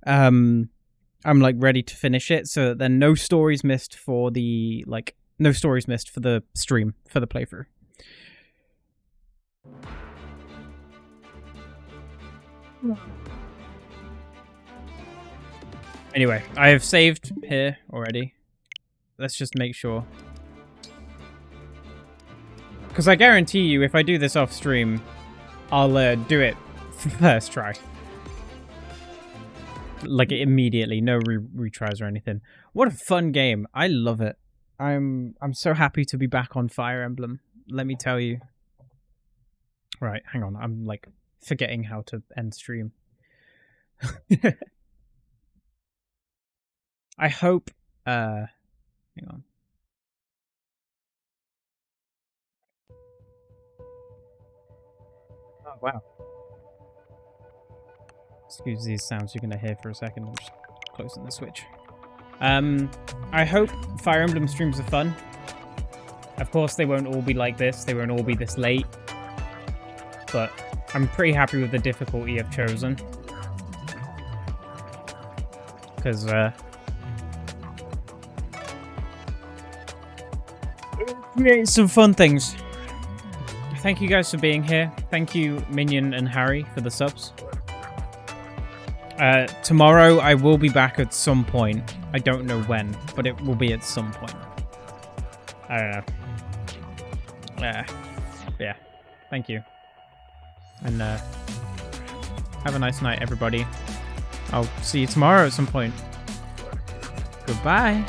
I'm like ready to finish it, so that then no stories missed for the like no stories missed for the stream, for the playthrough. Anyway, I have saved here already. Let's just make sure. Because I guarantee you, if I do this off stream, I'll do it first try. Like immediately, no retries or anything. What a fun game! I love it. I'm so happy to be back on Fire Emblem. Let me tell you. Right, hang on. I'm like forgetting how to end stream. I hope. Hang on. Oh wow. Excuse these sounds you're gonna hear for a second. I'm just closing the switch. I hope Fire Emblem streams are fun. Of course, they won't all be like this. They won't all be this late. But I'm pretty happy with the difficulty I've chosen. Because, create some fun things. Thank you guys for being here. Thank you, Minion and Harry, for the subs. Tomorrow I will be back at some point. I don't know when, but it will be at some point. I don't know. Yeah. Thank you. And have a nice night, everybody. I'll see you tomorrow at some point. Goodbye.